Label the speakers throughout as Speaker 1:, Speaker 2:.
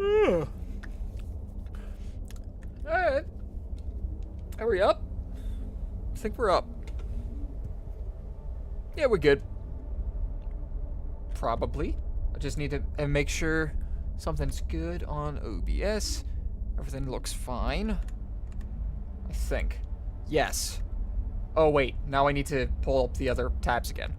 Speaker 1: Alright. Are we up? I think we're up. Yeah, we're good. Probably. I just need to make sure something's good on OBS. Everything looks fine. I think. Yes. Oh, wait. Now I need to pull up the other tabs again.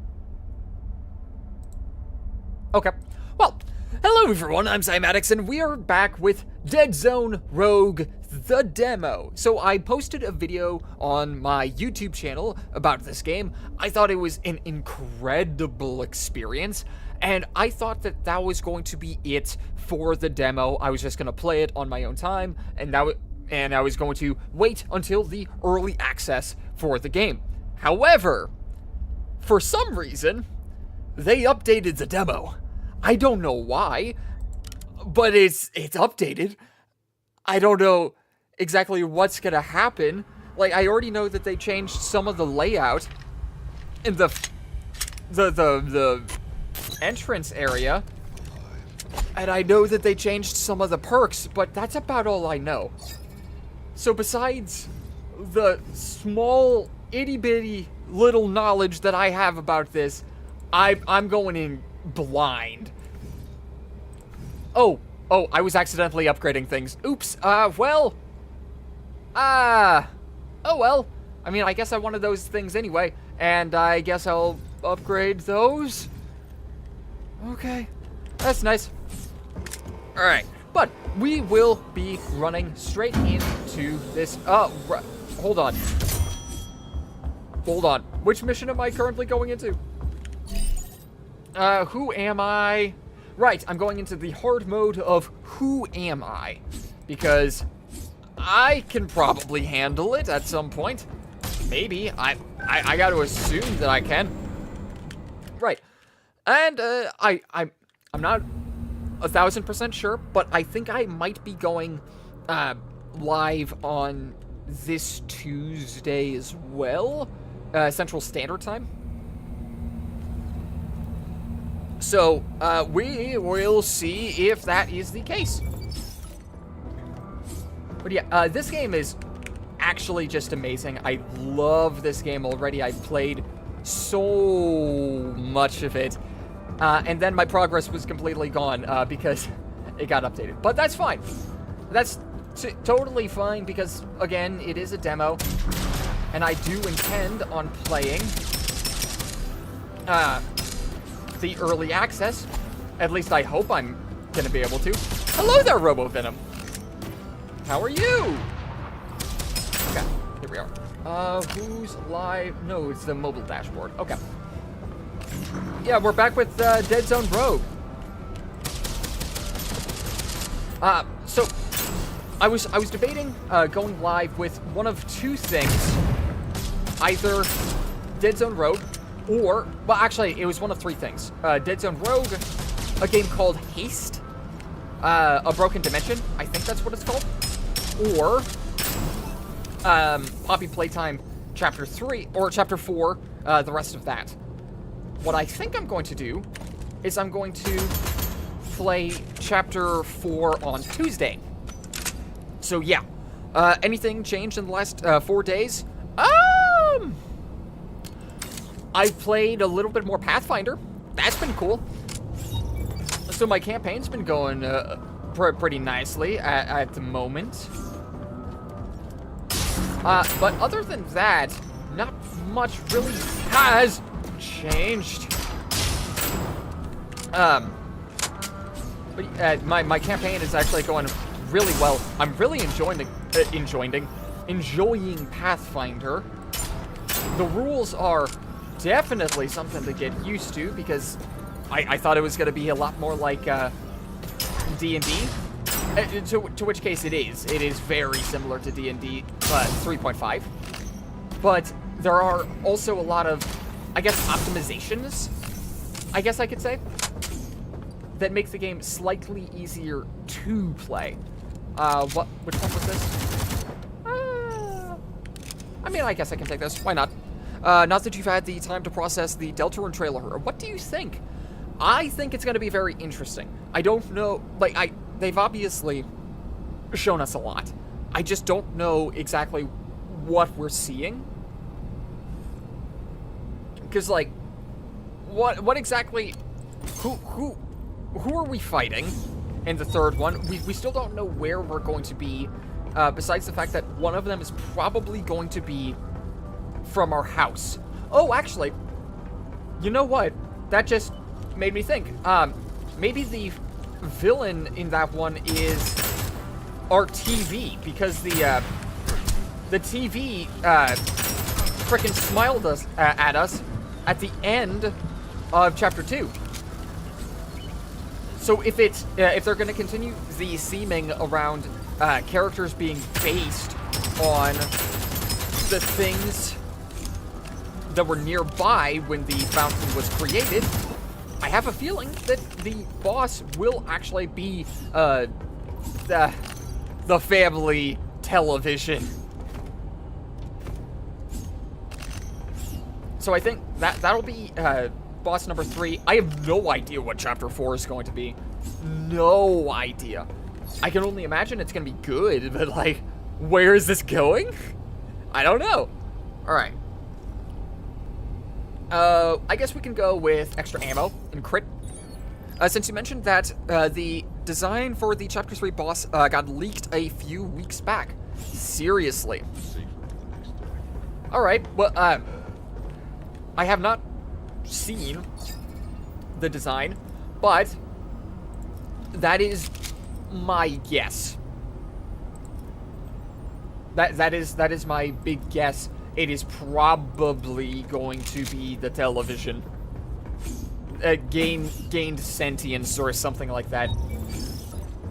Speaker 1: Okay. Well, hello everyone, I'm Cymadix, and we are back with Deadzone Rogue, the demo. So I posted a video on my YouTube channel about this game. I thought it was an incredible experience, and I thought that that was going to be it for the demo. I was just going to play it on my own time, and I was going to wait until the early access for the game. However, for some reason, they updated the demo. I don't know why, but it's updated. I don't know exactly what's gonna happen. Like, I already know that they changed some of the layout in the entrance area, and I know that they changed some of the perks, but that's about all I know. So besides the small itty-bitty little knowledge that I have about this, I'm going in blind. Oh, I was accidentally upgrading things. Oops, oh well. I mean, I guess I wanted those things anyway, and I guess I'll upgrade those. Okay, that's nice. Alright, but we will be running straight into this, hold on. Hold on, which mission am I currently going into? Who am I? Right, I'm going into the hard mode of who am I? Because I can probably handle it at some point. Maybe. I gotta assume that I can. Right. And, I'm not 1,000% sure, but I think I might be going, live on this Tuesday as well. Central Standard Time. So, we will see if that is the case. But yeah, this game is actually just amazing. I love this game already. I've played so much of it. And then my progress was completely gone because it got updated. But that's fine. That's totally fine because, again, it is a demo. And I do intend on playing the early access. At least I hope I'm gonna be able to. Hello there, RoboVenom. How are you? Okay, here we are. Who's live? No, it's the mobile dashboard. Okay. Yeah, we're back with Deadzone Rogue. So I was debating going live with one of two things. Either Deadzone Rogue, or, well, actually, it was one of three things. Deadzone Rogue, a game called Haste, A Broken Dimension, I think that's what it's called, or Poppy Playtime Chapter 3, or Chapter 4, the rest of that. What I think I'm going to do is I'm going to play Chapter 4 on Tuesday. So, yeah. Anything changed in the last 4 days? I've played a little bit more Pathfinder. That's been cool. So my campaign's been going pretty nicely at the moment. But other than that, not much really has changed. But my campaign is actually going really well. I'm really enjoying Pathfinder. The rules are definitely something to get used to because I thought it was going to be a lot more like D&D, to which case it is. It is very similar to D&D 3.5, but there are also a lot of, I guess, optimizations, I guess I could say, that make the game slightly easier to play. Which one was this? I mean, I guess I can take this. Why not? Not that you've had the time to process the Deltarune trailer. What do you think? I think it's going to be very interesting. I don't know, like, they've obviously shown us a lot. I just don't know exactly what we're seeing. Because, like, what exactly, who are we fighting in the third one? We still don't know where we're going to be, besides the fact that one of them is probably going to be from our house. Oh, actually, you know what? That just made me think. Maybe the villain in that one is our TV, because the TV frickin' smiled at us at the end of chapter 2. So if they're going to continue the theming around characters being based on the things that were nearby when the fountain was created, I have a feeling that the boss will actually be the family television. So I think that'll be boss number 3. I have no idea what chapter 4 is going to be. No idea. I can only imagine it's going to be good, but, like, where is this going? I don't know. Alright. I guess we can go with extra ammo and crit. Since you mentioned that the design for the chapter 3 boss got leaked a few weeks back. Seriously. Alright, well, I have not seen the design, but that is my guess. That is my big guess. It is probably going to be the television. Gained sentience or something like that.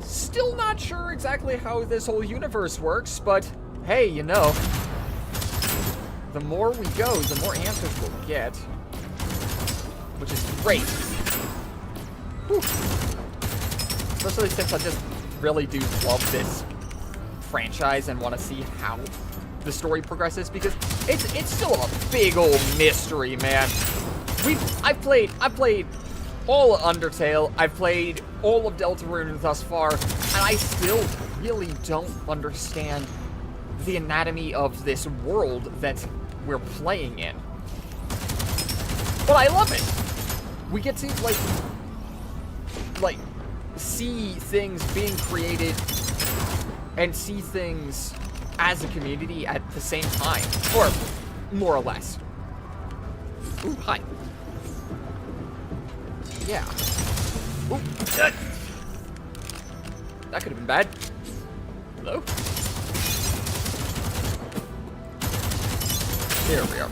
Speaker 1: Still not sure exactly how this whole universe works, but hey, you know, the more we go, the more answers we'll get. Which is great. Whew. Especially since I just really do love this franchise and want to see how the story progresses, because it's still a big old mystery, man. I've played all of Undertale, I've played all of Deltarune thus far, and I still really don't understand the anatomy of this world that we're playing in. But I love it. We get to like see things being created and see things as a community at the same time, or more or less. Ooh, hi. Yeah. Ooh, that could have been bad. Hello? There we are.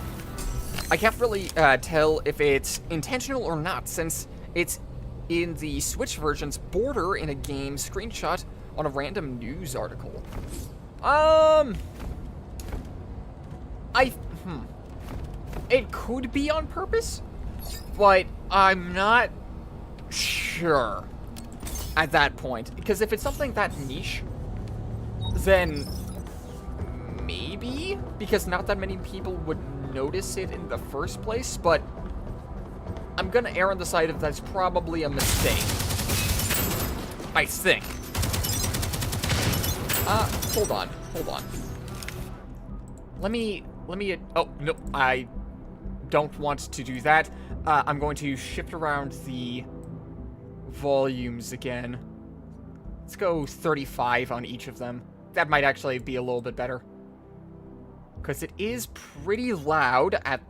Speaker 1: I can't really tell if it's intentional or not, since it's in the Switch version's border in a game screenshot on a random news article. It could be on purpose, but I'm not sure at that point. Because if it's something that niche, then maybe, because not that many people would notice it in the first place, but I'm gonna err on the side of that's probably a mistake. I think. Hold on. Let me, oh, no, I don't want to do that. I'm going to shift around the volumes again. Let's go 35 on each of them. That might actually be a little bit better, because it is pretty loud at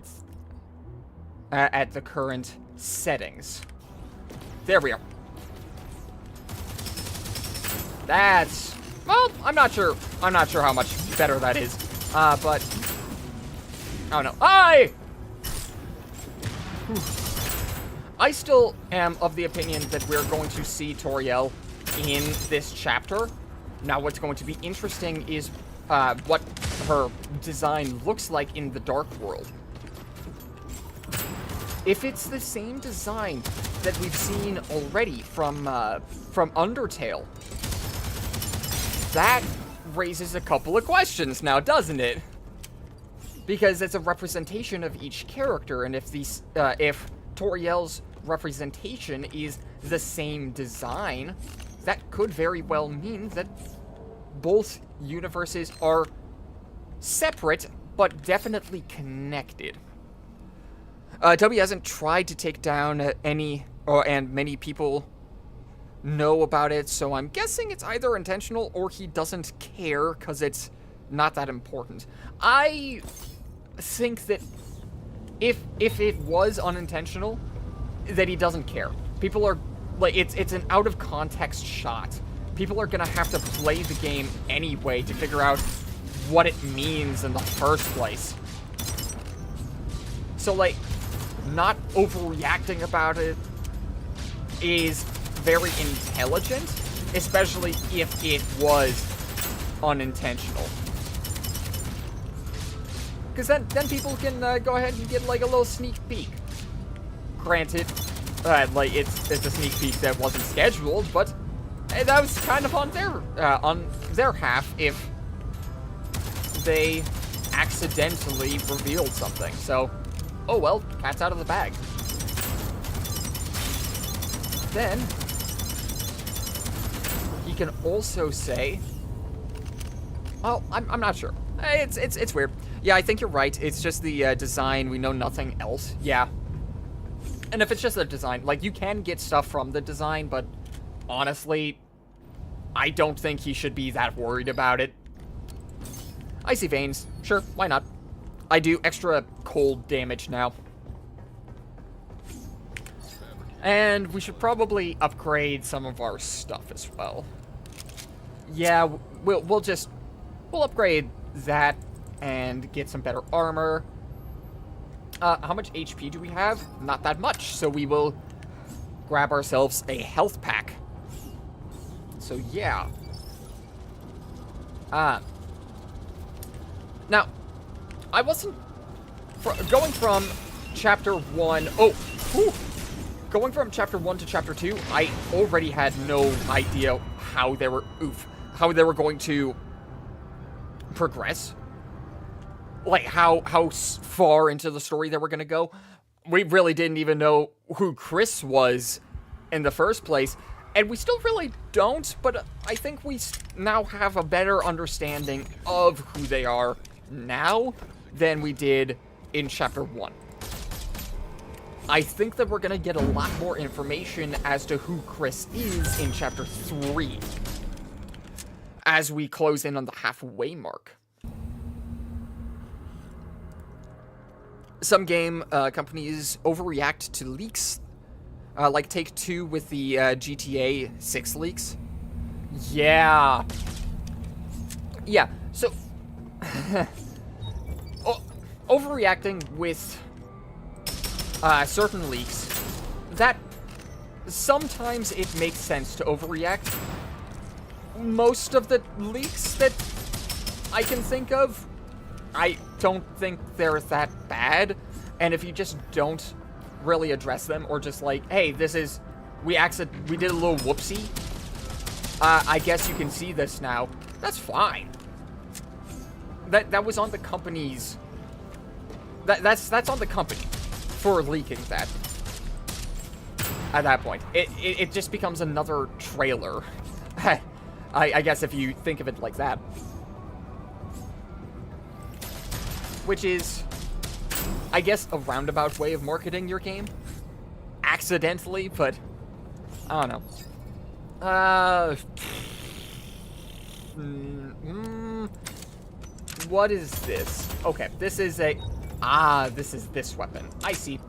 Speaker 1: the current settings. There we are. That's, well, I'm not sure how much better that is. But oh no. I still am of the opinion that we're going to see Toriel in this chapter. Now, what's going to be interesting is what her design looks like in the Dark World. If it's the same design that we've seen already from Undertale, that raises a couple of questions now, doesn't it? Because it's a representation of each character, and if if Toriel's representation is the same design, that could very well mean that both universes are separate, but definitely connected. Toby hasn't tried to take down and many people know about it, so I'm guessing it's either intentional or he doesn't care because it's not that important. I think that if it was unintentional, that he doesn't care. People are, like, it's an out of context shot. People are gonna have to play the game anyway to figure out what it means in the first place. So, like, not overreacting about it is very intelligent, especially if it was unintentional. Because then people can go ahead and get, like, a little sneak peek. Granted, like, it's a sneak peek that wasn't scheduled, but that was kind of on their half if they accidentally revealed something. So, oh well, cat's out of the bag. Then he can also say, well, I'm not sure. It's weird. Yeah, I think you're right. It's just the design. We know nothing else. Yeah. And if it's just the design, like, you can get stuff from the design, but honestly, I don't think he should be that worried about it. Icy veins. Sure, why not? I do extra cold damage now. And we should probably upgrade some of our stuff as well. Yeah, we'll upgrade that and get some better armor. How much HP do we have? Not that much, so we will grab ourselves a health pack. So yeah. Now, I wasn't going from chapter 1. Going from chapter 1 to chapter 2, I already had no idea how they were going to progress. Like, how far into the story they were going to go. We really didn't even know who Chris was in the first place. And we still really don't, but I think we now have a better understanding of who they are now than we did in chapter 1. I think that we're going to get a lot more information as to who Chris is in chapter 3 as we close in on the halfway mark. Some game companies overreact to leaks, like Take-Two with the GTA 6 leaks. Yeah. Yeah, so overreacting with certain leaks, that sometimes it makes sense to overreact. Most of the leaks that I can think of, I don't think they're that bad, and if you just don't really address them, or just like, hey, we did a little whoopsie, I guess you can see this now, that's fine. That was on the company's, that's on the company for leaking that. At that point, it just becomes another trailer. I guess if you think of it like that. Which is, I guess, a roundabout way of marketing your game. Accidentally, but I don't know. What is this? Okay, this is this weapon. I see.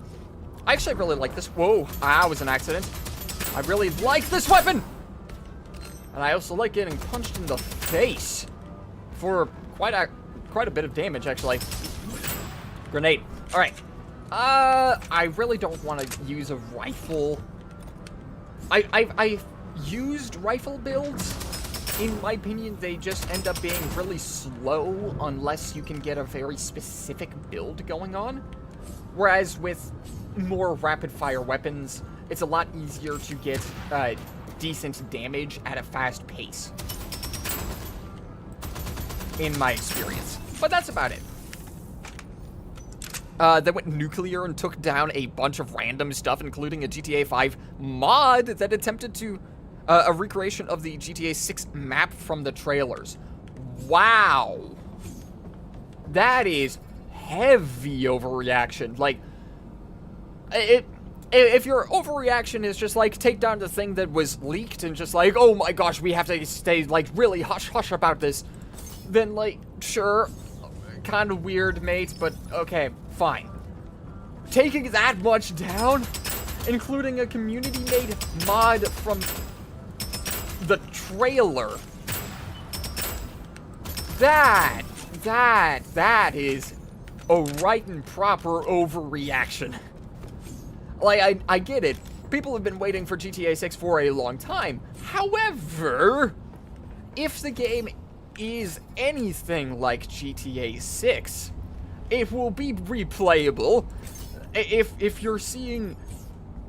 Speaker 1: I actually really like this. Whoa, that was an accident. I really like this weapon! And I also like getting punched in the face for quite a bit of damage, actually. Grenade. Alright. I really don't want to use a rifle. I've used rifle builds. In my opinion, they just end up being really slow unless you can get a very specific build going on. Whereas with more rapid-fire weapons, it's a lot easier to get decent damage at a fast pace. In my experience. But that's about it. They went nuclear and took down a bunch of random stuff, including a GTA 5 mod that attempted to A recreation of the GTA 6 map from the trailers. Wow. That is heavy overreaction. Like, if your overreaction is just like take down the thing that was leaked and just like, oh my gosh, we have to stay like really hush hush about this, then like, sure, kind of weird, mate, but okay, fine. Taking that much down, including a community-made mod from the trailer, that is a right and proper overreaction. Like, I get it. People have been waiting for GTA 6 for a long time. However, if the game is anything like GTA 6, it will be replayable. If you're seeing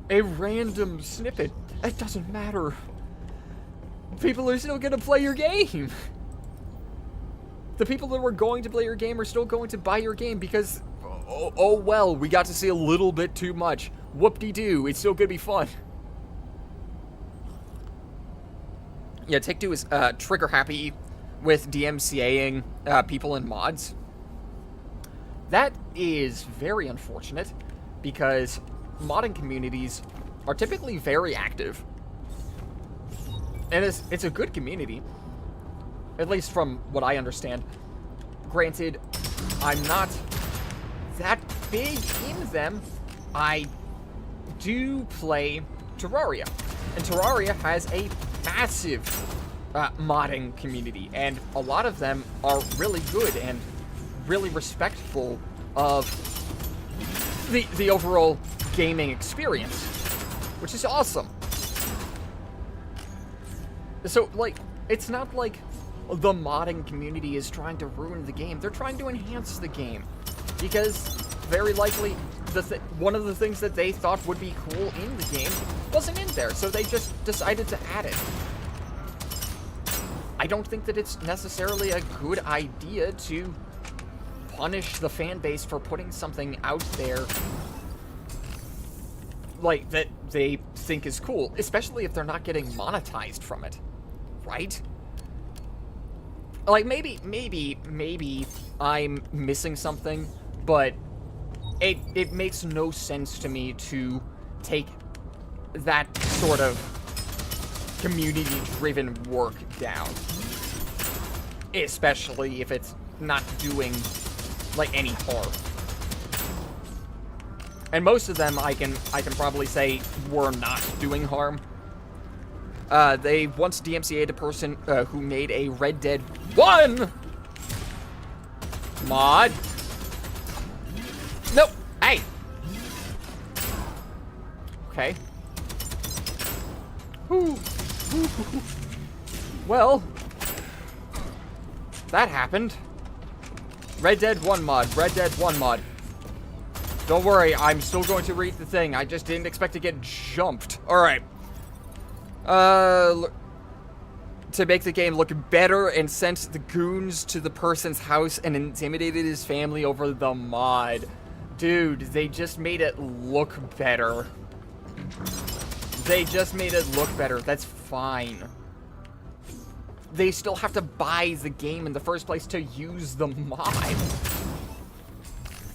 Speaker 1: a random snippet, it doesn't matter. People are still gonna play your game. The people that were going to play your game are still going to buy your game because, oh well, we got to see a little bit too much. Whoop-de-doo, it's still gonna be fun. Yeah, Take-Two is trigger happy with DMCAing people in mods. That is very unfortunate because modding communities are typically very active. And it's a good community, at least from what I understand. Granted, I'm not that big in them. I do play Terraria, and Terraria has a massive modding community, and a lot of them are really good and really respectful of the overall gaming experience, which is awesome. So, like, it's not like the modding community is trying to ruin the game. They're trying to enhance the game, because very likely one of the things that they thought would be cool in the game wasn't in there, so they just decided to add it. I don't think that it's necessarily a good idea to punish the fan base for putting something out there like that they think is cool, especially if they're not getting monetized from it, right? Like, maybe I'm missing something, but it makes no sense to me to take that sort of community-driven work down, especially if it's not doing like any harm. And most of them I can probably say were not doing harm. They once DMCA'd a person who made a Red Dead 1 mod. Nope. Hey. Okay. Whew. Well, that happened. Red Dead 1 mod. Red Dead 1 mod. Don't worry, I'm still going to read the thing. I just didn't expect to get jumped. Alright. To make the game look better and sent the goons to the person's house and intimidated his family over the mod. Dude, they just made it look better. They just made it look better. That's fine. They still have to buy the game in the first place to use the mod.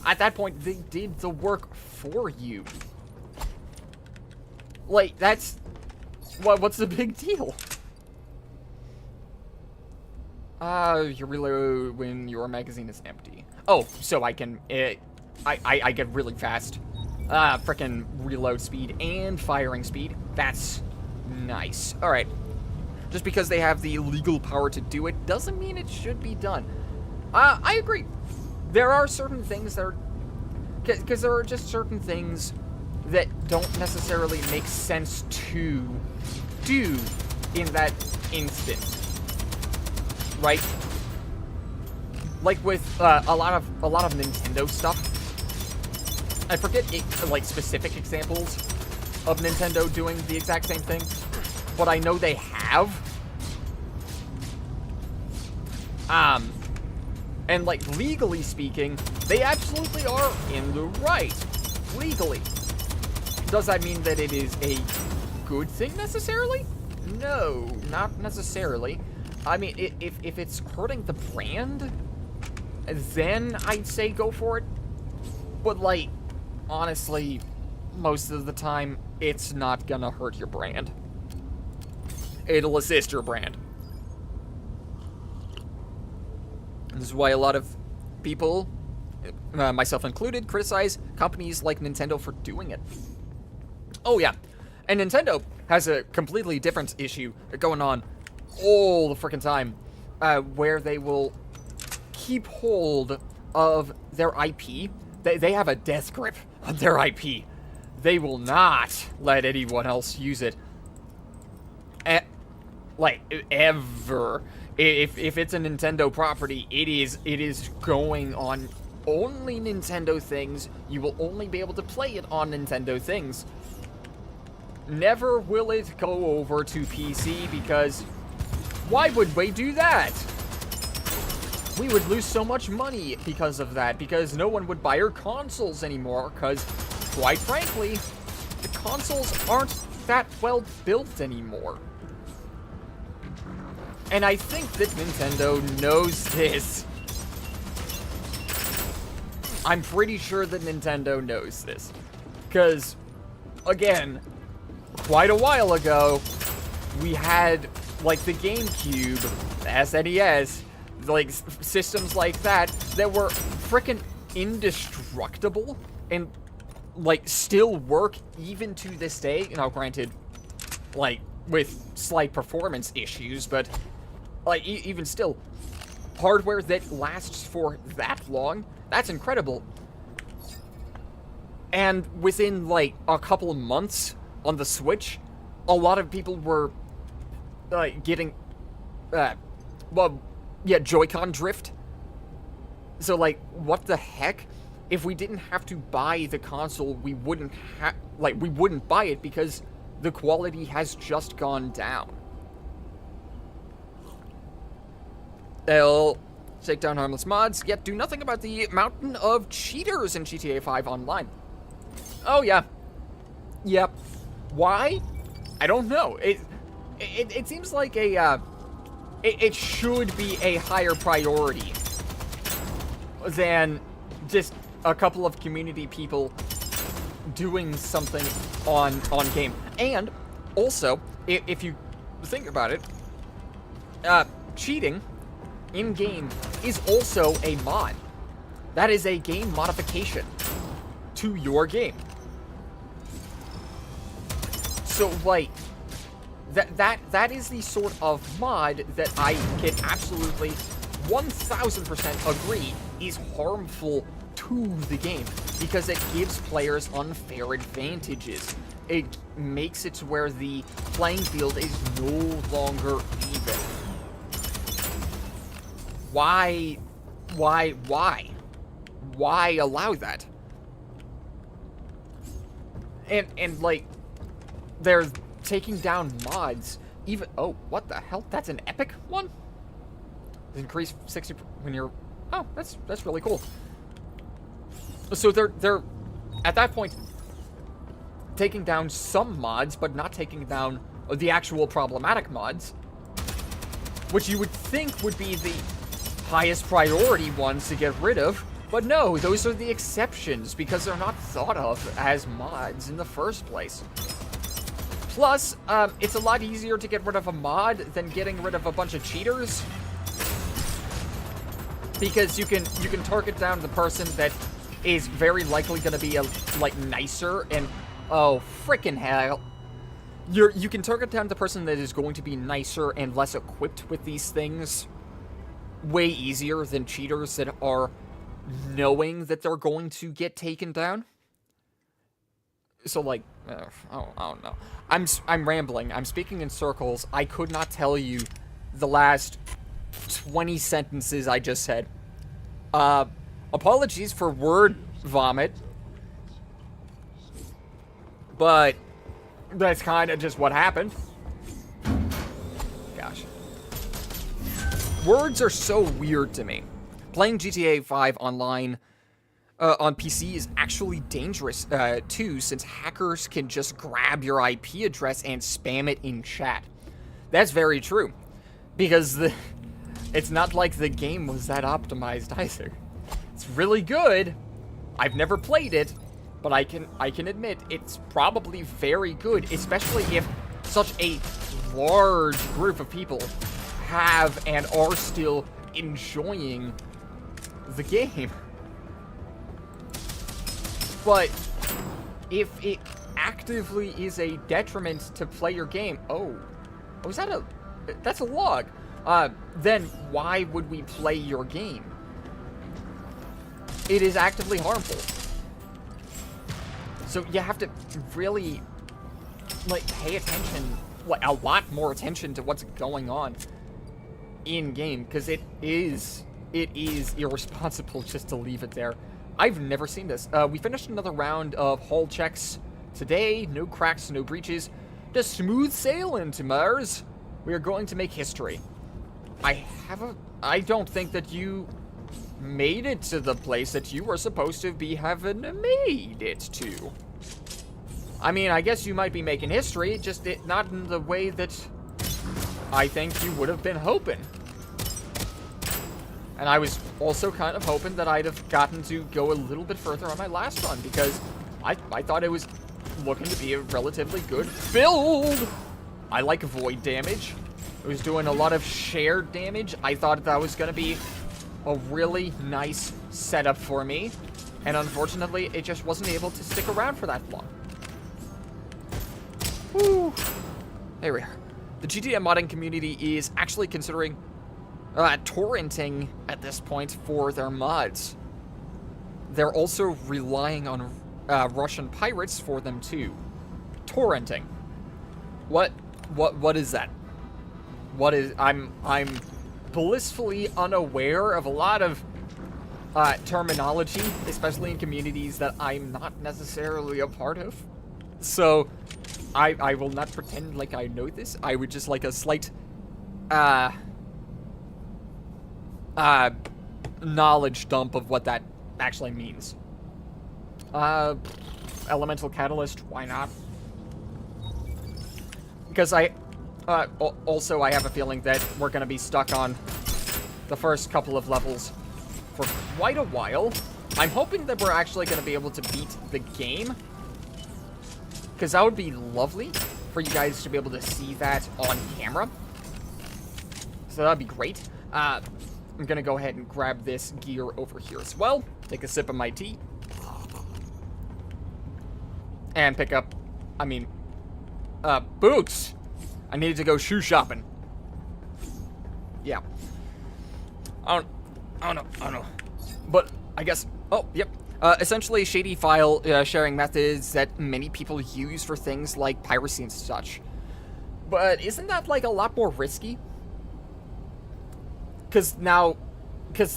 Speaker 1: At that point, they did the work for you. Like, that's... What's the big deal? You reload when your magazine is empty. Oh, so I can... I get really fast. Frickin' reload speed and firing speed. That's nice. Alright. Just because they have the legal power to do it doesn't mean it should be done. I agree. There are certain things that are... Because there are just certain things that don't necessarily make sense to do in that instance. Right? Like with a lot of Nintendo stuff. I forget like specific examples of Nintendo doing the exact same thing, but I know they have. And like legally speaking, they absolutely are in the right. Legally. Does that mean that it is a good thing necessarily? no, not necessarily. I mean, if it's hurting the brand, then I'd say go for it. But, like, honestly, most of the time, it's not gonna hurt your brand. It'll assist your brand. This is why a lot of people, myself included, criticize companies like Nintendo for doing it. Oh yeah, and Nintendo has a completely different issue going on all the freaking time, where they will keep hold of their IP. They have a death grip on their IP. They will not let anyone else use it. Like, ever. If it's a Nintendo property, it is going on only Nintendo things. You will only be able to play it on Nintendo things. Never will it go over to PC, because why would we do that? We would lose so much money because of that, because no one would buy our consoles anymore, because, quite frankly, the consoles aren't that well built anymore. And I think that Nintendo knows this. I'm pretty sure that Nintendo knows this. Because, again, quite a while ago, we had, like, the GameCube, the SNES, like, systems like that were frickin' indestructible and, like, still work even to this day. You know, granted, like, with slight performance issues, but, like, even still, hardware that lasts for that long, that's incredible. And within, like, a couple of months on the Switch, a lot of people were, getting, well, yeah, Joy-Con drift. So, like, what the heck? If we didn't have to buy the console, we wouldn't buy it, because the quality has just gone down. They'll take down harmless mods, yet do nothing about the mountain of cheaters in GTA 5 Online. Oh, yeah. Yep. Why? I don't know. It seems like it should be a higher priority than just a couple of community people doing something on game. And also, if you think about it, cheating in game is also a mod. That is a game modification to your game. So, like, that is the sort of mod that I can absolutely 1000% agree is harmful to the game, because it gives players unfair advantages. It makes it to where the playing field is no longer even. Why allow that? And like, they're taking down mods, even, oh, what the hell? That's an epic one? Increase 60 when you're, oh, that's really cool. So they're at that point taking down some mods, but not taking down the actual problematic mods, which you would think would be the highest priority ones to get rid of. But no, those are the exceptions, because they're not thought of as mods in the first place. Plus, it's a lot easier to get rid of a mod than getting rid of a bunch of cheaters, because you can target down the person that is very likely going to be nicer, and oh frickin' hell, you can target down the person that is going to be nicer and less equipped with these things way easier than cheaters that are knowing that they're going to get taken down. So, like, I don't know. I'm rambling. I'm speaking in circles. I could not tell you the last 20 sentences I just said. Apologies for word vomit, but that's kind of just what happened. Gosh. Words are so weird to me. Playing GTA 5 online on PC is actually dangerous, too, since hackers can just grab your IP address and spam it in chat. That's very true. Because it's not like the game was that optimized either. It's really good. I've never played it, but I can admit it's probably very good, especially if such a large group of people have and are still enjoying the game. But if it actively is a detriment to play your game, is that that's a log, then why would we play your game? It is actively harmful. So you have to really, like, pay attention, like, a lot more attention to what's going on in-game, because it is irresponsible just to leave it there. I've never seen this. We finished another round of hull checks today. No cracks, no breaches. Just smooth sailing to Mars. We are going to make history. I don't think that you made it to the place that you were supposed to be having made it to. I mean, I guess you might be making history, just not in the way that I think you would have been hoping. And I was also kind of hoping that I'd have gotten to go a little bit further on my last run, because I thought it was looking to be a relatively good build. I like void damage. It was doing a lot of shared damage. I thought that was going to be a really nice setup for me. And unfortunately, it just wasn't able to stick around for that long. Woo. There we are. The GTA modding community is actually considering torrenting at this point for their mods. They're also relying on Russian pirates for them too. Torrenting. What is that? What is... I'm blissfully unaware of a lot of terminology, especially in communities that I'm not necessarily a part of. So, I will not pretend like I know this. I would just like a slight knowledge dump of what that actually means. Elemental catalyst, why not? Because also I have a feeling that we're going to be stuck on the first couple of levels for quite a while. I'm hoping that we're actually going to be able to beat the game, because that would be lovely for you guys to be able to see that on camera. So that'd be great. I'm going to go ahead and grab this gear over here as well. Take a sip of my tea. And pick up, boots. I needed to go shoe shopping. Yeah. I don't know. But I guess, yep. Essentially shady file sharing methods that many people use for things like piracy and such. But isn't that, like, a lot more risky? Because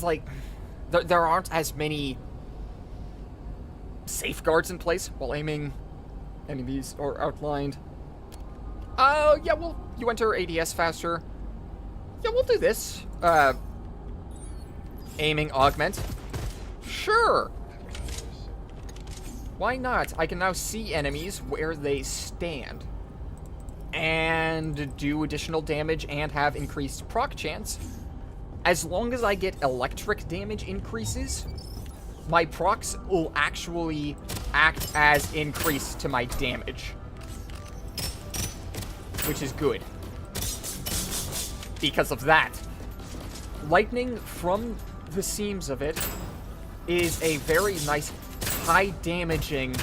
Speaker 1: like, there aren't as many safeguards in place while aiming enemies or outlined. Yeah, well, you enter ADS faster. Yeah, we'll do this. Aiming augment. Sure. Why not? I can now see enemies where they stand. And do additional damage and have increased proc chance. As long as I get electric damage increases, my procs will actually act as increase to my damage. Which is good. Because of that. Lightning, from the seams of it, is a very nice high damaging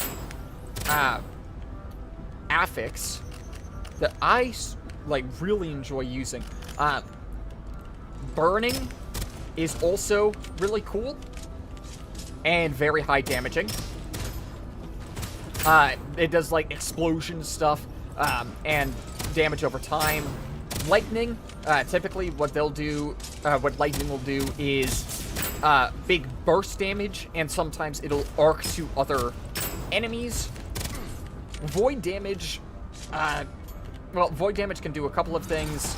Speaker 1: affix that I like really enjoy using. Burning is also really cool and very high damaging. It does like explosion stuff and damage over time. Lightning, typically what they'll do, what lightning will do is big burst damage, and sometimes it'll arc to other enemies. Void damage, void damage can do a couple of things,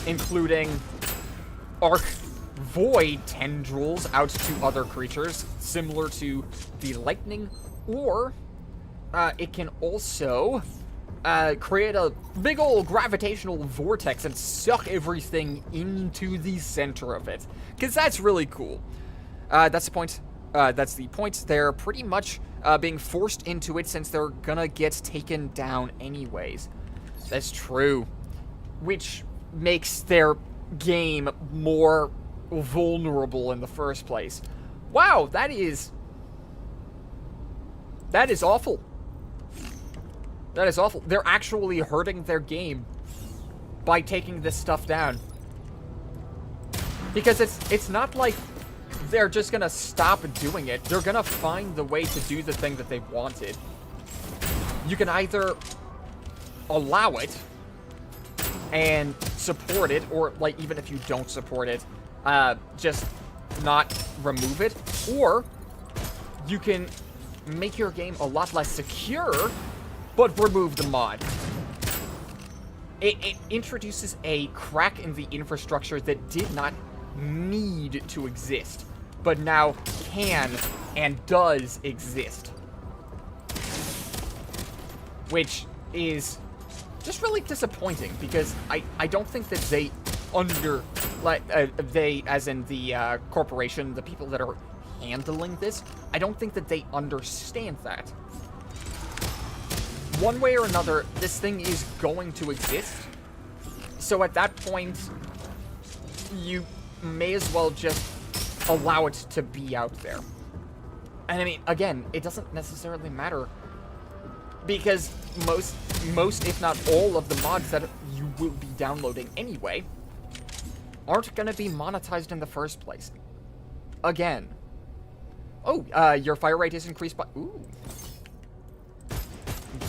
Speaker 1: including arc void tendrils out to other creatures, similar to the lightning, or it can also create a big old gravitational vortex and suck everything into the center of it. Because that's really cool. That's the point. That's the point. They're pretty much being forced into it since they're gonna get taken down anyways. That's true. Which makes their game more vulnerable in the first place. Wow, that is awful. That is awful. They're actually hurting their game by taking this stuff down. Because it's not like they're just gonna stop doing it. They're gonna find the way to do the thing that they wanted. You can either allow it and support it, or, like, even if you don't support it, just not remove it, or you can make your game a lot less secure, but remove the mod. It introduces a crack in the infrastructure that did not need to exist, but now can and does exist. Which is just really disappointing, because I don't think that they they, as in the corporation, the people that are handling this, I don't think that they understand that. One way or another, this thing is going to exist. So at that point, you may as well just allow it to be out there. And I mean, again, it doesn't necessarily matter, because most, if not all, of the mods that you will be downloading anyway aren't going to be monetized in the first place. Again. Oh, your fire rate is increased by... Ooh.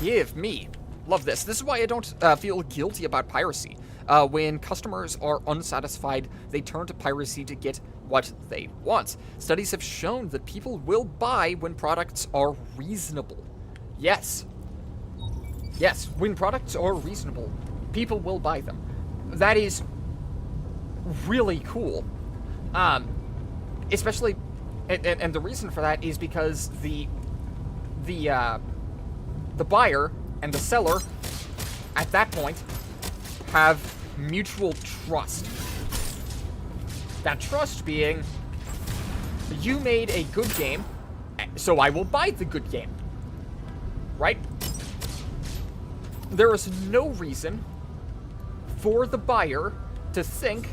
Speaker 1: Give me. Love this. This is why I don't feel guilty about piracy. When customers are unsatisfied, they turn to piracy to get what they want. Studies have shown that people will buy when products are reasonable. Yes. Yes, when products are reasonable, people will buy them. That is really cool. Especially, and the reason for that is because the buyer and the seller, at that point, have mutual trust. That trust being, you made a good game, so I will buy the good game. Right? There is no reason for the buyer to think,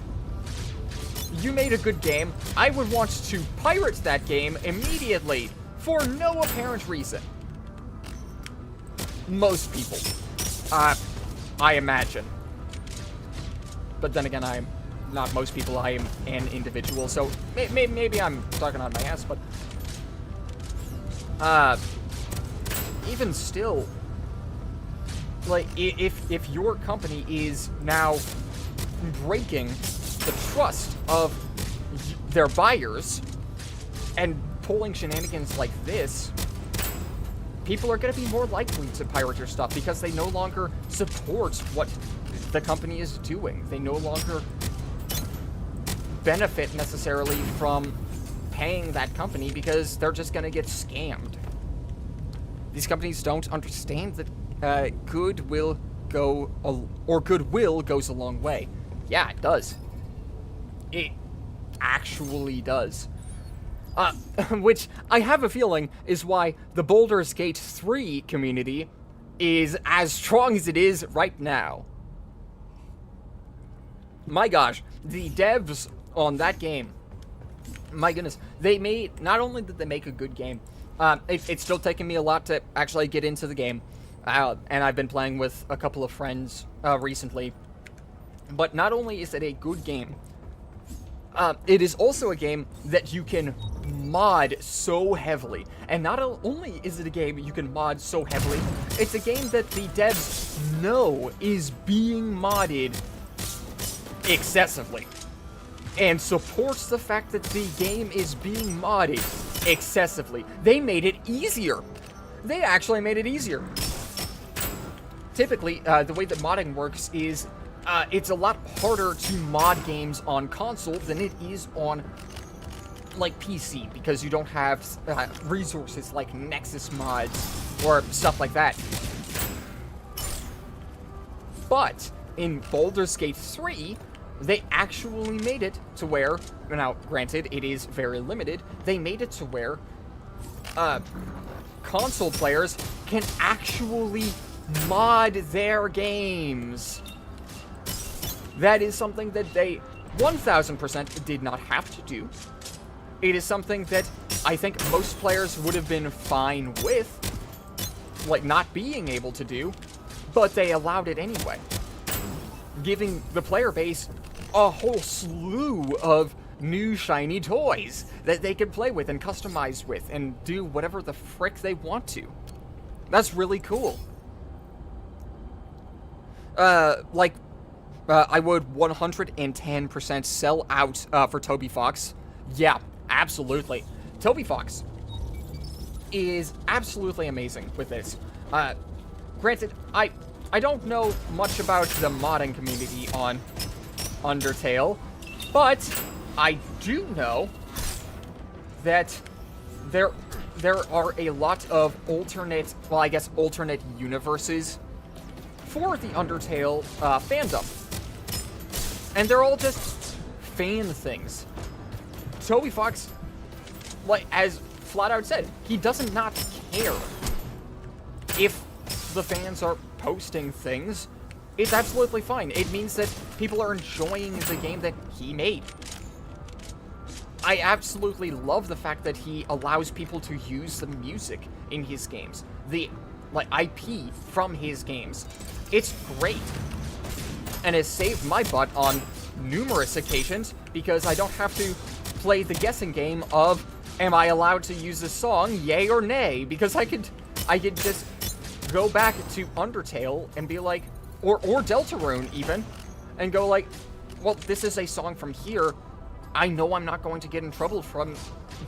Speaker 1: you made a good game, I would want to pirate that game immediately for no apparent reason. Most people. I imagine. But then again, I'm not most people, I am an individual, so maybe I'm talking on my ass, but... even still, like, if your company is now breaking the trust of their buyers and pulling shenanigans like this, people are going to be more likely to pirate your stuff because they no longer support what the company is doing. They no longer benefit necessarily from paying that company because they're just going to get scammed. These companies don't understand that goodwill goes a long way. Yeah, it does. It actually does. Which I have a feeling is why the Baldur's Gate 3 community is as strong as it is right now. My gosh, the devs on that game, my goodness, not only did they make a good game, it's still taking me a lot to actually get into the game, and I've been playing with a couple of friends recently, but not only is it a good game, it is also a game that you can mod so heavily. And not only is it a game you can mod so heavily, it's a game that the devs know is being modded excessively. And supports the fact that the game is being modded excessively. They made it easier. They actually made it easier. Typically, the way that modding works is it's a lot harder to mod games on console than it is on, like, PC, because you don't have resources like Nexus mods or stuff like that. But in Baldur's Gate 3, they actually made it to where, now granted, it is very limited, they made it to where console players can actually mod their games. That is something that they 1000% did not have to do. It is something that I think most players would have been fine with, like, not being able to do, but they allowed it anyway, giving the player base a whole slew of new shiny toys that they can play with and customize with and do whatever the frick they want to. That's really cool. I would 110% sell out for Toby Fox. Yeah, absolutely. Toby Fox is absolutely amazing with this. Granted, I don't know much about the modding community on Undertale, but I do know that there are a lot of alternate universes for the Undertale fandom. And they're all just fan things. Toby Fox, like, as flat out said, he does not care if the fans are posting things. It's absolutely fine. It means that people are enjoying the game that he made. I absolutely love the fact that he allows people to use the music in his games, the IP from his games. It's great, and has saved my butt on numerous occasions because I don't have to play the guessing game of, am I allowed to use this song, yay or nay? Because I could just go back to Undertale and be like, or Deltarune even, and go like, well, this is a song from here. I know I'm not going to get in trouble from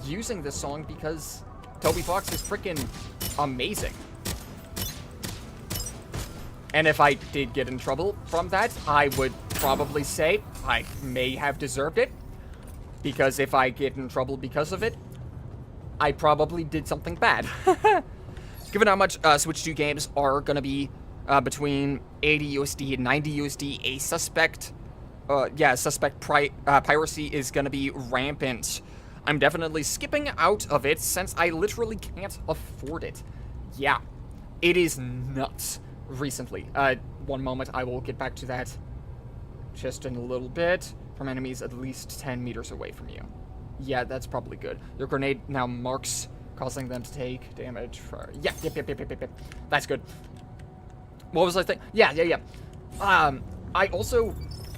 Speaker 1: using this song because Toby Fox is freaking amazing. And if I did get in trouble from that, I would probably say I may have deserved it. Because if I get in trouble because of it, I probably did something bad. Given how much Switch 2 games are going to be between 80 USD and 90 USD, a suspect piracy is going to be rampant. I'm definitely skipping out of it since I literally can't afford it. Yeah, it is nuts recently. One moment, I will get back to that just in a little bit. From enemies at least 10 meters away from you. Yeah, that's probably good. Your grenade now marks, causing them to take damage for... Yep. That's good. What was I thinking? Yeah. I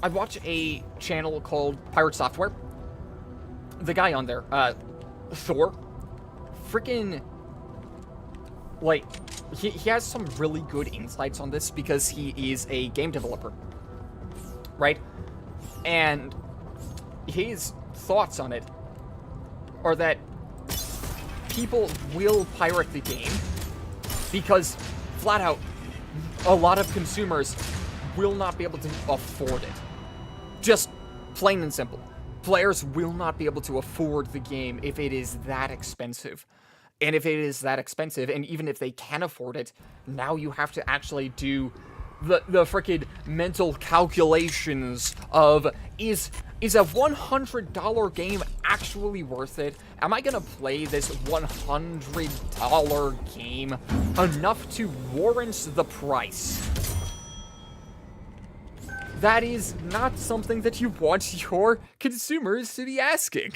Speaker 1: watch a channel called Pirate Software. The guy on there, Thor, freaking, like, he has some really good insights on this because he is a game developer, right? And his thoughts on it are that people will pirate the game because, flat out, a lot of consumers will not be able to afford it. Just plain and simple. Players will not be able to afford the game if it is that expensive. And if it is that expensive, and even if they can afford it, now you have to actually do the freaking mental calculations of, is a $100 game actually worth it? Am I gonna play this $100 game enough to warrant the price? That is not something that you want your consumers to be asking.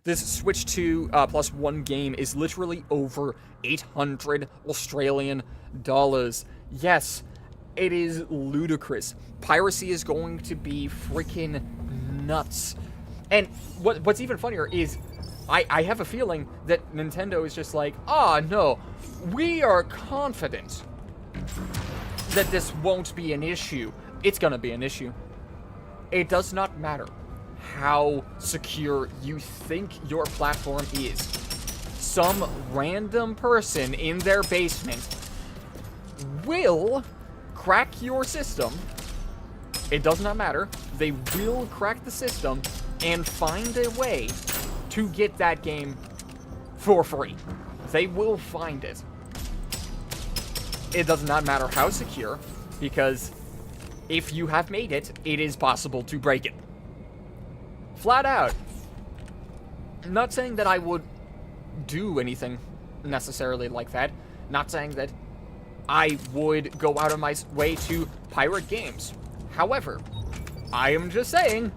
Speaker 1: This Switch 2 plus 1 game is literally over 800 Australian dollars. Yes, it is ludicrous. Piracy is going to be freaking nuts. And what's even funnier is I have a feeling that Nintendo is just like, no, we are confident that this won't be an issue. It's gonna be an issue. It does not matter how secure you think your platform is. Some random person in their basement will crack your system. It does not matter. They will crack the system and find a way to get that game for free. They will find it. It does not matter how secure, because if you have made it, it is possible to break it. Flat out. I'm not saying that I would do anything necessarily like that. Not saying that I would go out of my way to pirate games. However, I am just saying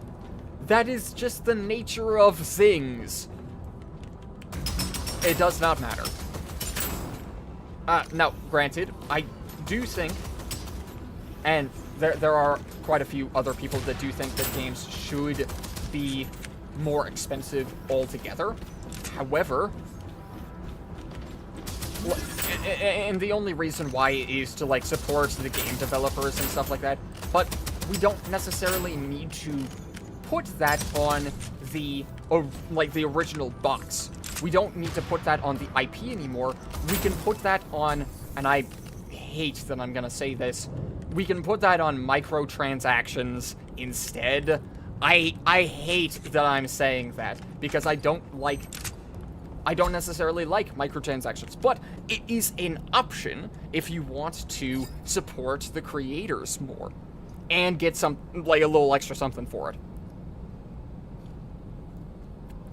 Speaker 1: that is just the nature of things. It does not matter. Now, granted, I do think, and there are quite a few other people that do think that games should be more expensive altogether. However, and the only reason why is to, like, support the game developers and stuff like that, but we don't necessarily need to put that on the, like, the original box. We don't need to put that on the IP anymore. We can put that on, and I hate that I'm gonna say this, we can put that on microtransactions instead. I hate that I'm saying that, because I don't necessarily like microtransactions, but it is an option if you want to support the creators more and get some, like, a little extra something for it.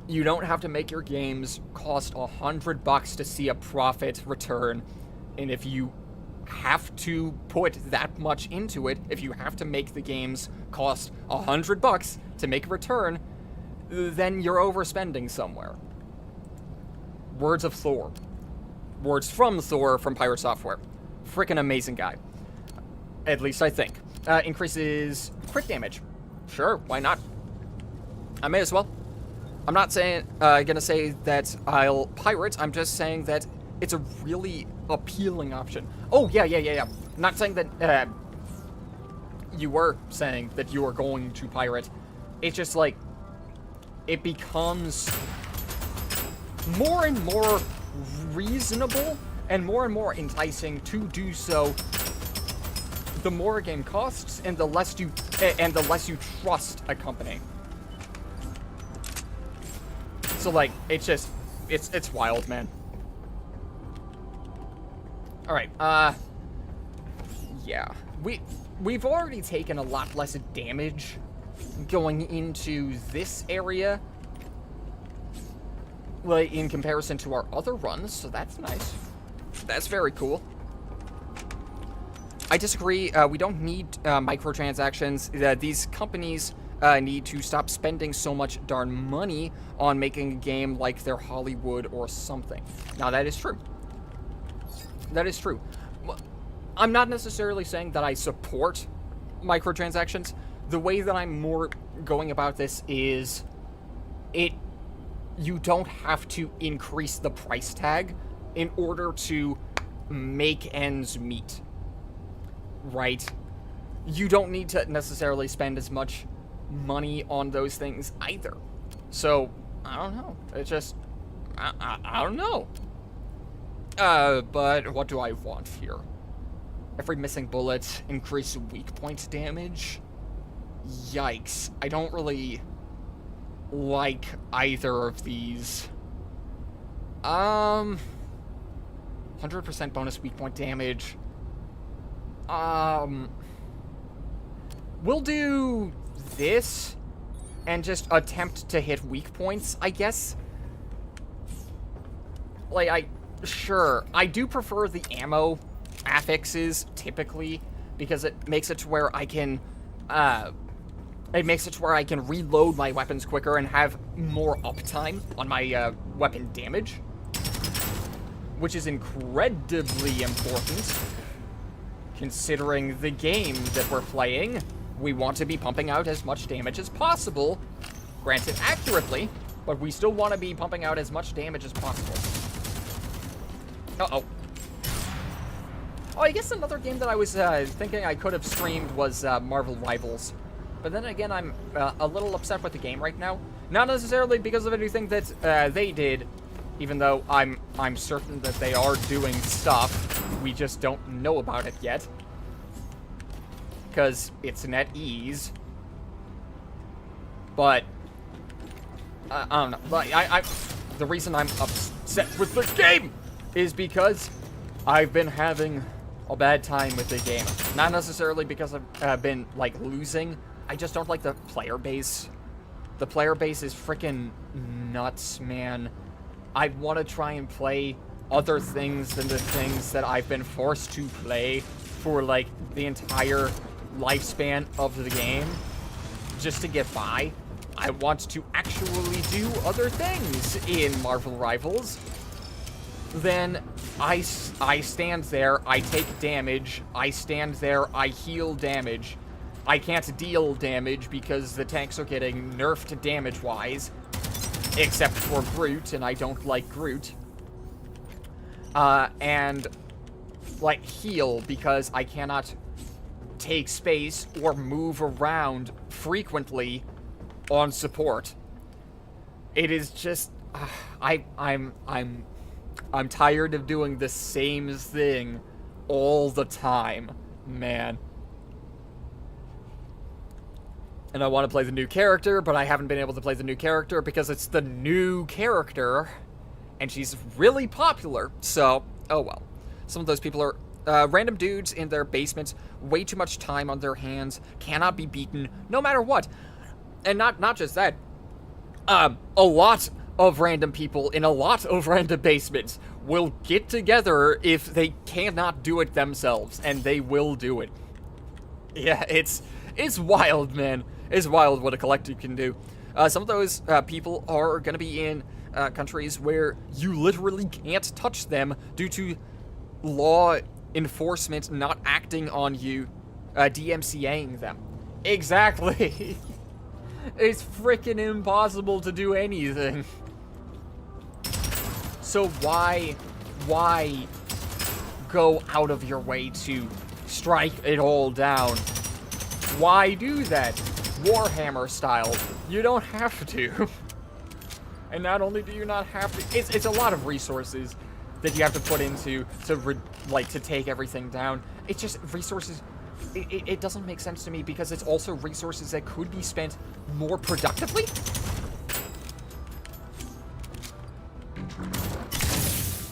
Speaker 1: You don't have to make your games cost $100 to see a profit return, and if you have to put that much into it, if you have to make the games cost $100 to make a return, then you're overspending somewhere. Words of Thor. Words from Thor from Pirate Software. Frickin' amazing guy. At least I think. Increases crit damage. Sure, why not? I may as well. I'm not saying, gonna say that I'll pirate, I'm just saying that it's a really appealing option. Oh, yeah. Not saying that, you were saying that you were going to pirate. It's just like, it becomes more and more reasonable and more enticing to do so the more a game costs and the less you trust a company. So, like, it's just, it's wild, man. Alright, yeah. We've already taken a lot less damage going into this area, like, in comparison to our other runs, so that's nice. That's very cool. I disagree. We don't need microtransactions. These companies need to stop spending so much darn money on making a game like they're Hollywood or something. Now, that is true. That is true. I'm not necessarily saying that I support microtransactions. The way that I'm more going about this is you don't have to increase the price tag in order to make ends meet. Right? You don't need to necessarily spend as much money on those things either. So, I don't know. It's just, I don't know. But what do I want here? Every missing bullet, increase weak point damage. Yikes. I don't really like either of these. 100% bonus weak point damage. We'll do this and just attempt to hit weak points, I guess. Like, sure, I do prefer the ammo affixes, typically, because it makes it to where I can, reload my weapons quicker and have more uptime on my, weapon damage, which is incredibly important, considering the game that we're playing. We want to be pumping out as much damage as possible, granted accurately, but we still want to be pumping out as much damage as possible. Uh-oh. Oh, I guess another game that I was thinking I could have streamed was Marvel Rivals. But then again, I'm a little upset with the game right now. Not necessarily because of anything that they did, even though I'm certain that they are doing stuff. We just don't know about it yet. Because it's NetEase. But I don't know. Like, the reason I'm upset with the game is because I've been having a bad time with the game. Not necessarily because I've been, like, losing. I just don't like the player base. The player base is freaking nuts, man. I want to try and play other things than the things that I've been forced to play for, like, the entire lifespan of the game, just to get by. I want to actually do other things in Marvel Rivals. Then I stand there, I take damage, I stand there, I heal damage. I can't deal damage because the tanks are getting nerfed damage-wise, except for Groot, and I don't like Groot. And, like, heal because I cannot take space or move around frequently on support. It is just, I'm tired of doing the same thing all the time, man. And I want to play the new character, but I haven't been able to play the new character because it's the new character, and she's really popular, so, oh well. Some of those people are random dudes in their basements, way too much time on their hands, cannot be beaten, no matter what. And not just that, a lot of random people in a lot of random basements will get together if they cannot do it themselves, and they will do it. Yeah, it's wild, man. It's wild what a collective can do. Some of those people are going to be in countries where you literally can't touch them due to law enforcement not acting on you, DMCAing them. Exactly. It's freaking impossible to do anything. So why go out of your way to strike it all down? Why do that? Warhammer style. You don't have to. And not only do you not have to, it's a lot of resources that you have to put into to take everything down. It's just resources. It doesn't make sense to me because it's also resources that could be spent more productively.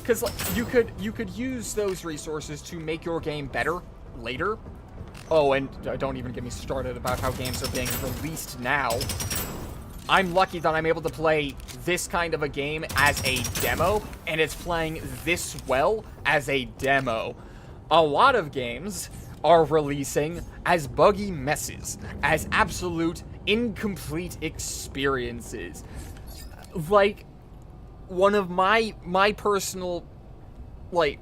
Speaker 1: Because like, you could use those resources to make your game better later. Oh, and don't even get me started about how games are being released now. I'm lucky that I'm able to play this kind of a game as a demo, and it's playing this well as a demo. A lot of games are releasing as buggy messes, as absolute incomplete experiences. Like, one of my personal, like,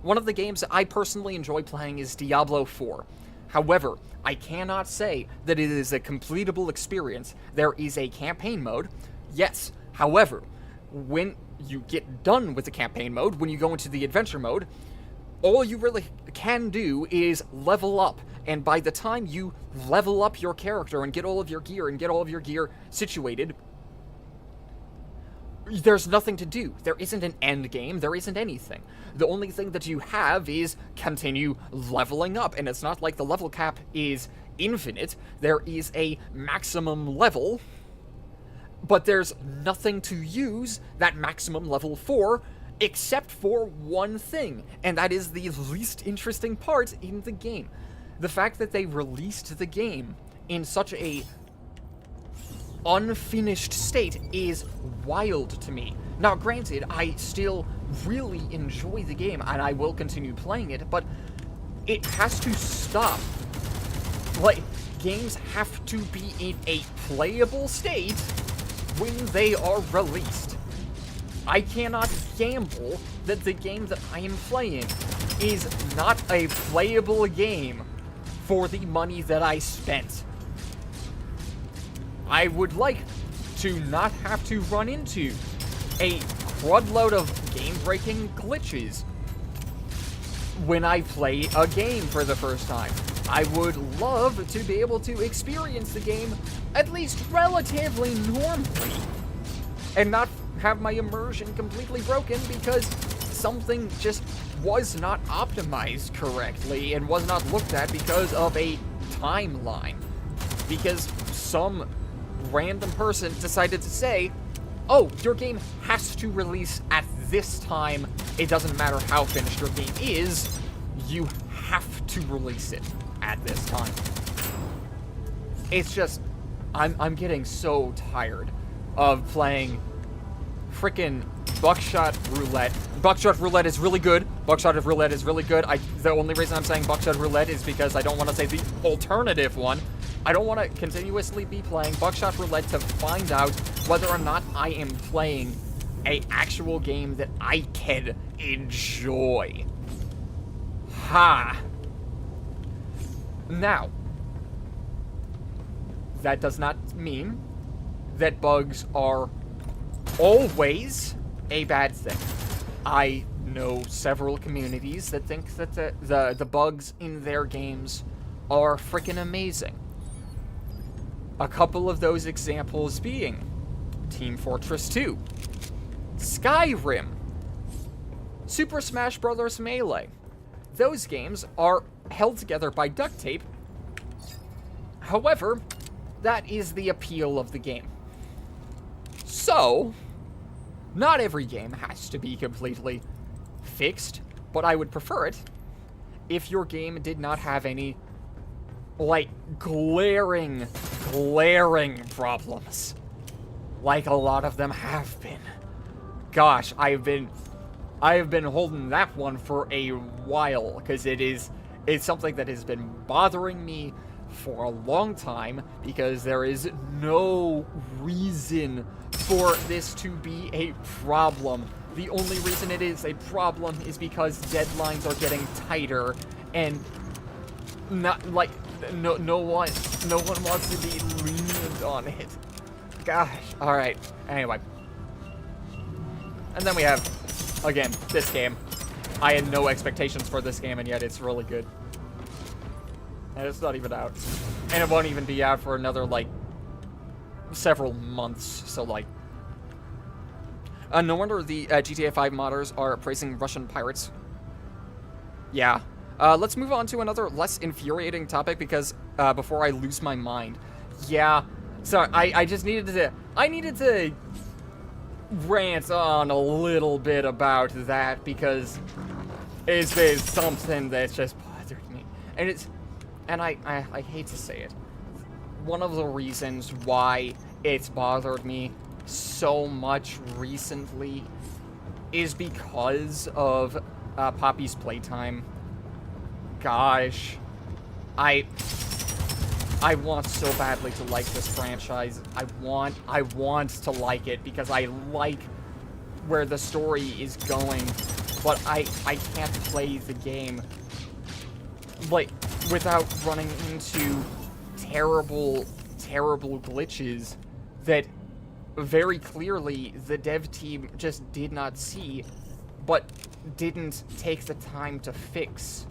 Speaker 1: one of the games that I personally enjoy playing is Diablo 4. However, I cannot say that it is a completable experience. There is a campaign mode, yes. However, when you get done with the campaign mode, when you go into the adventure mode, all you really can do is level up. And by the time you level up your character and get all of your gear situated, there's nothing to do. There isn't an end game. There isn't anything. The only thing that you have is continue leveling up. And it's not like the level cap is infinite. There is a maximum level, but there's nothing to use that maximum level for except for one thing. And that is the least interesting part in the game. The fact that they released the game in such a unfinished state is wild to me. Now, granted, I still really enjoy the game, and I will continue playing it, but it has to stop. Like, games have to be in a playable state when they are released. I cannot gamble that the game that I am playing is not a playable game for the money that I spent. I would like to not have to run into a crudload of game-breaking glitches when I play a game for the first time. I would love to be able to experience the game at least relatively normally and not have my immersion completely broken because something just was not optimized correctly and was not looked at because of a timeline. Because some random person decided to say, oh, your game has to release at this time. It doesn't matter how finished your game is. you have to release it at this time. It's just, I'm getting so tired of playing frickin' Buckshot Roulette. Buckshot Roulette is really good. Buckshot Roulette is really good. The only reason I'm saying Buckshot Roulette is because I don't want to say the alternative one. I don't want to continuously be playing Buckshot Roulette to find out whether or not I am playing a actual game that I can enjoy. Ha! Now, that does not mean that bugs are always a bad thing. I know several communities that think that the bugs in their games are freaking amazing. A couple of those examples being Team Fortress 2, Skyrim, Super Smash Bros. Melee. Those games are held together by duct tape. However, that is the appeal of the game. So, not every game has to be completely fixed, but I would prefer it if your game did not have any, like, glaring problems. Like a lot of them have been. Gosh, I have been holding that one for a while, because it's something that has been bothering me for a long time, because there is no reason for this to be a problem. The only reason it is a problem is because deadlines are getting tighter, and not like no one wants to be lenient on it. Gosh. All right. Anyway, and then we have again this game. I had no expectations for this game, and yet it's really good. And it's not even out, and it won't even be out for another like several months. So like, no wonder the GTA 5 modders are praising Russian pirates. Yeah. Let's move on to another less infuriating topic, because before I lose my mind. Yeah. Sorry, I just needed to rant on a little bit about that, because it's been something that's just bothered me. And I hate to say it. One of the reasons why it's bothered me so much recently is because of Poppy's playtime. Gosh, I want so badly to like this franchise. I want to like it because I like where the story is going, but I can't play the game like without running into terrible glitches that very clearly the dev team just did not see, but didn't take the time to fix.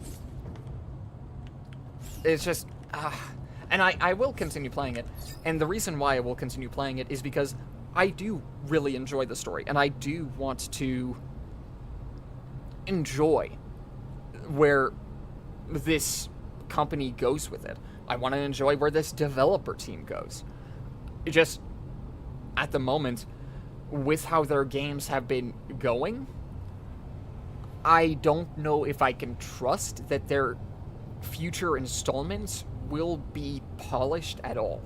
Speaker 1: It's just, and I will continue playing it, and the reason why I will continue playing it is because I do really enjoy the story, and I do want to enjoy where this company goes with it. I want to enjoy where this developer team goes. It just, at the moment, with how their games have been going, I don't know if I can trust that their future installments will be polished at all.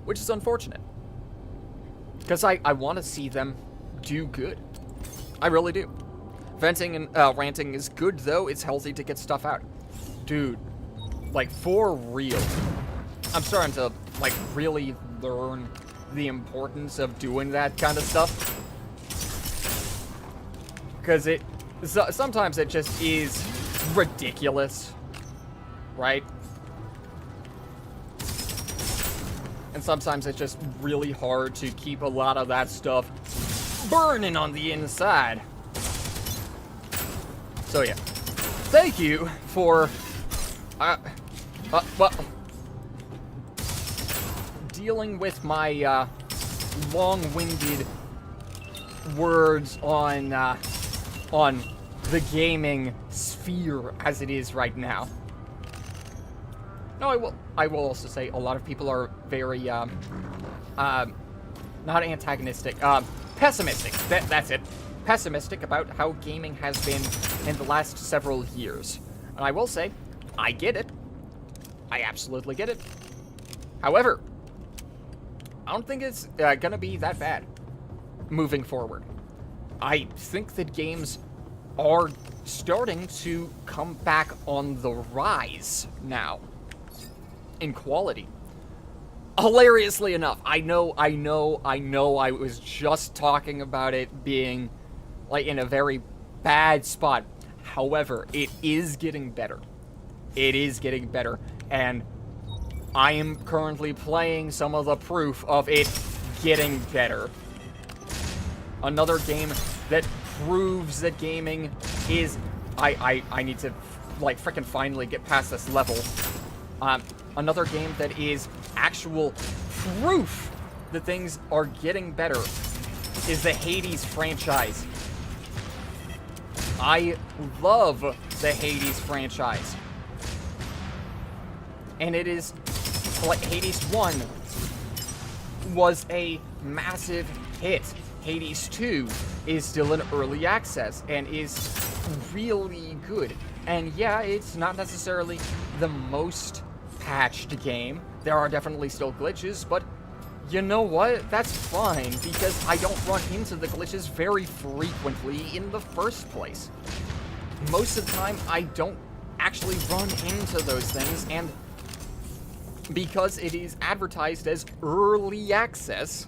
Speaker 1: Which is unfortunate. Because I want to see them do good. I really do. Venting and ranting is good, though. It's healthy to get stuff out. Dude, like, for real. I'm starting to, like, really learn the importance of doing that kind of stuff. Because sometimes it just is ridiculous, right? And sometimes it's just really hard to keep a lot of that stuff burning on the inside. So yeah, thank you for well, dealing with my long-winded words on the gaming sphere as it is right now. No, I will also say a lot of people are very not antagonistic, pessimistic. That's it. pessimistic about how gaming has been in the last several years. And I will say, I get it. I absolutely get it. However, I don't think it's gonna be that bad moving forward. I think that games are starting to come back on the rise now in quality. Hilariously enough, I know I was just talking about it being like in a very bad spot. However, it is getting better. It is getting better, and I am currently playing some of the proof of it getting better. Another game that proves that gaming is... I need to, like, frickin' finally get past this level. Another game that is actual proof that things are getting better is the Hades franchise. I love the Hades franchise. And it is, like, Hades 1 was a massive hit. Hades 2 is still in early access and is really good. And yeah, it's not necessarily the most patched game. There are definitely still glitches, but you know what? That's fine, because I don't run into the glitches very frequently in the first place. Most of the time, I don't actually run into those things, and because it is advertised as early access,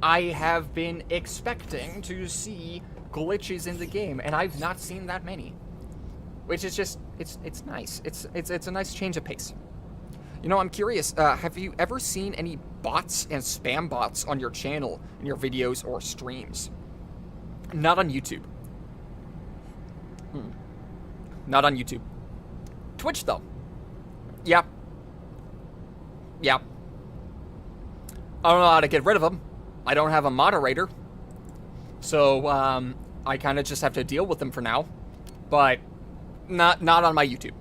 Speaker 1: I have been expecting to see glitches in the game, and I've not seen that many. Which is just, it's nice. It's a nice change of pace. You know, I'm curious, have you ever seen any bots and spam bots on your channel, in your videos or streams? Not on YouTube. Not on YouTube. Twitch, though. Yeah. Yeah. I don't know how to get rid of them. I don't have a moderator. So, I kind of just have to deal with them for now. But not on my YouTube.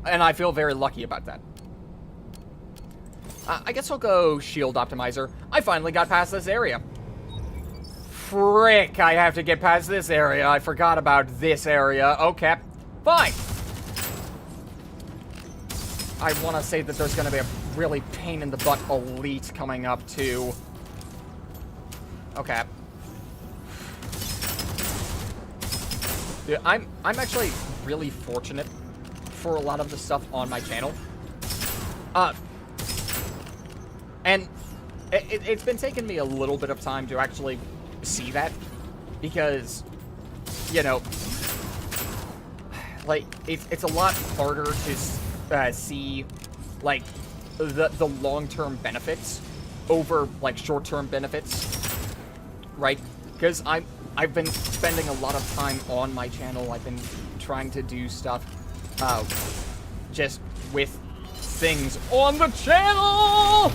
Speaker 1: And I feel very lucky about that. I guess I'll go Shield Optimizer. I finally got past this area. Frick, I have to get past this area. I forgot about this area. Okay, fine. I want to say that there's going to be a really pain-in-the-butt elite coming up, too. Okay. Dude, I'm actually really fortunate for a lot of the stuff on my channel. And it's been taking me a little bit of time to actually see that, because, you know, like, it's a lot harder to see, like, the long-term benefits over, like, short-term benefits, right? Because I've been spending a lot of time on my channel. I've been trying to do stuff just with things on the channel!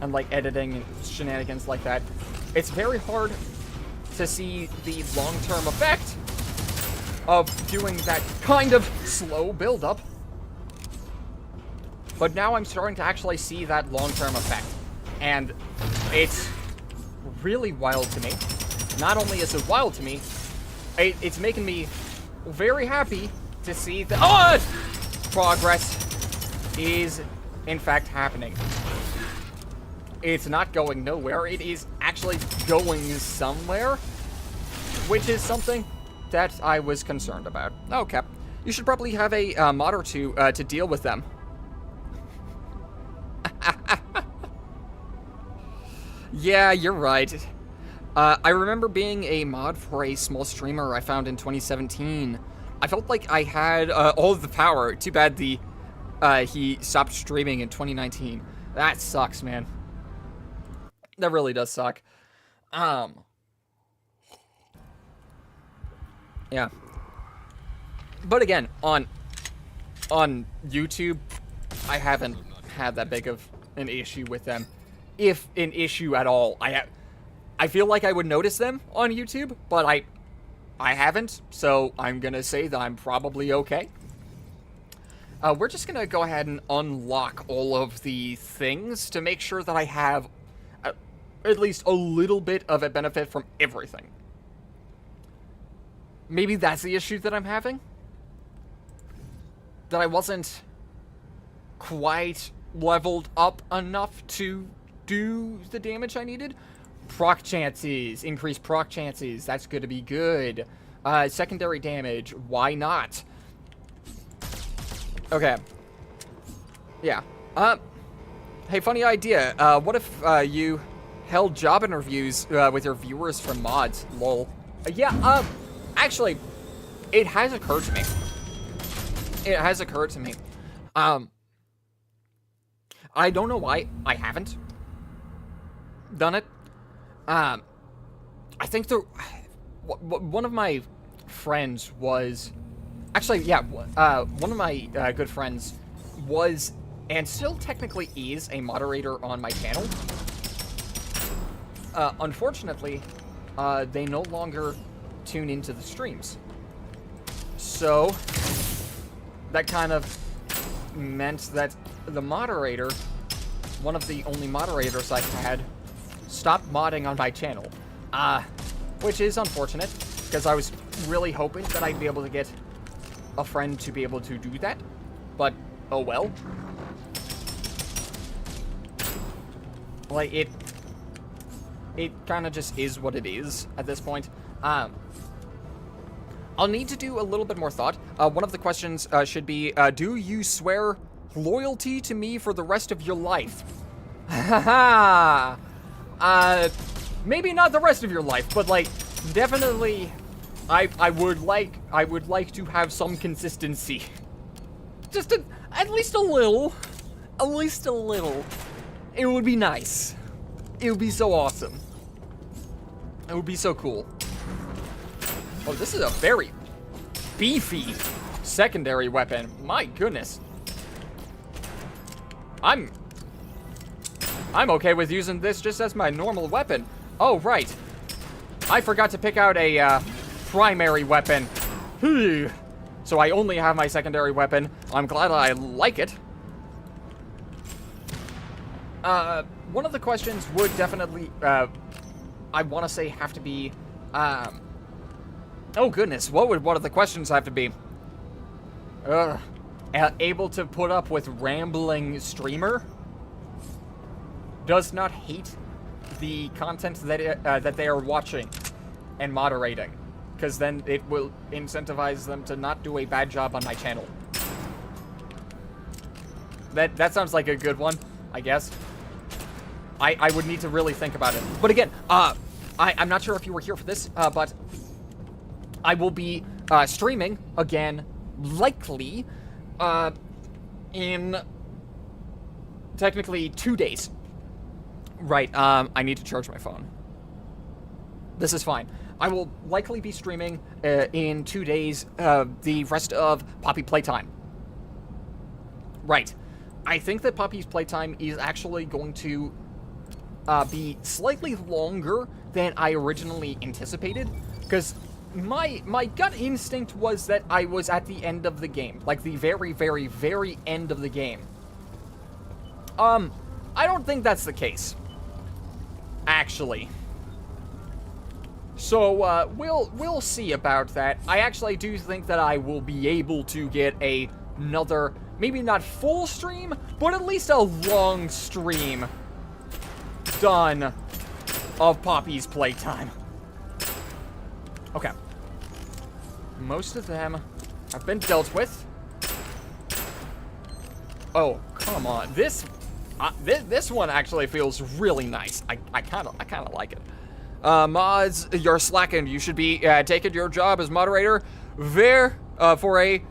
Speaker 1: And like editing and shenanigans like that. It's very hard to see the long-term effect of doing that kind of slow build-up. But now I'm starting to actually see that long-term effect. And it's really wild to me. Not only is it wild to me, it's making me very happy to see that progress is in fact happening. It's not going nowhere. It is actually going somewhere, which is something that I was concerned about. Okay, you should probably have a mod or two to deal with them. Yeah, you're right. I remember being a mod for a small streamer I found in 2017. I felt like I had all of the power. Too bad he stopped streaming in 2019. That sucks, man. That really does suck. Yeah. But again, on YouTube, I haven't had that big of an issue with them. If an issue at all. I feel like I would notice them on YouTube, but I haven't, so I'm gonna say that I'm probably okay. We're just gonna go ahead and unlock all of the things to make sure that I have at least a little bit of a benefit from everything. Maybe that's the issue that I'm having? That I wasn't quite leveled up enough to do the damage I needed? Proc chances. Increased proc chances. That's going to be good. Secondary damage. Why not? Okay. Yeah. Hey, funny idea. What if you held job interviews with your viewers from mods? Lol. Yeah, actually, it has occurred to me. It has occurred to me. I don't know why I haven't done it. I think one of my friends was... Actually, yeah, one of my good friends was, and still technically is, a moderator on my channel. Unfortunately, they no longer tune into the streams. So, that kind of meant that the moderator, one of the only moderators I had, stopped modding on my channel. Which is unfortunate, because I was really hoping that I'd be able to get a friend to be able to do that. But, oh well. Like, it kind of just is what it is at this point. I'll need to do a little bit more thought. One of the questions should be, do you swear loyalty to me for the rest of your life? Haha. Maybe not the rest of your life, but like, definitely, I would like to have some consistency. Just at least a little. At least a little. It would be nice. It would be so awesome. It would be so cool. Oh, this is a very beefy secondary weapon. My goodness. I'm okay with using this just as my normal weapon. Oh, right. I forgot to pick out a primary weapon. So I only have my secondary weapon. I'm glad I like it. One of the questions would definitely, I want to say have to be, oh goodness, what would one of the questions have to be? Able to put up with rambling streamer? Does not hate the content that they are watching and moderating, because then it will incentivize them to not do a bad job on my channel. That sounds like a good one, I guess. I would need to really think about it. But again, I'm not sure if you were here for this, but I will be streaming again, likely, in technically 2 days. Right, I need to charge my phone. This is fine. I will likely be streaming in 2 days the rest of Poppy Playtime. Right. I think that Poppy's Playtime is actually going to be slightly longer than I originally anticipated, because my gut instinct was that I was at the end of the game, like the very, very, very end of the game. I don't think that's the case, actually. So we'll see about that. I actually do think that I will be able to get another, maybe not full stream, but at least a long stream done of Poppy's Playtime. Okay. Most of them have been dealt with. Oh, come on. This one actually feels really nice. I kind of like it. Mods, you're slacking. You should be taking your job as moderator for a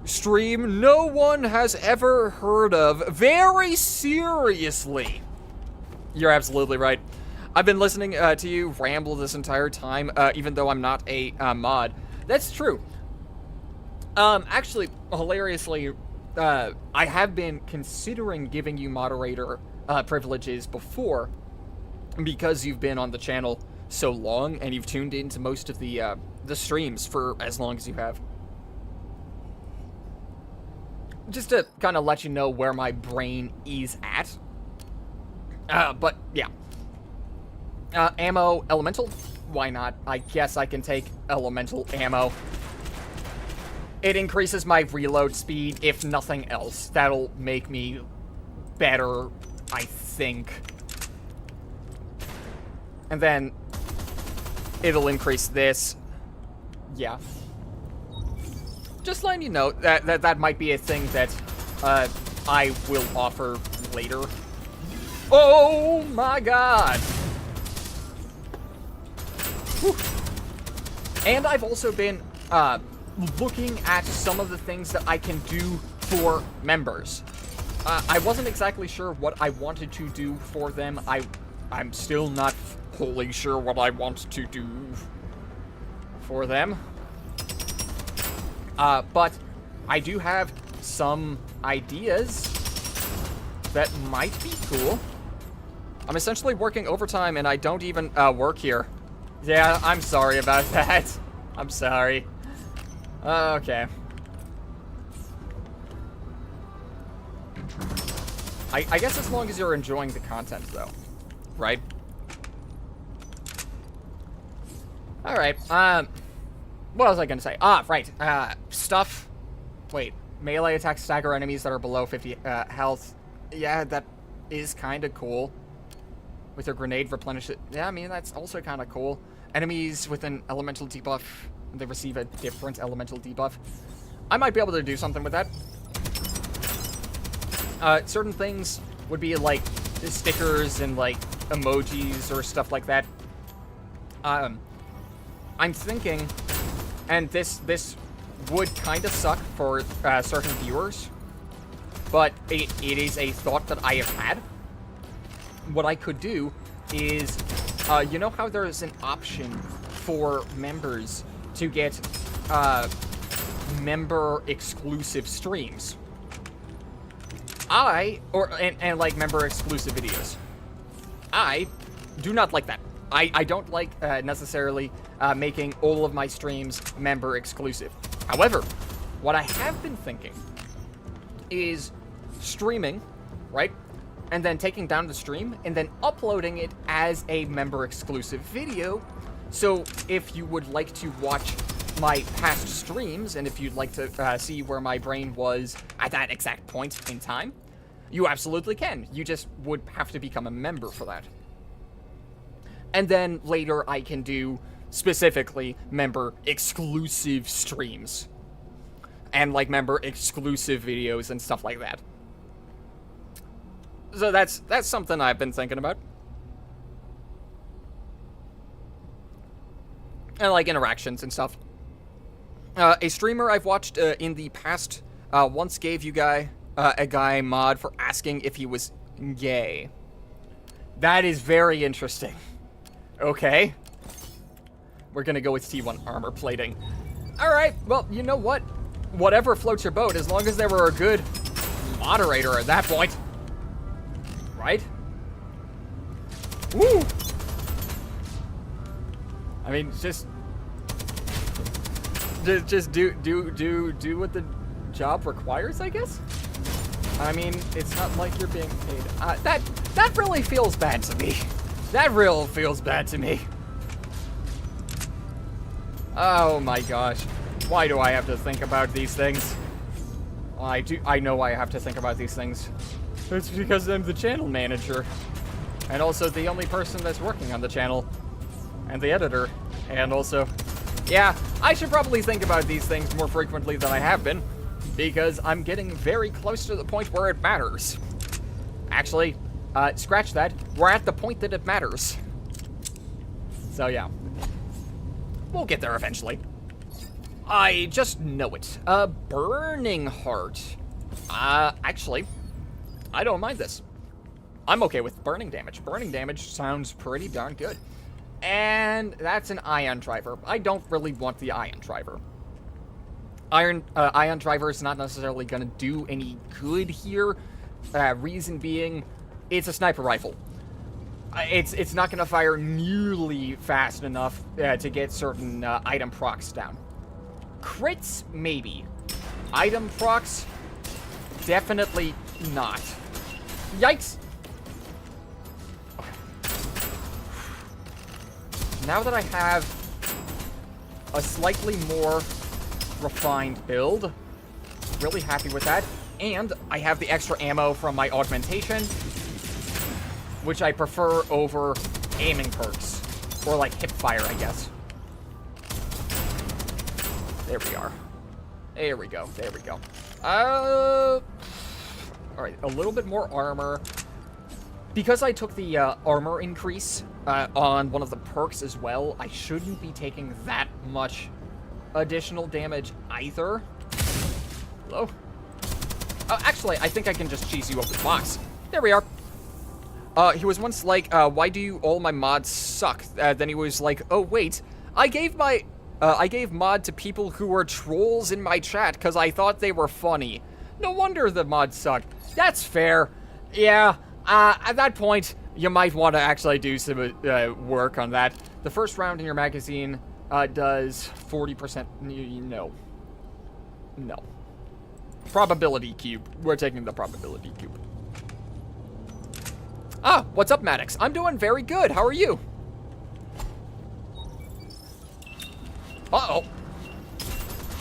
Speaker 1: stream no one has ever heard of. Very seriously. You're absolutely right. I've been listening to you ramble this entire time, even though I'm not a mod. That's true. Actually, hilariously, I have been considering giving you moderator privileges before, because you've been on the channel so long and you've tuned into most of the streams for as long as you have. Just to kind of let you know where my brain is at. But yeah. Ammo, elemental. Why not? I guess I can take elemental ammo. It increases my reload speed, if nothing else. That'll make me better, I think. And then it'll increase this. Yeah. Just letting you know that might be a thing that I will offer later. Oh my god! Whew. And I've also been looking at some of the things that I can do for members. I wasn't exactly sure what I wanted to do for them. I'm still not wholly sure what I want to do for them. But I do have some ideas that might be cool. I'm essentially working overtime and I don't even work here. Yeah, I'm sorry about that. I'm sorry. Okay. I guess as long as you're enjoying the content, though. Right? Alright, what was I gonna say? Right, stuff. Wait, melee attacks stagger enemies that are below 50 health. Yeah, that is kind of cool. With a grenade, replenish it. Yeah, I mean, that's also kind of cool. Enemies with an elemental debuff, they receive a different elemental debuff. I might be able to do something with that. Certain things would be like stickers and like emojis or stuff like that. I'm thinking, and this would kind of suck for certain viewers, but it is a thought that I have had. What I could do is, you know how there is an option for members to get member-exclusive streams? And like member-exclusive videos. I do not like that. I don't like necessarily making all of my streams member-exclusive. However, what I have been thinking is streaming, right? And then taking down the stream and then uploading it as a member-exclusive video. So if you would like to watch my past streams, and if you'd like to see where my brain was at that exact point in time, you absolutely can. You just would have to become a member for that. And then later I can do specifically member-exclusive streams. And like member-exclusive videos and stuff like that. So that's something I've been thinking about. And like interactions and stuff. A streamer I've watched in the past once gave a guy mod for asking if he was gay. That is very interesting. Okay. We're gonna go with T1 armor plating. Alright, well, you know what? Whatever floats your boat, as long as they were a good moderator at that point. Right? Woo! I mean, just do what the job requires, I guess? I mean, it's not like you're being paid. That really feels bad to me. That really feels bad to me. Oh my gosh. Why do I have to think about these things? I know I have to think about these things. It's because I'm the channel manager. And also the only person that's working on the channel. And the editor. And also, yeah, I should probably think about these things more frequently than I have been. Because I'm getting very close to the point where it matters. Actually, scratch that. We're at the point that it matters. So yeah. We'll get there eventually. I just know it. Burning Heart. Actually, I don't mind this. I'm okay with burning damage. Burning damage sounds pretty darn good. And that's an ion driver. I don't really want the ion driver. Ion driver is not necessarily going to do any good here. Reason being, it's a sniper rifle. It's not going to fire nearly fast enough to get certain item procs down. Crits, maybe. Item procs, definitely not. Yikes! now that I have a slightly more refined build, really happy with that. And I have the extra ammo from my augmentation, which I prefer over aiming perks. Or like hip fire, I guess. There we are. There we go. There we go. Alright, a little bit more armor. Because I took the armor increase on one of the perks as well, I shouldn't be taking that much additional damage either. Hello? Actually, I think I can just cheese you up with box. There we are. He was once like, why do all my mods suck? Then he was like, oh wait, I gave mod to people who were trolls in my chat because I thought they were funny. No wonder the mods suck. That's fair. Yeah, at that point, you might want to actually do some work on that. The first round in your magazine does 40%. No. No. Probability cube. We're taking the probability cube. Ah, what's up, Maddox? I'm doing very good. How are you? Uh-oh.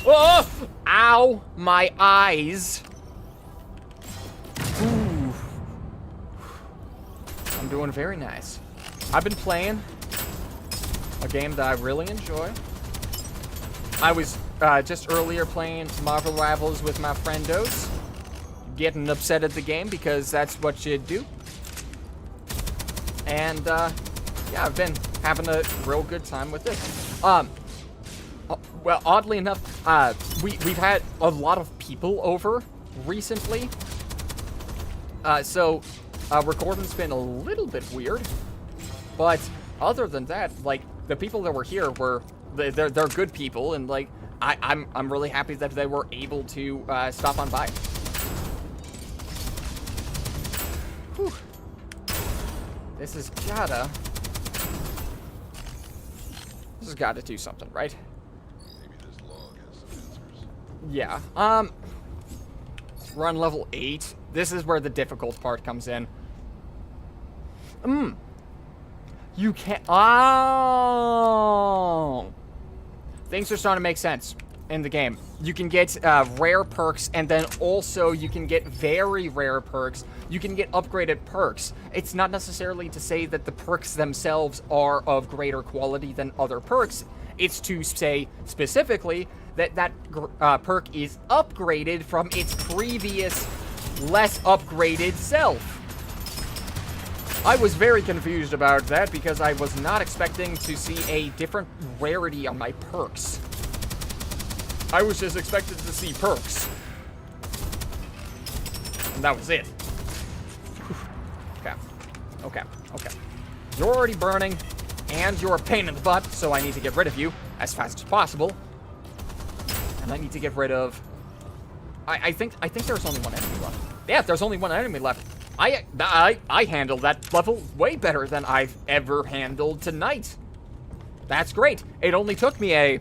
Speaker 1: Oh! Ow! My eyes. Ooh. I'm doing very nice. I've been playing a game that I really enjoy. I was just earlier playing Marvel Rivals with my friendos. Getting upset at the game because that's what you do. And, yeah, I've been having a real good time with this. Well, oddly enough, we've had a lot of people over recently. So, recording's been a little bit weird. But, other than that, like, the people that were here were, they're good people, and, like, I'm really happy that they were able to, stop on by. Whew. This has gotta do something, right?
Speaker 2: Maybe this log has some answers.
Speaker 1: Yeah. We're on level 8. This is where the difficult part comes in. You can't. Oh. Things are starting to make sense in the game. You can get rare perks, and then also you can get very rare perks. You can get upgraded perks. It's not necessarily to say that the perks themselves are of greater quality than other perks. It's to say specifically that that perk is upgraded from its previous, less upgraded self. I was very confused about that because I was not expecting to see a different rarity on my perks. I was just expected to see perks. And that was it. Okay. Okay. Okay. You're already burning, and you're a pain in the butt, so I need to get rid of you as fast as possible. And I need to get rid of... I think there's only one enemy left. Yeah, there's only one enemy left. I handled that level way better than I've ever handled tonight. That's great. It only took me an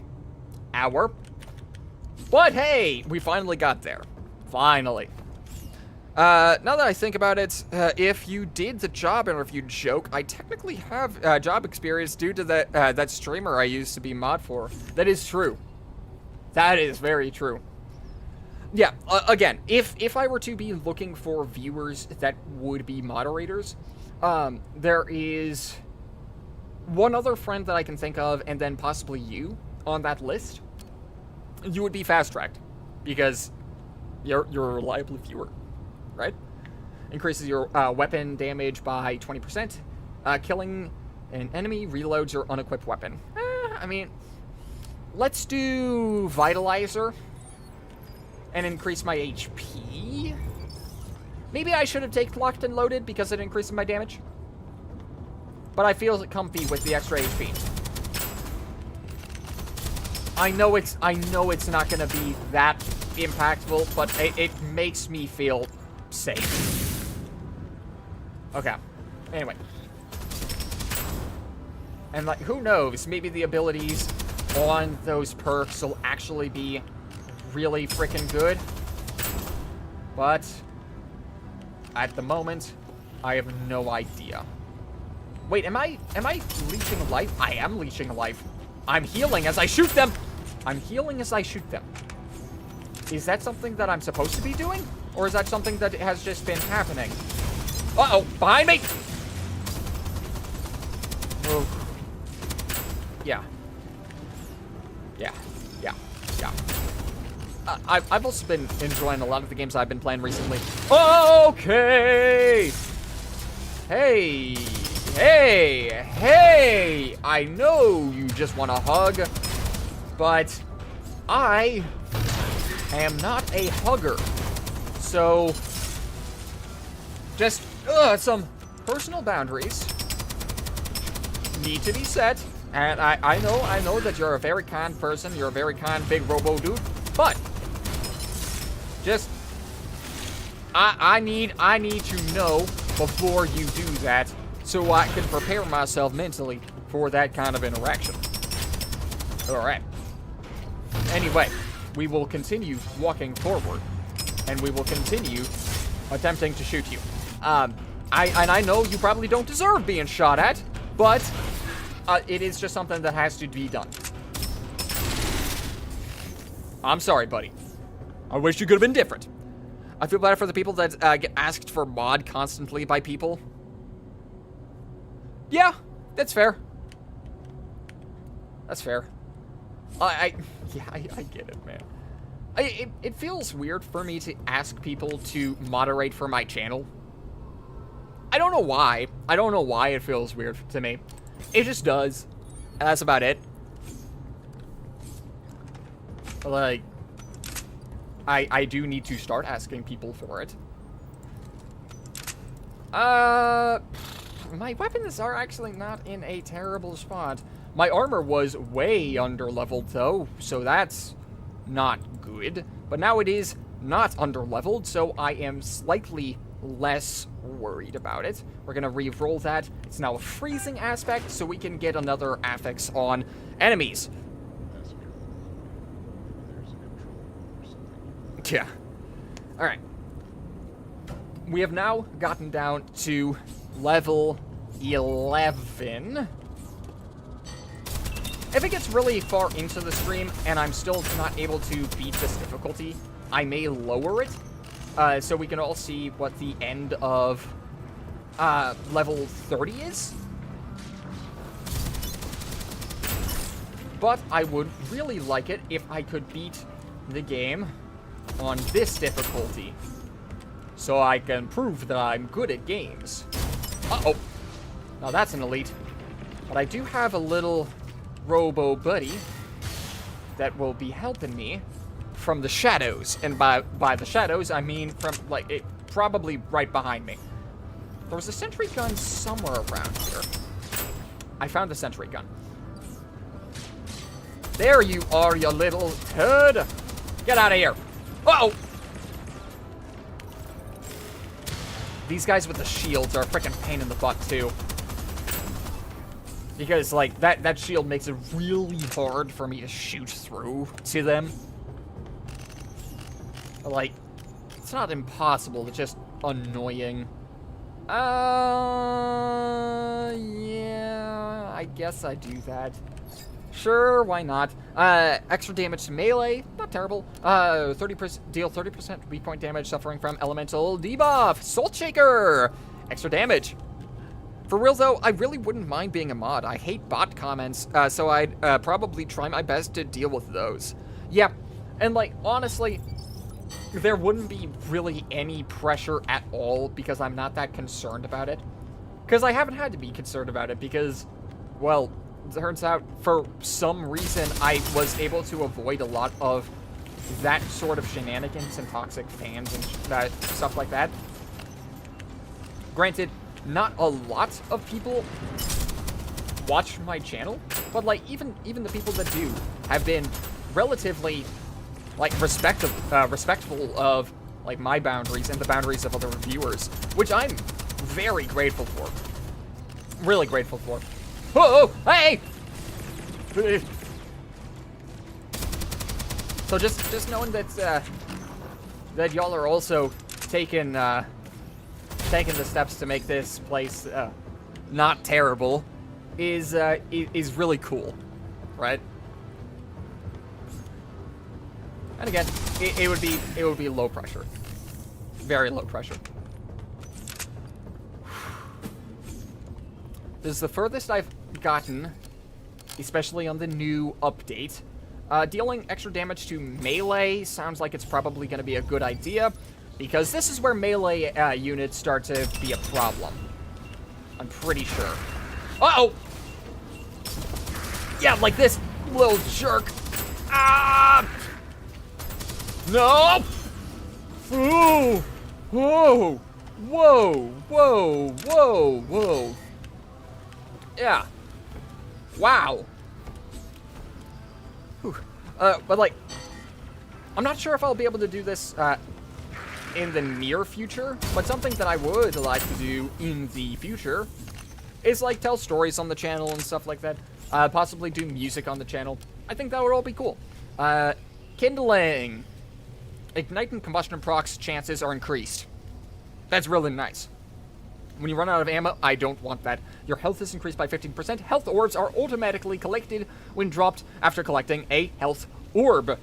Speaker 1: hour. But hey, we finally got there. Finally. Now that I think about it, if you did the job interview joke, I technically have job experience due to that streamer I used to be mod for. That is true. That is very true. Yeah, again, if I were to be looking for viewers that would be moderators, there is one other friend that I can think of, and then possibly you on that list. You would be fast-tracked, because you're a reliable viewer, right? Increases your weapon damage by 20%. Killing an enemy reloads your unequipped weapon. I mean, let's do Vitalizer and increase my HP. Maybe I should have taken Locked and Loaded because it increases my damage. But I feel comfy with the extra HP. I know it's not gonna be that impactful, but it makes me feel safe. Okay. Anyway. And like, who knows? Maybe the abilities on those perks will actually be really freaking good. But at the moment, I have no idea. Wait, am I leeching life? I am leeching life. I'm healing as I shoot them. I'm healing as I shoot them. Is that something that I'm supposed to be doing? Or is that something that has just been happening? Uh-oh, behind me! Oh. Yeah. Yeah. Yeah. Yeah. I've also been enjoying a lot of the games I've been playing recently. Okay! Hey! Hey! Hey! I know you just want a hug, but I am not a hugger. So, just some personal boundaries need to be set. And I know that you're a very kind person. You're a very kind big robo dude. But just I need to know before you do that, so I can prepare myself mentally for that kind of interaction. All right. Anyway, we will continue walking forward, and we will continue attempting to shoot you. I know you probably don't deserve being shot at, but it is just something that has to be done. I'm sorry, buddy. I wish you could have been different. I feel bad for the people that get asked for mod constantly by people. Yeah, that's fair. That's fair. I get it, man. It feels weird for me to ask people to moderate for my channel. I don't know why. I don't know why it feels weird to me. It just does. And that's about it. Like, I do need to start asking people for it. My weapons are actually not in a terrible spot. My armor was way under-leveled, though, so that's not good. But now it is not under-leveled, so I am slightly less worried about it. We're gonna re-roll that. It's now a freezing aspect, so we can get another affix on enemies. Yeah. Alright. We have now gotten down to level 11. If it gets really far into the stream and I'm still not able to beat this difficulty, I may lower it, so we can all see what the end of level 30 is. But I would really like it if I could beat the game on this difficulty, so I can prove that I'm good at games. Uh-oh. Now that's an elite. But I do have a little robo buddy that will be helping me from the shadows. And by the shadows, I mean from, like, probably right behind me. There was a sentry gun somewhere around here. I found the sentry gun. There you are, you little turd. Get out of here. Uh-oh! These guys with the shields are a freaking pain in the butt, too. Because, like, that shield makes it really hard for me to shoot through to them. Like, it's not impossible, it's just annoying. Yeah, I guess I do that. Sure, why not? Extra damage to melee, not terrible. 30% deal 30% weak point damage suffering from elemental debuff. Salt Shaker, extra damage. For real though, I really wouldn't mind being a mod. I hate bot comments, so I'd probably try my best to deal with those. Yeah, and like honestly, there wouldn't be really any pressure at all because I'm not that concerned about it. Because I haven't had to be concerned about it because, well, turns out, for some reason, I was able to avoid a lot of that sort of shenanigans and toxic fans and stuff like that. Granted, not a lot of people watch my channel, but like even the people that do have been relatively like respectful of like my boundaries and the boundaries of other viewers, which I'm very grateful for. Really grateful for. Whoa! Hey! So just knowing that that y'all are also taking the steps to make this place not terrible, is really cool, right? And again, it would be low pressure, very low pressure. This is the furthest I've gotten, especially on the new update. Dealing extra damage to melee sounds like it's probably going to be a good idea, because this is where melee units start to be a problem. I'm pretty sure. Uh-oh! Yeah, like this little jerk. Ah! No! Ooh! Whoa! Whoa! Whoa! Whoa! Whoa! Yeah. Wow. Whew. But like, I'm not sure if I'll be able to do this in the near future, but something that I would like to do in the future is like tell stories on the channel and stuff like that. Possibly do music on the channel. I think that would all be cool. Kindling. Ignite and combustion procs chances are increased. That's really nice. When you run out of ammo, I don't want that. Your health is increased by 15%. Health orbs are automatically collected when dropped after collecting a health orb.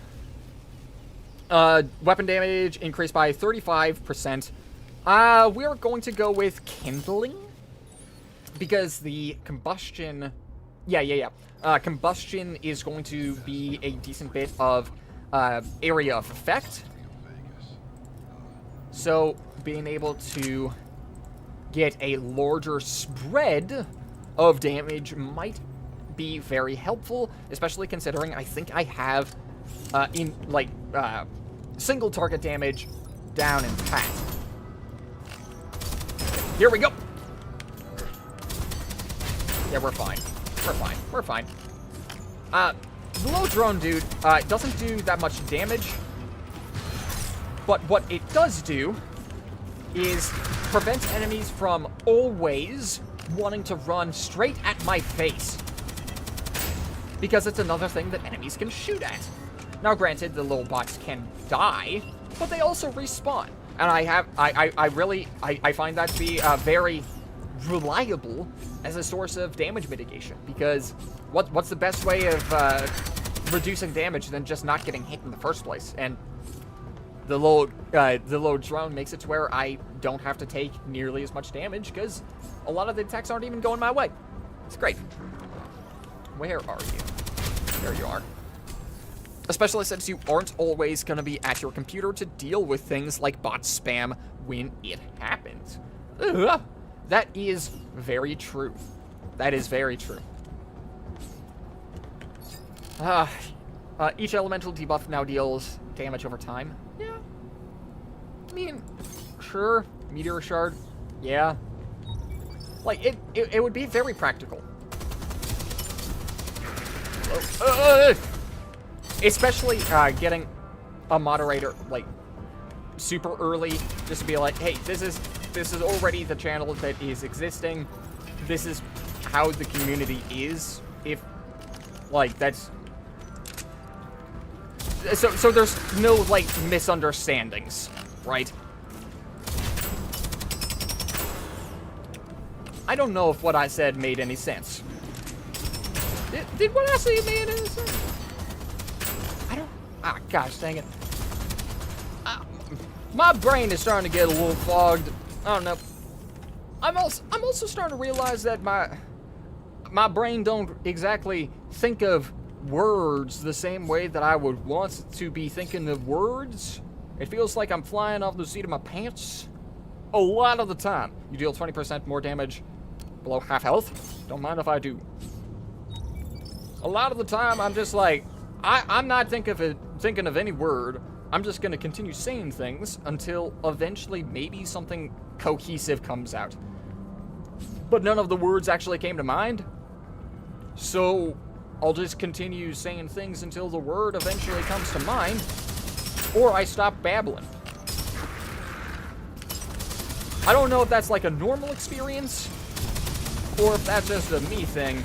Speaker 1: Weapon damage increased by 35%. We're going to go with kindling, because the combustion... combustion is going to be a decent bit of area of effect. So, being able to get a larger spread of damage might be very helpful, especially considering I think I have single target damage down in pat. Here we go. Yeah, we're fine. We're fine. We're fine. The low drone dude doesn't do that much damage, but what it does do is prevent enemies from always wanting to run straight at my face, because it's another thing that enemies can shoot at. Now, granted, the little bots can die, but they also respawn, and I find that to be very reliable as a source of damage mitigation, because what's the best way of reducing damage than just not getting hit in the first place? And the low drone makes it to where I don't have to take nearly as much damage, because a lot of the attacks aren't even going my way. It's great. Where are you? There you are. Especially since you aren't always going to be at your computer to deal with things like bot spam when it happens. Ugh. That is very true. That is very true. Each elemental debuff now deals damage over time. Yeah. I mean, sure. Meteor shard. Yeah. Like, it would be very practical. Especially getting a moderator, like, super early, just to be like, hey, this is already the channel that is existing. This is how the community is. If, like, that's... So there's no, like, misunderstandings, right? I don't know if what I said made any sense. Did what I say make any sense? I don't... Ah, gosh, dang it. My brain is starting to get a little fogged. I don't know. I'm also starting to realize that my brain don't exactly think of words the same way that I would want to be thinking of words. It feels like I'm flying off the seat of my pants a lot of the time. You deal 20% more damage below half health. Don't mind if I do. A lot of the time, I'm just like, I'm not thinking of any word. I'm just going to continue saying things until eventually maybe something cohesive comes out. But none of the words actually came to mind. So I'll just continue saying things until the word eventually comes to mind, or I stop babbling. I don't know if that's like a normal experience, or if that's just a me thing.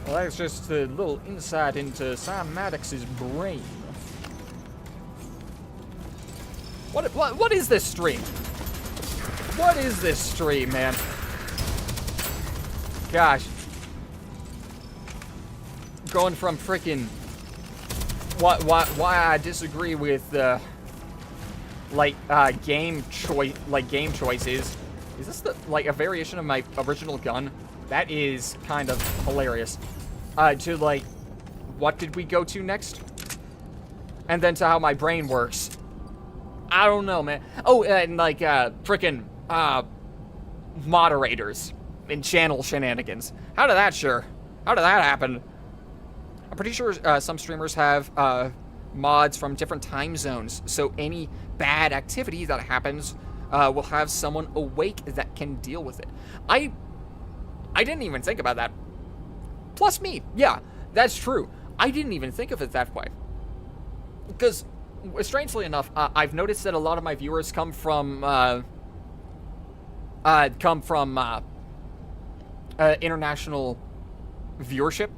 Speaker 1: Well, that's just a little insight into Sam Maddox's brain. What is this stream? What is this stream, man? gosh. Going from freaking why I disagree with game choices. Is this a variation of my original gun? That is kind of hilarious. To what did we go to next? And then to how my brain works. I don't know, man. Oh, and freaking moderators and channel shenanigans. How did that happen? I'm pretty sure some streamers have mods from different time zones, so any bad activity that happens will have someone awake that can deal with it. I didn't even think about that. Plus me. Yeah, that's true. I didn't even think of it that way. Because, strangely enough, I've noticed that a lot of my viewers come from international viewership,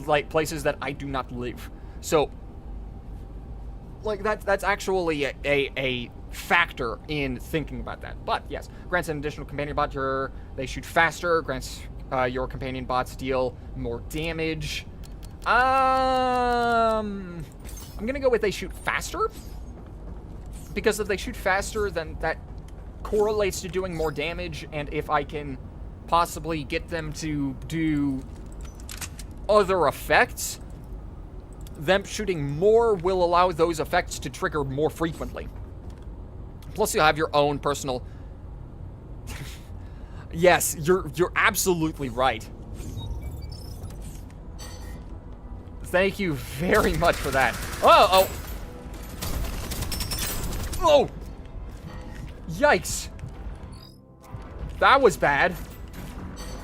Speaker 1: like places that I do not live. So, that's actually a factor in thinking about that. But yes, grants an additional companion bot. They shoot faster. Grants your companion bots deal more damage. I'm gonna go with they shoot faster, because if they shoot faster, then that correlates to doing more damage, and if I can possibly get them to do other effects, them shooting more will allow those effects to trigger more frequently. Plus, you'll have your own personal... Yes, you're absolutely right. Thank you very much for that. Oh! Yikes. That was bad.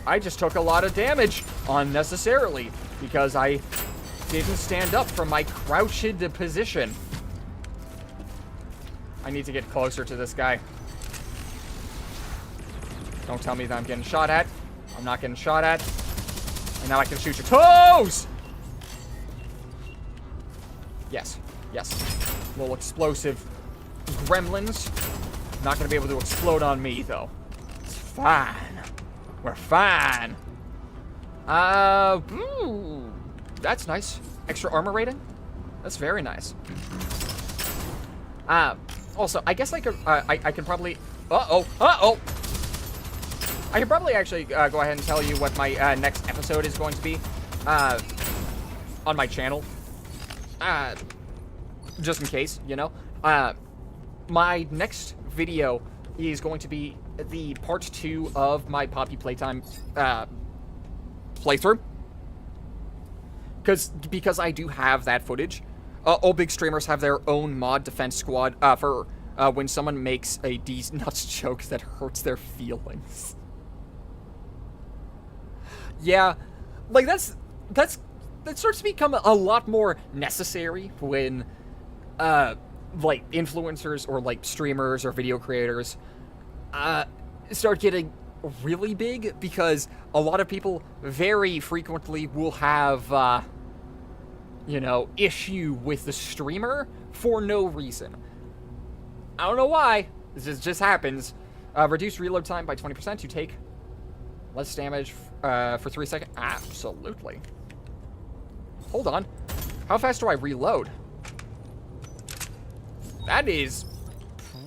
Speaker 1: I just took a lot of damage unnecessarily because I didn't stand up from my crouched position. I need to get closer to this guy. Don't tell me that I'm getting shot at. I'm not getting shot at. And now I can shoot your toes! Yes. Little explosive gremlins. Not gonna be able to explode on me, though. It's fine. We're fine. Ooh, that's nice. Extra armor rating? That's very nice. Also, I guess I could, I can probably... I could probably actually go ahead and tell you what my next episode is going to be on my channel. Just in case, you know. My next video is going to be the part 2 of my Poppy Playtime playthrough. Because I do have that footage. All big streamers have their own mod defense squad for when someone makes a D's nuts joke that hurts their feelings. Yeah, like that starts to become a lot more necessary when like influencers or like streamers or video creators start getting really big, because a lot of people very frequently will have you know, issue with the streamer for no reason. I don't know why. This just happens. Reduce reload time by 20%. You take less damage for 3 seconds. Absolutely. Hold on. How fast do I reload? That is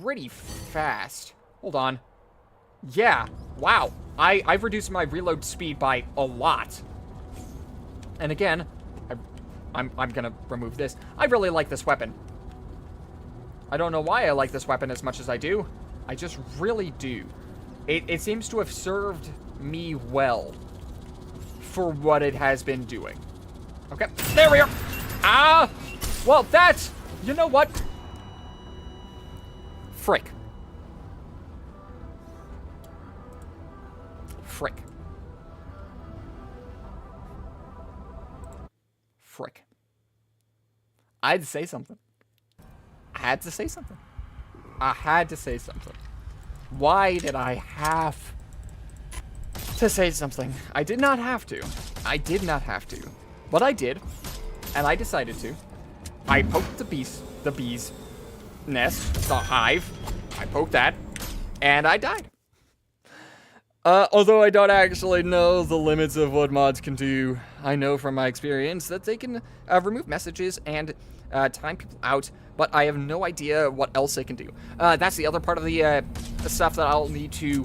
Speaker 1: pretty fast. Hold on. Yeah. Wow. I've reduced my reload speed by a lot. And again, I'm gonna remove this. I really like this weapon. I don't know why I like this weapon as much as I do. I just really do. It seems to have served me well for what it has been doing. Okay, there we are. Well, that's... You know what? Frick. I had to say something. I had to say something. Why did I have to say something? I did not have to. But I did. And I decided to. I poked the bee's nest, the hive. I poked that. And I died. Although I don't actually know the limits of what mods can do, I know from my experience that they can remove messages and time people out, but I have no idea what else they can do. That's the other part of the stuff that I'll need to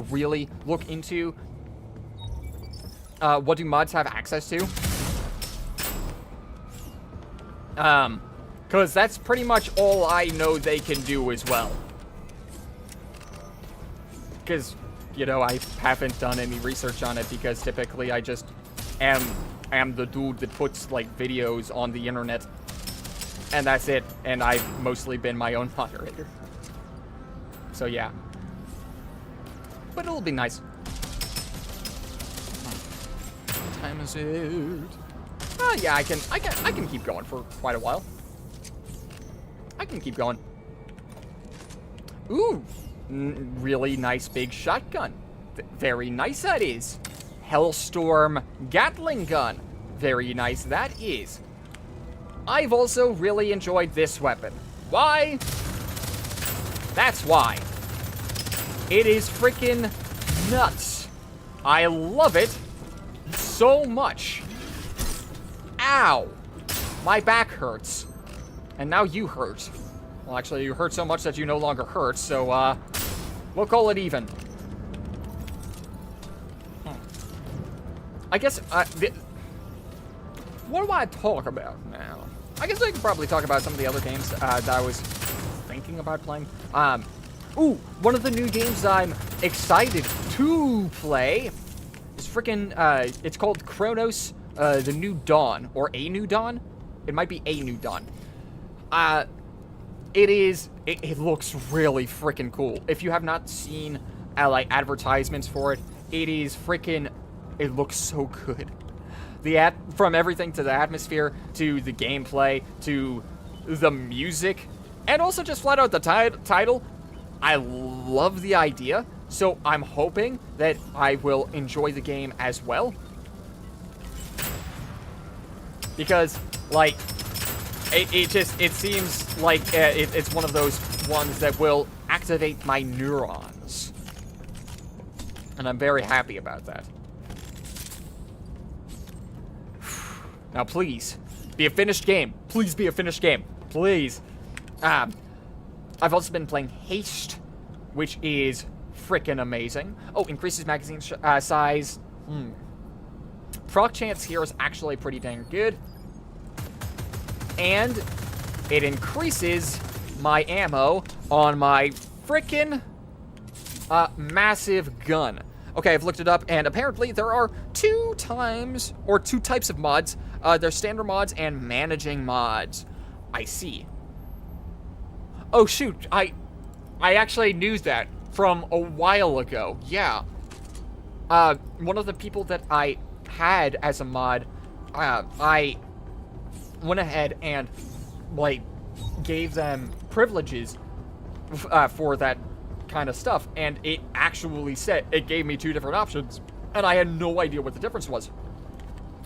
Speaker 1: really look into. What do mods have access to? Because that's pretty much all I know they can do as well. Because, you know, I haven't done any research on it because typically I just am the dude that puts, like, videos on the internet. And that's it. And I've mostly been my own moderator. So, yeah. But it'll be nice. What time is it? Oh, yeah, I can keep going for quite a while. I can keep going. Ooh. Really nice big shotgun. Very nice that is. Hellstorm Gatling gun. Very nice that is. I've also really enjoyed this weapon. Why? That's why. It is freaking nuts. I love it so much. Ow. My back hurts. And now you hurt. Well, actually, you hurt so much that you no longer hurt, so, we'll call it even. I guess, what do I talk about now? I guess I could probably talk about some of the other games that I was thinking about playing. Ooh, one of the new games I'm excited to play is freaking, it's called Chronos, The New Dawn, or A New Dawn? It might be A New Dawn. It looks really freaking cool. If you have not seen, like, advertisements for it, it looks so good. From everything to the atmosphere, to the gameplay, to the music, and also just flat out the title, I love the idea, so I'm hoping that I will enjoy the game as well. Because, like, it seems like it's one of those ones that will activate my neurons. And I'm very happy about that. Now, please, be a finished game. Please be a finished game. Please. I've also been playing Haste, which is frickin' amazing. Oh, increases magazine size. Proc chance here is actually pretty dang good. And it increases my ammo on my frickin' massive gun. Okay, I've looked it up, and apparently there are two types of mods. There's standard mods and managing mods. I see. Oh, shoot. I actually knew that from a while ago. Yeah. One of the people that I had as a mod, I went ahead and, like, gave them privileges for that kind of stuff, and it actually said, it gave me two different options, and I had no idea what the difference was.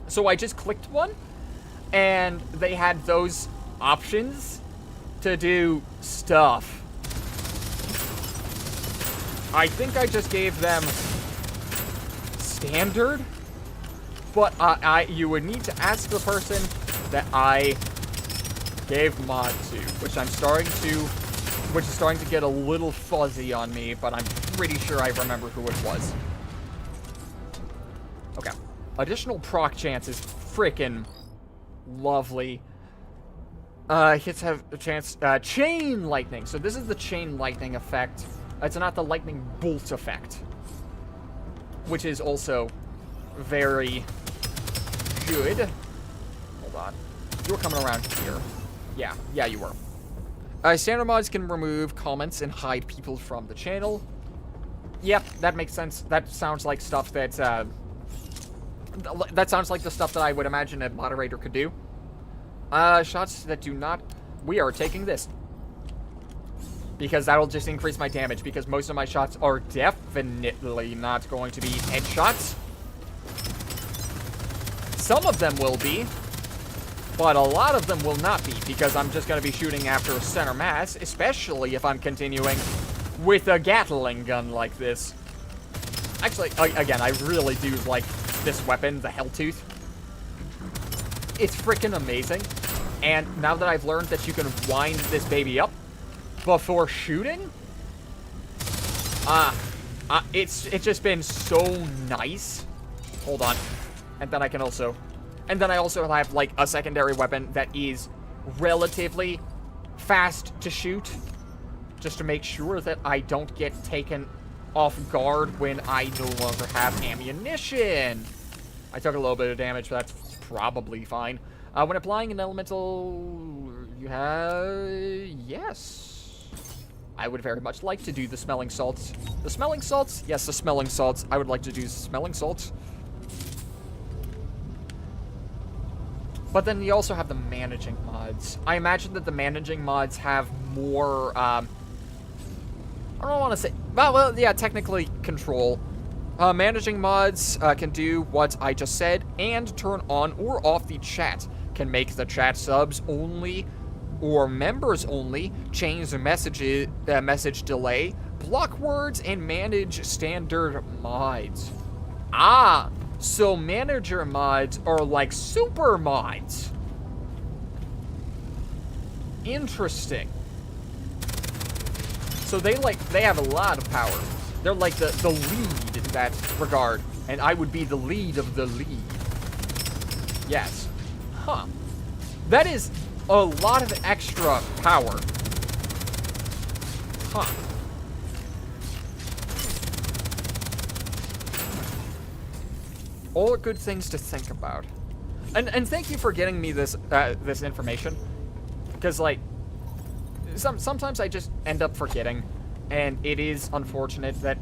Speaker 1: So I just clicked one, and they had those options to do stuff. I think I just gave them standard, but you would need to ask the person that I gave mod to, which is starting to get a little fuzzy on me, but I'm pretty sure I remember who it was. Okay. Additional proc chance is freaking lovely. Hits have a chance, chain lightning. So this is the chain lightning effect. It's not the lightning bolt effect, which is also very good. Hold on. You were coming around here. Yeah, you were. Standard mods can remove comments and hide people from the channel. Yep, that makes sense. That sounds like stuff that sounds like the stuff that I would imagine a moderator could do. Shots that do not... We are taking this. Because that'll just increase my damage, because most of my shots are definitely not going to be headshots. Some of them will be, but a lot of them will not be, because I'm just going to be shooting after center mass, especially if I'm continuing with a Gatling gun like this. Actually, again, I really do like this weapon, the Helltooth. It's freaking amazing. And now that I've learned that you can wind this baby up before shooting, it's just been so nice. Hold on. And then I also have, like, a secondary weapon that is relatively fast to shoot, just to make sure that I don't get taken off guard when I no longer have ammunition. I took a little bit of damage, but that's probably fine. When applying an elemental, you have... Yes. I would very much like to do the smelling salts. The smelling salts? Yes, the smelling salts. I would like to do smelling salts. But then you also have the managing mods. I imagine that the managing mods have more, I don't want to say... Well, yeah, technically control. Managing mods can do what I just said and turn on or off the chat. Can make the chat subs only or members only, change the message delay, block words, and manage standard mods. Ah, so manager mods are like super mods. Interesting. So they have a lot of power. They're like the lead in that regard, and I would be the lead of the lead. Yes. Huh. That is a lot of extra power. Huh. All good things to think about. And thank you for getting me this this information, because like sometimes I just end up forgetting, and it is unfortunate that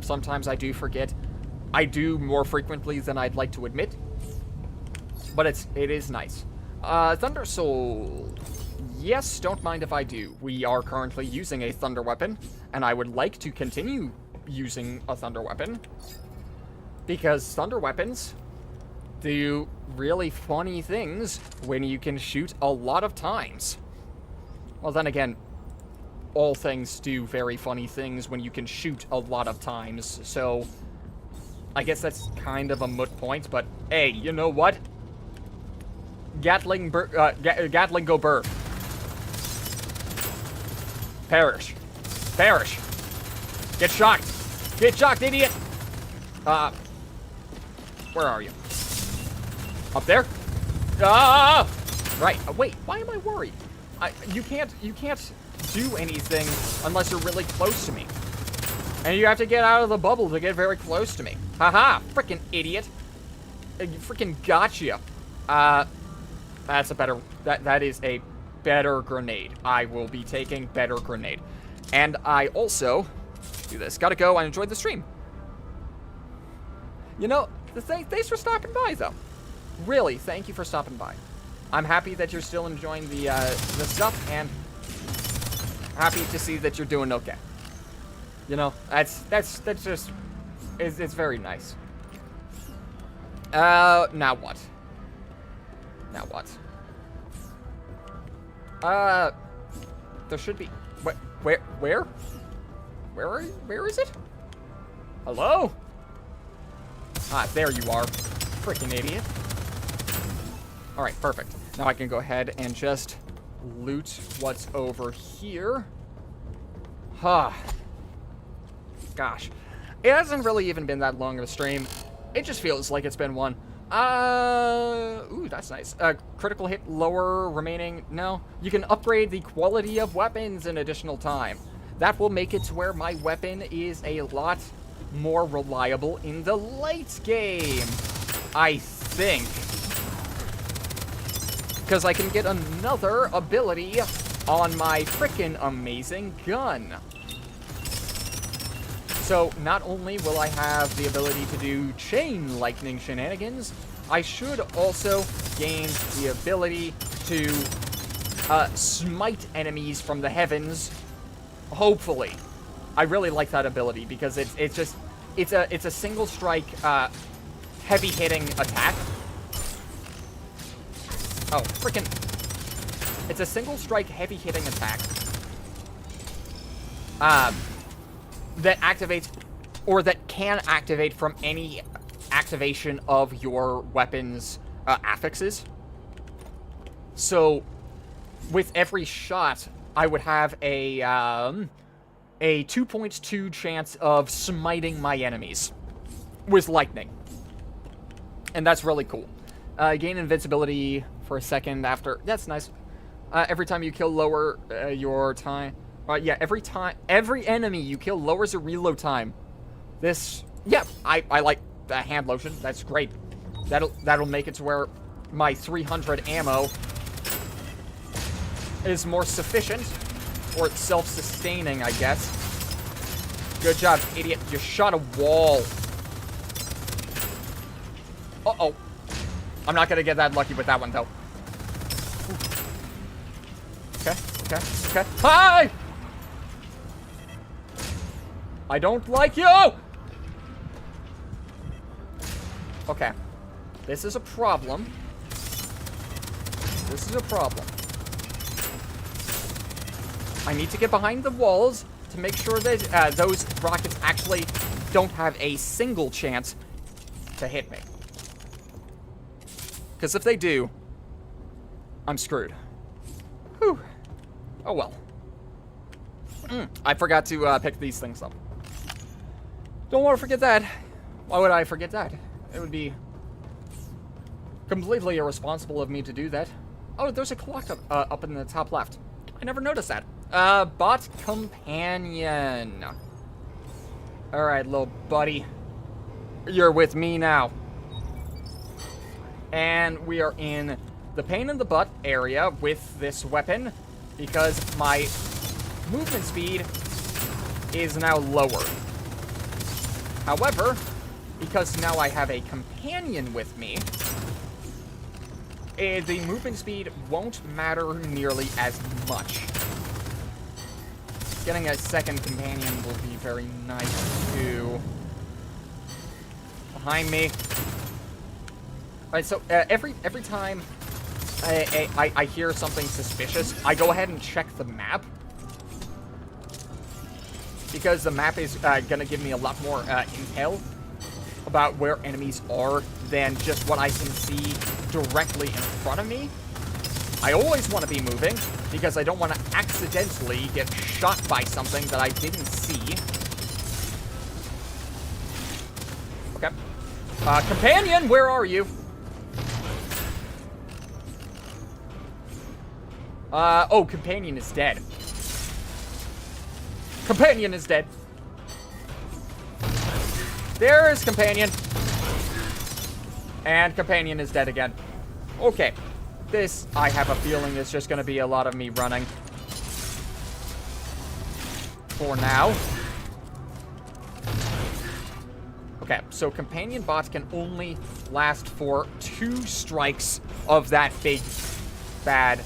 Speaker 1: sometimes I do forget. I do more frequently than I'd like to admit, but it is nice. Thunder Soul. Yes, don't mind if I do. We are currently using a thunder weapon, and I would like to continue using a thunder weapon, because thunder weapons do really funny things when you can shoot a lot of times. Well, then again, all things do very funny things when you can shoot a lot of times, so I guess that's kind of a moot point, but hey, you know what? Gatling go burr. Perish. Perish. Get shocked. Get shocked, idiot. Where are you? Up there? Ah! Right. Wait, why am I worried? You can't do anything unless you're really close to me. And you have to get out of the bubble to get very close to me. Haha, frickin' idiot. Frickin' gotcha. That's a better, that is a better grenade. I will be taking better grenade. And I also do this. Gotta go. I enjoyed the stream. You know, thanks for stopping by, though. Really, thank you for stopping by. I'm happy that you're still enjoying the stuff, and happy to see that you're doing okay. You know, that's just, it's very nice. Now what? Now what? There should be, where is it? Hello? Ah, there you are. Freaking idiot. Alright, perfect. Now I can go ahead and just loot what's over here. Huh. Gosh. It hasn't really even been that long of a stream. It just feels like it's been one. Ooh, that's nice. Critical hit lower remaining. No. You can upgrade the quality of weapons in additional time. That will make it to where my weapon is a lot more reliable in the late game, I think. Because I can get another ability on my frickin' amazing gun. So, not only will I have the ability to do chain lightning shenanigans, I should also gain the ability to smite enemies from the heavens. Hopefully. I really like that ability because it's a single strike heavy hitting attack. Oh, frickin'. It's a single strike heavy hitting attack. That activates or that can activate from any activation of your weapon's affixes. So, with every shot, I would have a 2.2 chance of smiting my enemies with lightning. And that's really cool. Gain invincibility for a second after... That's nice. Every time you kill, lower your time... yeah, every enemy you kill lowers your reload time. This... Yeah, I like the hand lotion. That's great. That'll make it to where my 300 ammo is more sufficient, or it's self-sustaining, I guess. Good job, idiot. You shot a wall. Uh-oh. I'm not gonna get that lucky with that one, though. Okay. Hi! I don't like you! Okay. This is a problem. I need to get behind the walls to make sure that those rockets actually don't have a single chance to hit me. Because if they do, I'm screwed. Whew. Oh well. I forgot to pick these things up. Don't want to forget that. Why would I forget that? It would be completely irresponsible of me to do that. Oh, there's a clock up in the top left. I never noticed that. Bot companion. Alright, little buddy. You're with me now. And we are in the pain in the butt area with this weapon because my movement speed is now lower. However, because now I have a companion with me, the movement speed won't matter nearly as much. Getting a second companion will be very nice too. Behind me. Alright, so every time I hear something suspicious, I go ahead and check the map. Because the map is gonna give me a lot more intel about where enemies are than just what I can see directly in front of me. I always want to be moving because I don't want to accidentally get shot by something that I didn't see. Okay. Companion, where are you? Oh, companion is dead. Companion is dead. There's companion. And companion is dead again. Okay. This, I have a feeling, is just going to be a lot of me running. For now. Okay, so companion bots can only last for 2 strikes of that big, bad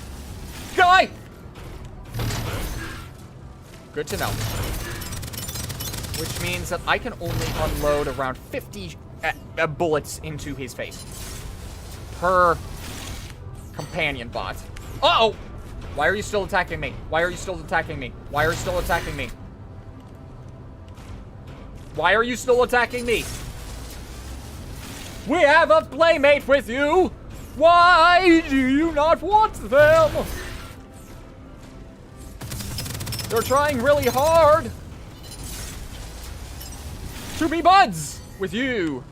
Speaker 1: guy! Good to know. Which means that I can only unload around 50 bullets into his face. Per companion bot. Uh-oh! Why are you still attacking me? Why are you still attacking me? Why are you still attacking me? Why are you still attacking me? We have a playmate with you! Why do you not want them? They're trying really hard to be buds with you.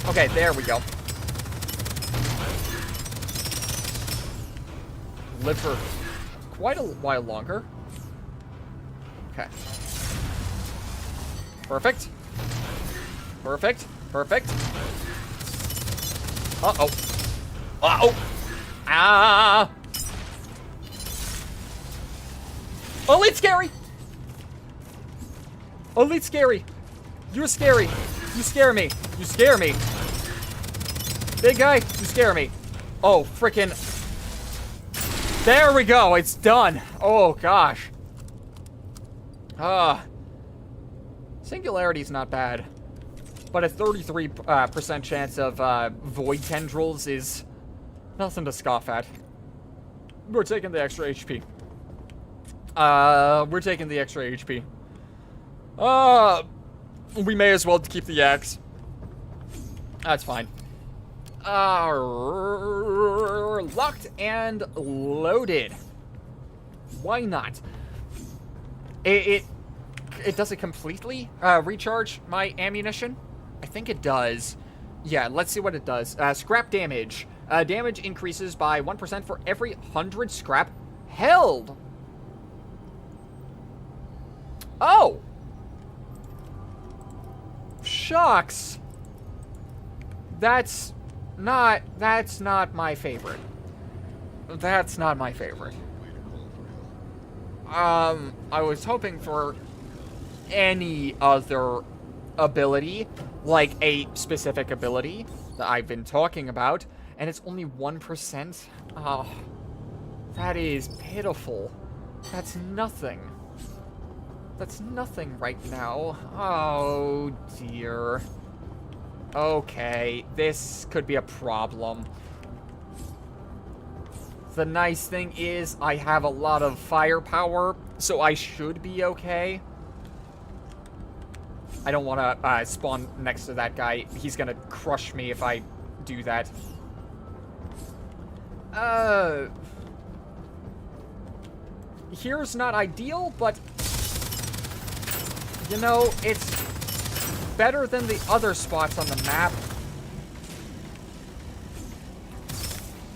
Speaker 1: Okay, there we go. Live for quite a while longer. Okay. Perfect. Perfect. Perfect. Uh-oh. Uh-oh. Ah! Elite scary! Elite scary! You're scary! You scare me! You scare me! Big guy, you scare me. Oh, frickin'. There we go, it's done. Oh, gosh. Singularity's not bad. But a 33% chance of void tendrils is nothing to scoff at. We're taking the extra HP. We're taking the extra HP. We may as well keep the axe. That's fine. Locked and loaded. Why not? It doesn't completely recharge my ammunition. I think it does. Yeah, let's see what it does. Scrap damage. Damage increases by 1% for every 100 scrap held. Oh! Shucks. That's not my favorite. That's not my favorite. I was hoping for any other ability, like a specific ability that I've been talking about, and it's only 1%. Oh, that is pitiful. That's nothing. That's nothing right now. Oh, dear. Okay, this could be a problem. The nice thing is I have a lot of firepower, so I should be okay. I don't want to spawn next to that guy. He's going to crush me if I do that. Here's not ideal, but you know, it's better than the other spots on the map.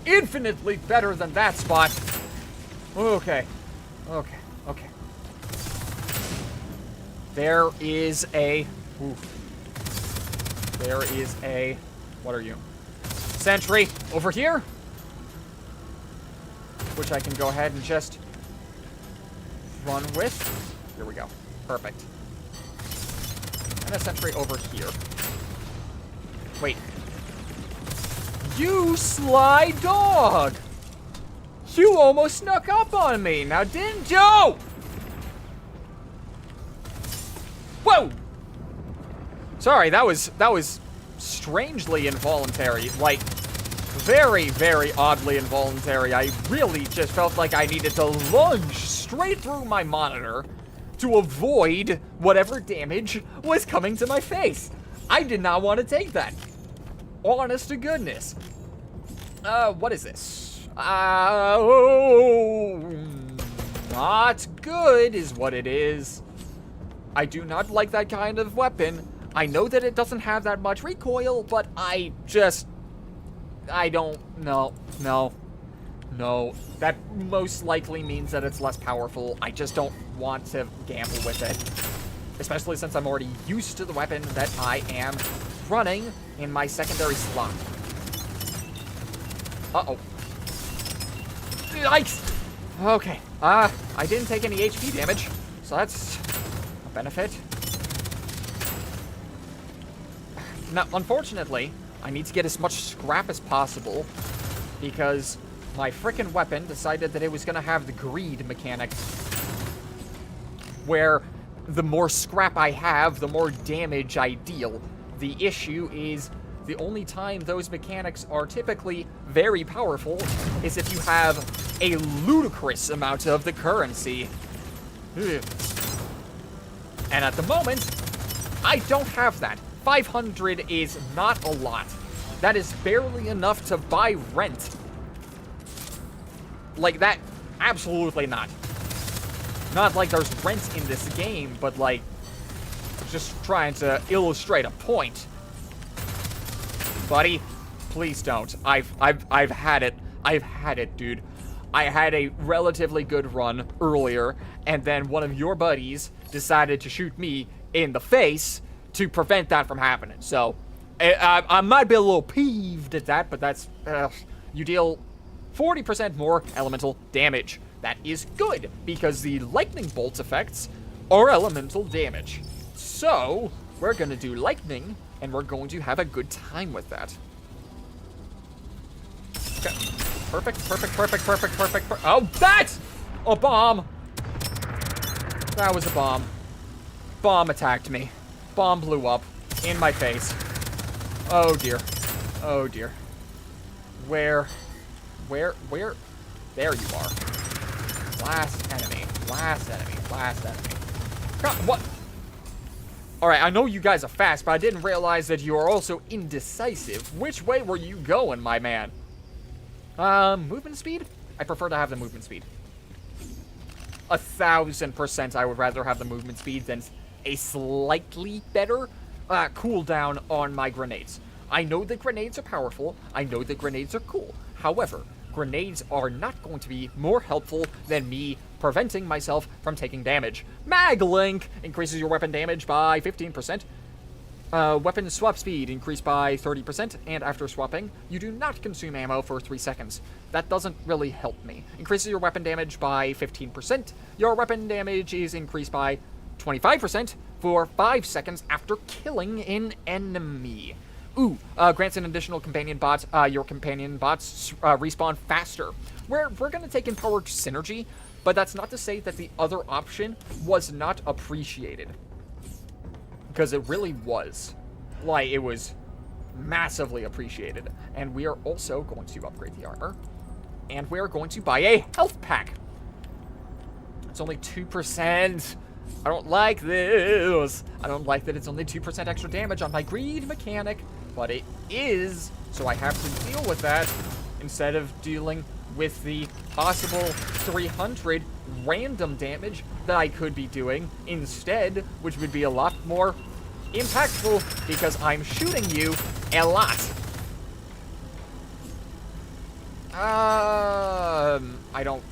Speaker 1: Infinitely better than that spot. Okay. Okay. Okay. There is a... Oof. There is a... What are you? Sentry over here. Which I can go ahead and just run with. Here we go. Perfect. And a sentry over here. Wait. You sly dog! You almost snuck up on me, now didn't you? Whoa! Sorry, that was strangely involuntary. Like, very, very oddly involuntary. I really just felt like I needed to lunge straight through my monitor to avoid whatever damage was coming to my face. I did not want to take that. Honest to goodness. What is this? Oh, not good is what it is. I do not like that kind of weapon. I know that it doesn't have that much recoil, but I don't, no. That most likely means that it's less powerful. I just don't want to gamble with it. Especially since I'm already used to the weapon that I am running in my secondary slot. Uh-oh. Yikes! Okay. I didn't take any HP damage, so that's a benefit. Now, unfortunately, I need to get as much scrap as possible because my frickin' weapon decided that it was gonna have the greed mechanic where the more scrap I have, the more damage I deal. The issue is the only time those mechanics are typically very powerful is if you have a ludicrous amount of the currency. Ugh. And at the moment, I don't have that. 500 is not a lot. That is barely enough to buy rent. Like that, absolutely not. Not like there's rent in this game, but like, just trying to illustrate a point. Buddy, please don't. I've had it. I've had it, dude. I had a relatively good run earlier, and then one of your buddies decided to shoot me in the face to prevent that from happening. So, I might be a little peeved at that, but that's, you deal 40% more elemental damage. That is good, because the lightning bolt effects are elemental damage. So, we're gonna do lightning, and we're going to have a good time with that. Okay. Perfect. Oh, that's a bomb! That was a bomb. Bomb attacked me. Bomb blew up in my face. Oh dear. Oh dear. Where? There you are. Last enemy. God, what? Alright, I know you guys are fast, but I didn't realize that you are also indecisive. Which way were you going, my man? Movement speed? I prefer to have the movement speed. 1,000% I would rather have the movement speed than a slightly better cooldown on my grenades. I know that grenades are powerful. I know that grenades are cool. However, grenades are not going to be more helpful than me preventing myself from taking damage. Mag Link increases your weapon damage by 15%. Weapon swap speed increased by 30%, and after swapping, you do not consume ammo for 3 seconds. That doesn't really help me. Increases your weapon damage by 15%. Your weapon damage is increased by 25% for 5 seconds after killing an enemy. Ooh, grants an additional companion bot. Your companion bots respawn faster. We're going to take Empowered Synergy, but that's not to say that the other option was not appreciated. Because it really was. Like, it was massively appreciated. And we are also going to upgrade the armor. And we are going to buy a health pack. It's only 2%. I don't like this. I don't like that it's only 2% extra damage on my greed mechanic. But it is, so I have to deal with that instead of dealing with the possible 300 random damage that I could be doing instead, which would be a lot more impactful because I'm shooting you a lot. I don't,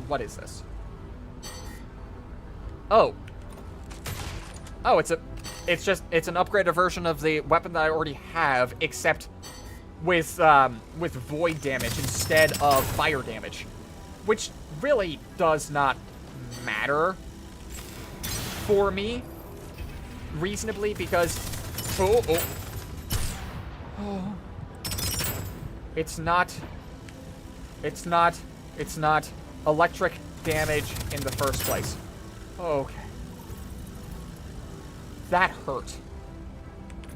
Speaker 1: what is this? Oh, it's an upgraded version of the weapon that I already have, except with void damage instead of fire damage, which really does not matter for me reasonably because it's not electric damage in the first place. Okay. That hurt.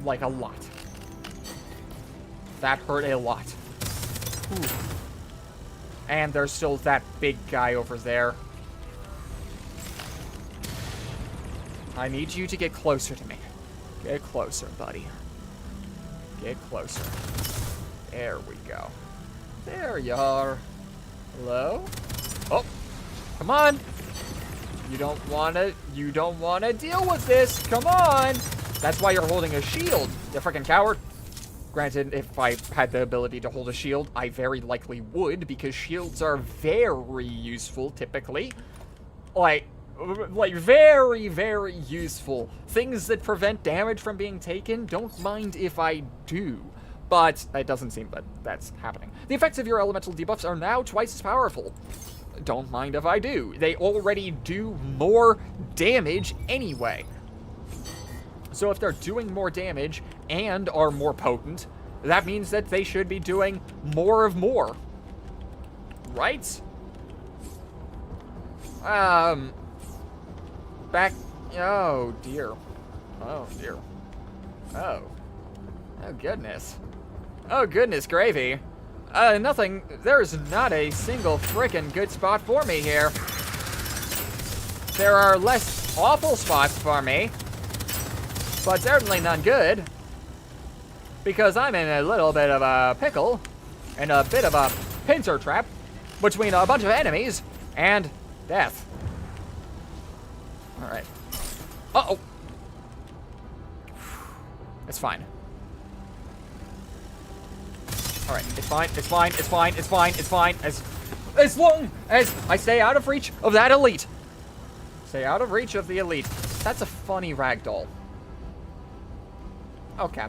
Speaker 1: Like a lot. That hurt a lot. Ooh. And there's still that big guy over there. I need you to get closer to me. Get closer, buddy. Get closer. There we go. There you are. Hello? Oh, come on. You don't wanna deal with this. Come on. That's why you're holding a shield, you freaking coward. Granted, if I had the ability to hold a shield, I very likely would, because shields are very useful, typically. Like very, very useful. Things that prevent damage from being taken, don't mind if I do. But it doesn't seem that that's happening. The effects of your elemental debuffs are now twice as powerful. Don't mind if I do. They already do more damage anyway. So if they're doing more damage and are more potent, that means that they should be doing more of more. Right? Back... Oh, dear. Oh, dear. Oh. Oh, goodness. Oh, goodness gravy. Nothing. There's not a single frickin' good spot for me here. There are less awful spots for me, but certainly none good. Because I'm in a little bit of a pickle, and a bit of a pincer trap between a bunch of enemies and death. Alright. Uh-oh. It's fine. Alright, it's fine, it's fine, it's fine, it's fine, it's fine. As long as I stay out of reach of that elite. Stay out of reach of the elite. That's a funny ragdoll. Okay.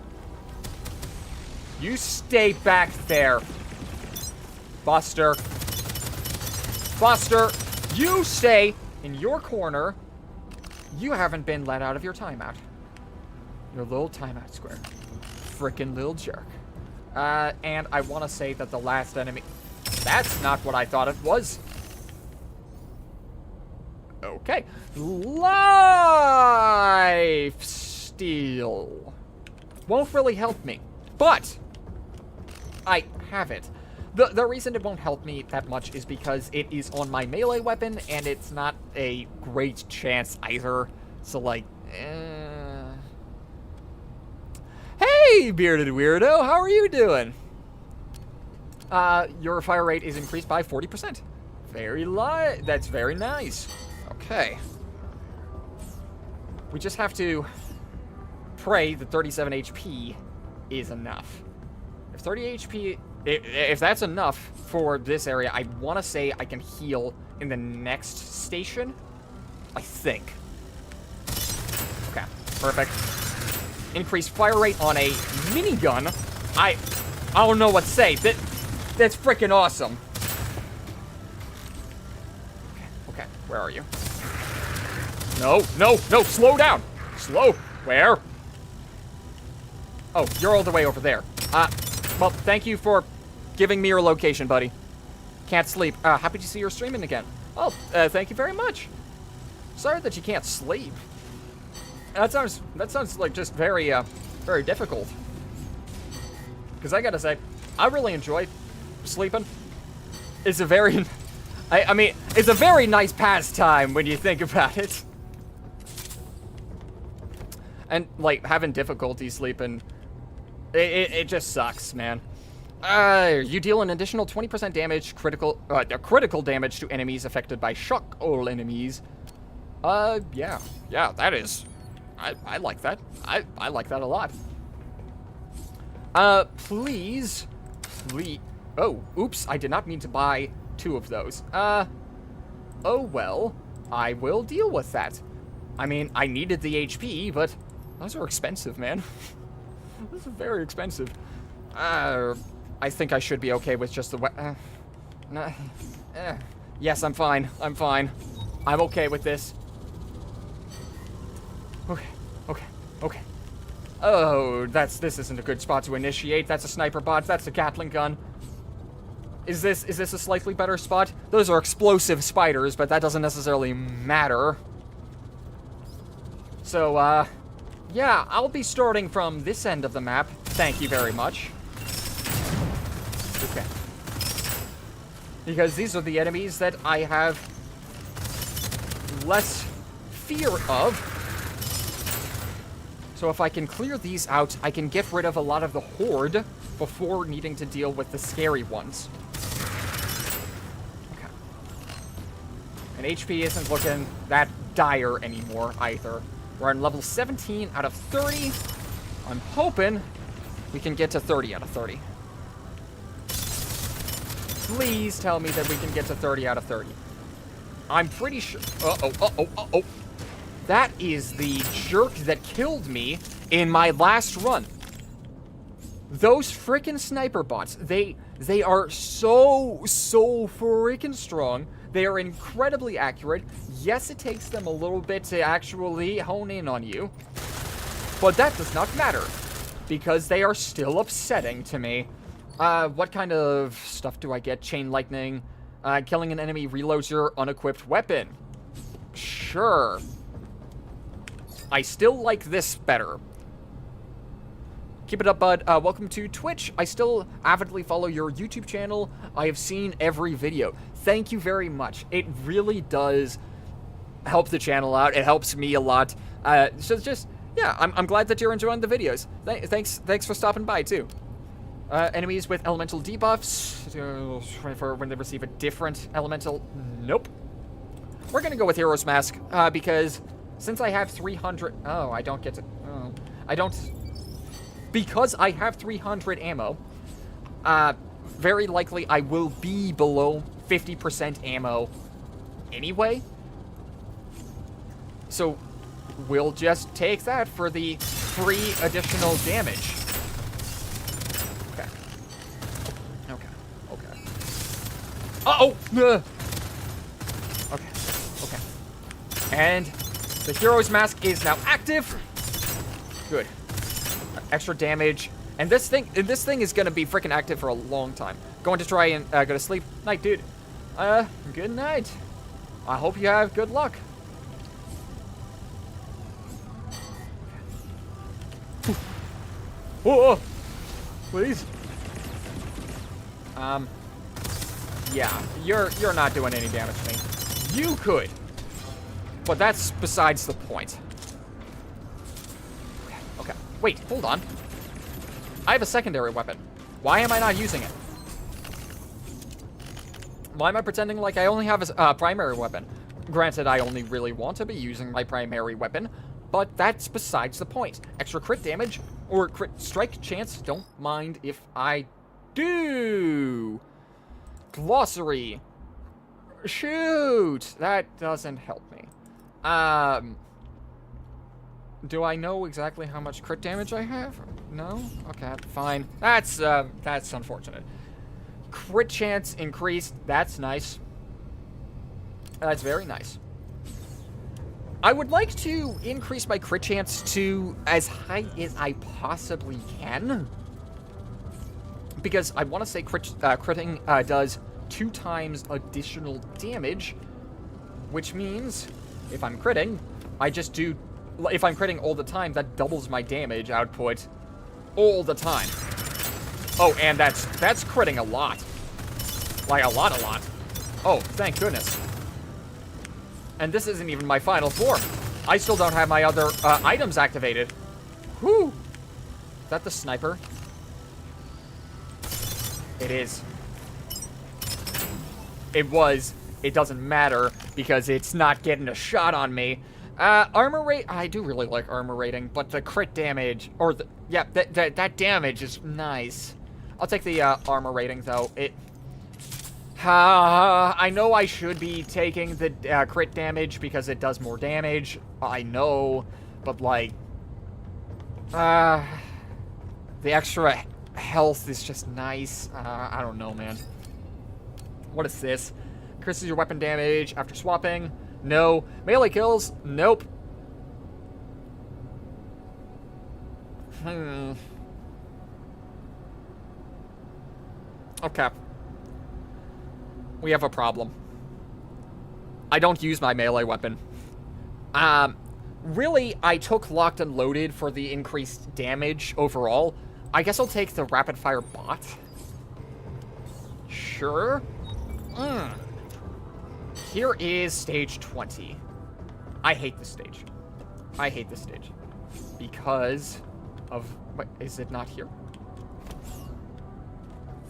Speaker 1: You stay back there. Buster. Buster, you stay in your corner. You haven't been let out of your timeout. Your little timeout square. Frickin' little jerk. And I want to say that the last enemy... That's not what I thought it was. Okay. Life steal. Won't really help me. But I have it. The reason it won't help me that much is because it is on my melee weapon, and it's not a great chance either. So, like, Hey, bearded weirdo, how are you doing? Your fire rate is increased by 40%. That's very nice. Okay. We just have to pray that 37 HP is enough. If 30 HP, if that's enough for this area, I want to say I can heal in the next station. I think. Okay, perfect. Increased fire rate on a minigun. I don't know what to say. That's freaking awesome. Okay, where are you? No, slow down. Slow. Where? Oh, you're all the way over there. Well, thank you for giving me your location, buddy. Can't sleep. Happy to see you're streaming again. Oh, thank you very much. Sorry that you can't sleep. That sounds like just very difficult. Because I gotta say, I really enjoy sleeping. It's a very, I mean, it's a very nice pastime when you think about it. And, like, having difficulty sleeping, it just sucks, man. You deal an additional 20% damage, critical damage to enemies affected by shock all enemies. Yeah, that is, I like that. I like that a lot. Please, oh, oops, I did not mean to buy 2 of those. Oh well, I will deal with that. I mean, I needed the HP, but those are expensive, man. This is very expensive. I think I should be okay with just the yes, I'm fine. I'm fine. I'm okay with this. Okay. Oh, this isn't a good spot to initiate. That's a sniper bot. That's a Gatling gun. Is this a slightly better spot? Those are explosive spiders, but that doesn't necessarily matter. So, yeah, I'll be starting from this end of the map. Thank you very much. Okay. Because these are the enemies that I have less fear of. So if I can clear these out, I can get rid of a lot of the horde before needing to deal with the scary ones. Okay. And HP isn't looking that dire anymore either. We're on level 17 out of 30. I'm hoping we can get to 30 out of 30. Please tell me that we can get to 30 out of 30. I'm pretty sure... Uh-oh. That is the jerk that killed me in my last run. Those freaking sniper bots, they are so freaking strong. They are incredibly accurate. Yes, it takes them a little bit to actually hone in on you. But that does not matter, because they are still upsetting to me. What kind of stuff do I get? Chain lightning. Killing an enemy reloads your unequipped weapon. Sure. I still like this better. Keep it up, bud. Welcome to Twitch. I still avidly follow your YouTube channel. I have seen every video. Thank you very much. It really does help the channel out. It helps me a lot. So just, yeah, I'm glad that you're enjoying the videos. Thanks for stopping by, too. Enemies with elemental debuffs for when they receive a different elemental. Nope. We're gonna go with Hero's Mask, because since I have 300... Oh, I don't get to... Oh, I don't... Because I have 300 ammo, very likely I will be below 50% ammo anyway. So we'll just take that for the free additional damage. Okay. Uh-oh! Okay. And the Hero's Mask is now active. Good. Extra damage. And this thing is gonna be freaking active for a long time. Going to try and go to sleep. Night, dude. Good night. I hope you have good luck. Whoa! Please. Yeah, you're not doing any damage to me. You could. But that's besides the point. Okay. Wait, hold on. I have a secondary weapon. Why am I not using it? Why am I pretending like I only have a primary weapon? Granted, I only really want to be using my primary weapon, but that's besides the point. Extra crit damage or crit strike chance, don't mind if I do. Glossary. Shoot, that doesn't help me. Do I know exactly how much crit damage I have? No? Okay, fine. That's unfortunate. Crit chance increased. That's nice. That's very nice. I would like to increase my crit chance to as high as I possibly can. Because I want to say critting does 2 times additional damage. Which means, if I'm critting, if I'm critting all the time, that doubles my damage output all the time. Oh, and that's critting a lot. Like, a lot. Oh, thank goodness. And this isn't even my final form. I still don't have my other items activated. Whew. Is that the sniper? It is. It was. It doesn't matter because it's not getting a shot on me. Armor rate, I do really like armor rating, but the crit damage, or that damage is nice. I'll take the armor rating though. I know I should be taking the crit damage because it does more damage. I know, but like, the extra health is just nice. I don't know, man. What is this? Increases your weapon damage after swapping. No. Melee kills? Nope. Okay. We have a problem. I don't use my melee weapon. Really, I took locked and loaded for the increased damage overall. I guess I'll take the rapid fire bot. Sure. Here is stage 20. I hate this stage. I hate this stage. Because of... Wait, is it not here?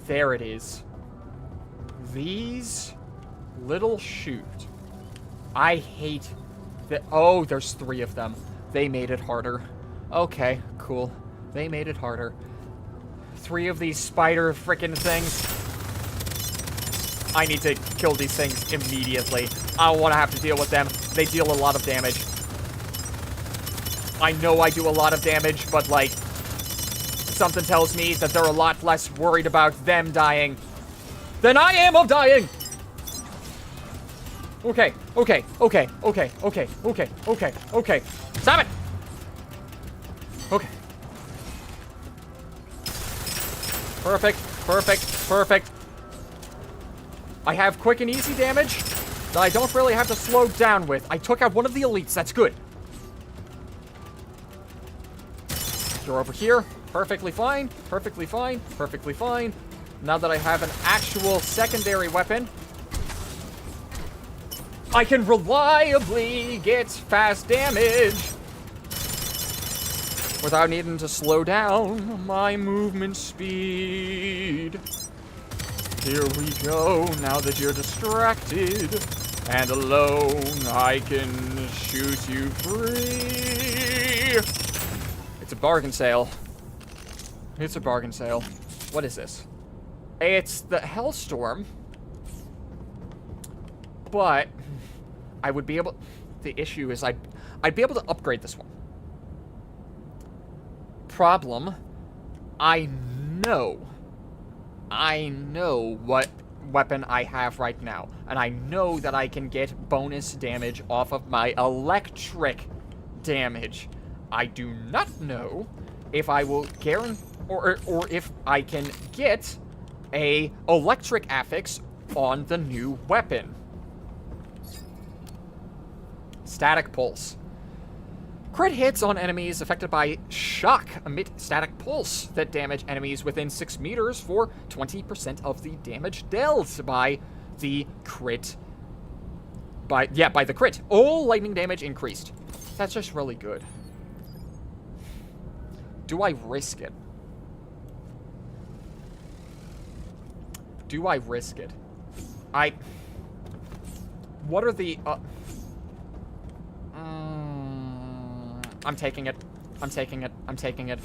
Speaker 1: There it is. These little shoot. I hate that. Oh, there's 3 of them. They made it harder. Okay, cool. They made it harder. 3 of these spider frickin' things. I need to kill these things immediately. I don't want to have to deal with them. They deal a lot of damage. I know I do a lot of damage, but like, something tells me that they're a lot less worried about them dying than I am of dying. Okay. Stop it. Okay. Perfect. I have quick and easy damage that I don't really have to slow down with. I took out one of the elites. That's good. You're over here. Perfectly fine. Now that I have an actual secondary weapon, I can reliably get fast damage without needing to slow down my movement speed. Here we go, now that you're distracted and alone, I can shoot you free. It's a bargain sale. What is this? It's the Hellstorm, but I would be able... The issue is I'd be able to upgrade this one. Problem, I know what weapon I have right now, and I know that I can get bonus damage off of my electric damage. I do not know if I will guarantee, or if I can get a electric affix on the new weapon. Static pulse. Crit hits on enemies affected by shock emit static pulse that damage enemies within 6 meters for 20% of the damage dealt by the crit. By the crit. All lightning damage increased. That's just really good. Do I risk it? do I risk it? What are the... I'm taking it. I'm taking it. I'm taking it.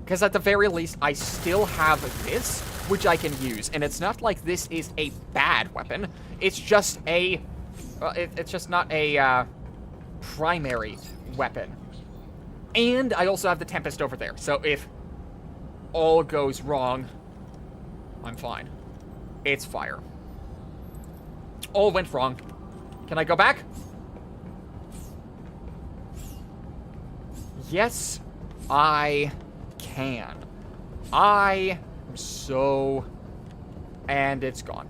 Speaker 1: Because at the very least, I still have this, which I can use. And it's not like this is a bad weapon. It's just a... it's just not a, primary weapon. And I also have the Tempest over there. So if all goes wrong, I'm fine. It's fire. All went wrong. Can I go back? Yes, I can. I am so... And it's gone.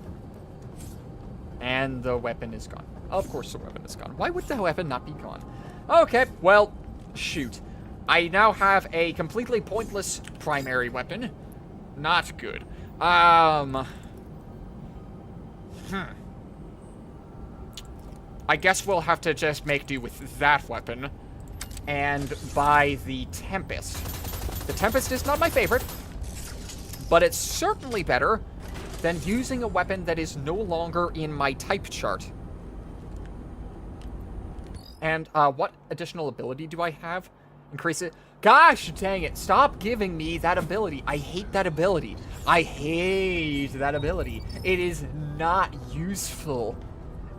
Speaker 1: And the weapon is gone. Of course the weapon is gone. Why would the weapon not be gone? Okay, well, shoot. I now have a completely pointless primary weapon. Not good. I guess we'll have to just make do with that weapon and buy the Tempest. The Tempest is not my favorite, but it's certainly better than using a weapon that is no longer in my type chart. And what additional ability do I have? Increase it. Gosh dang it. Stop giving me that ability. I hate that ability. I hate that ability. It is not useful.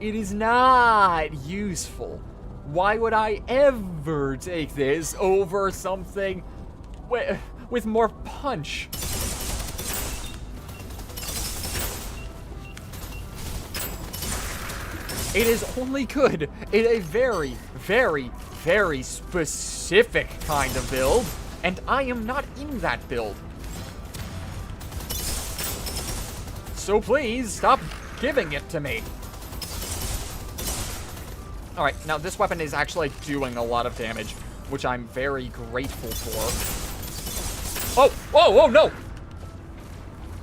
Speaker 1: It is not useful. Why would I ever take this over something with more punch? It is only good in a very, very, very specific kind of build, and I am not in that build. So please, stop giving it to me. Alright, now this weapon is actually doing a lot of damage, which I'm very grateful for. Oh! Oh! Oh, no!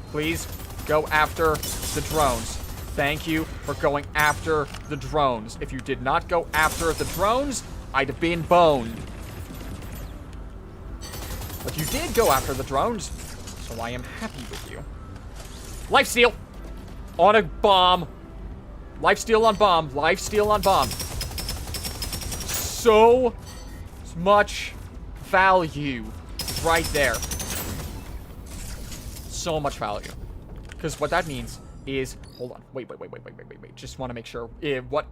Speaker 1: Please, go after the drones. Thank you for going after the drones. If you did not go after the drones, I'd have been boned. But you did go after the drones, so I am happy with you. Lifesteal! On a bomb. Lifesteal on bomb. Lifesteal on bomb. So much value right there. So much value. Because what that means is... Hold on. Wait. Just want to make sure. What?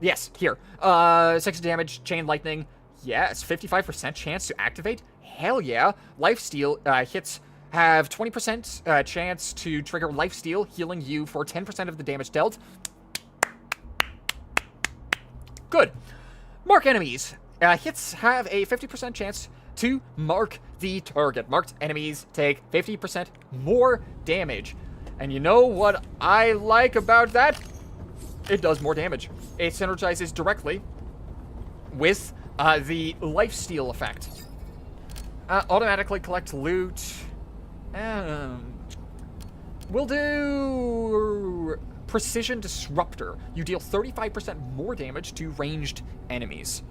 Speaker 1: Yes, here. 60 damage, chain lightning. Yes, 55% chance to activate. Hell yeah. Lifesteal hits have 20% chance to trigger lifesteal, healing you for 10% of the damage dealt. Good. Mark enemies. Hits have a 50% chance to mark the target. Marked enemies take 50% more damage. And you know what I like about that? It does more damage. It synergizes directly with the lifesteal effect. Automatically collect loot. We'll do Precision Disruptor. You deal 35% more damage to ranged enemies.